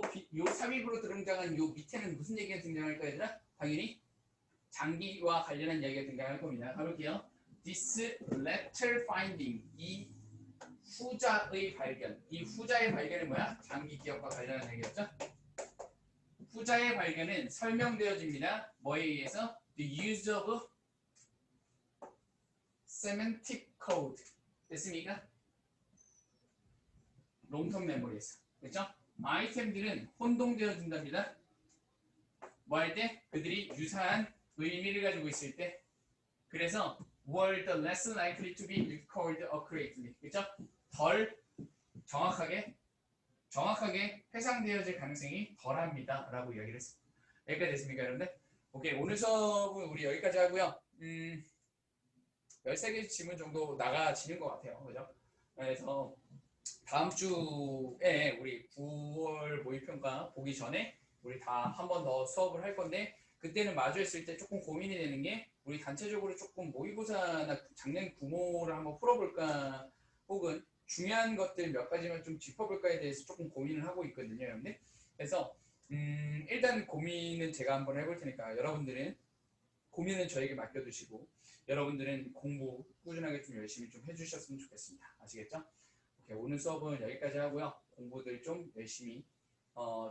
삽입으로 등장한 요 밑에는 무슨 얘기가 등장할까요, 얘들아? 당연히 장기와 관련한 이야기가 등장할 겁니다. 가볼게요. This latter finding, 이 후자의 발견. 이 후자의 발견은 뭐야? 장기 기억과 관련한 얘기였죠? 후자의 발견은 설명되어집니다. 뭐에 의해서? The use of semantic code. 됐습니까? 롱텀 메모리에서. 그렇죠? 아이템들은 혼동되어진답니다. 뭐 할 때? 그들이 유사한 의미를 가지고 있을 때. 그래서 were the less likely to be recalled accurately. 그렇죠? 덜 정확하게 회상되어질 가능성이 덜합니다. 라고 이야기를 했습니다. 여기까지 됐습니까, 여러분들? 오케이, 오늘 수업은 우리 여기까지 하고요. 13개 질문 정도 나가지는 것 같아요. 그죠? 그래서 다음 주에 우리 9월 모의평가 보기 전에 우리 다 한 번 더 수업을 할 건데 그때는 마주했을 때 조금 고민이 되는 게 우리 단체적으로 조금 모의고사나 작년 구모를 한번 풀어볼까 혹은 중요한 것들 몇 가지만 좀 짚어볼까에 대해서 조금 고민을 하고 있거든요, 여러분들. 그래서 일단 고민은 제가 한번 해볼 테니까 여러분들은 고민은 저에게 맡겨두시고 여러분들은 공부 꾸준하게 좀 열심히 좀 해주셨으면 좋겠습니다. 아시겠죠? 오케이, 오늘 수업은 여기까지 하고요. 공부들 좀 열심히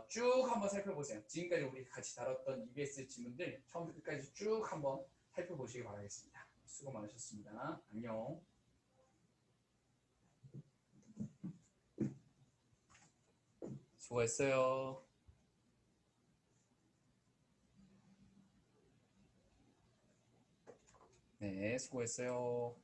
쭉 한번 살펴보세요. 지금까지 우리 같이 다뤘던 EBS 지문들 처음부터 끝까지 쭉 한번 살펴보시기 바라겠습니다. 수고 많으셨습니다. 안녕. 수고했어요. 네, 수고했어요.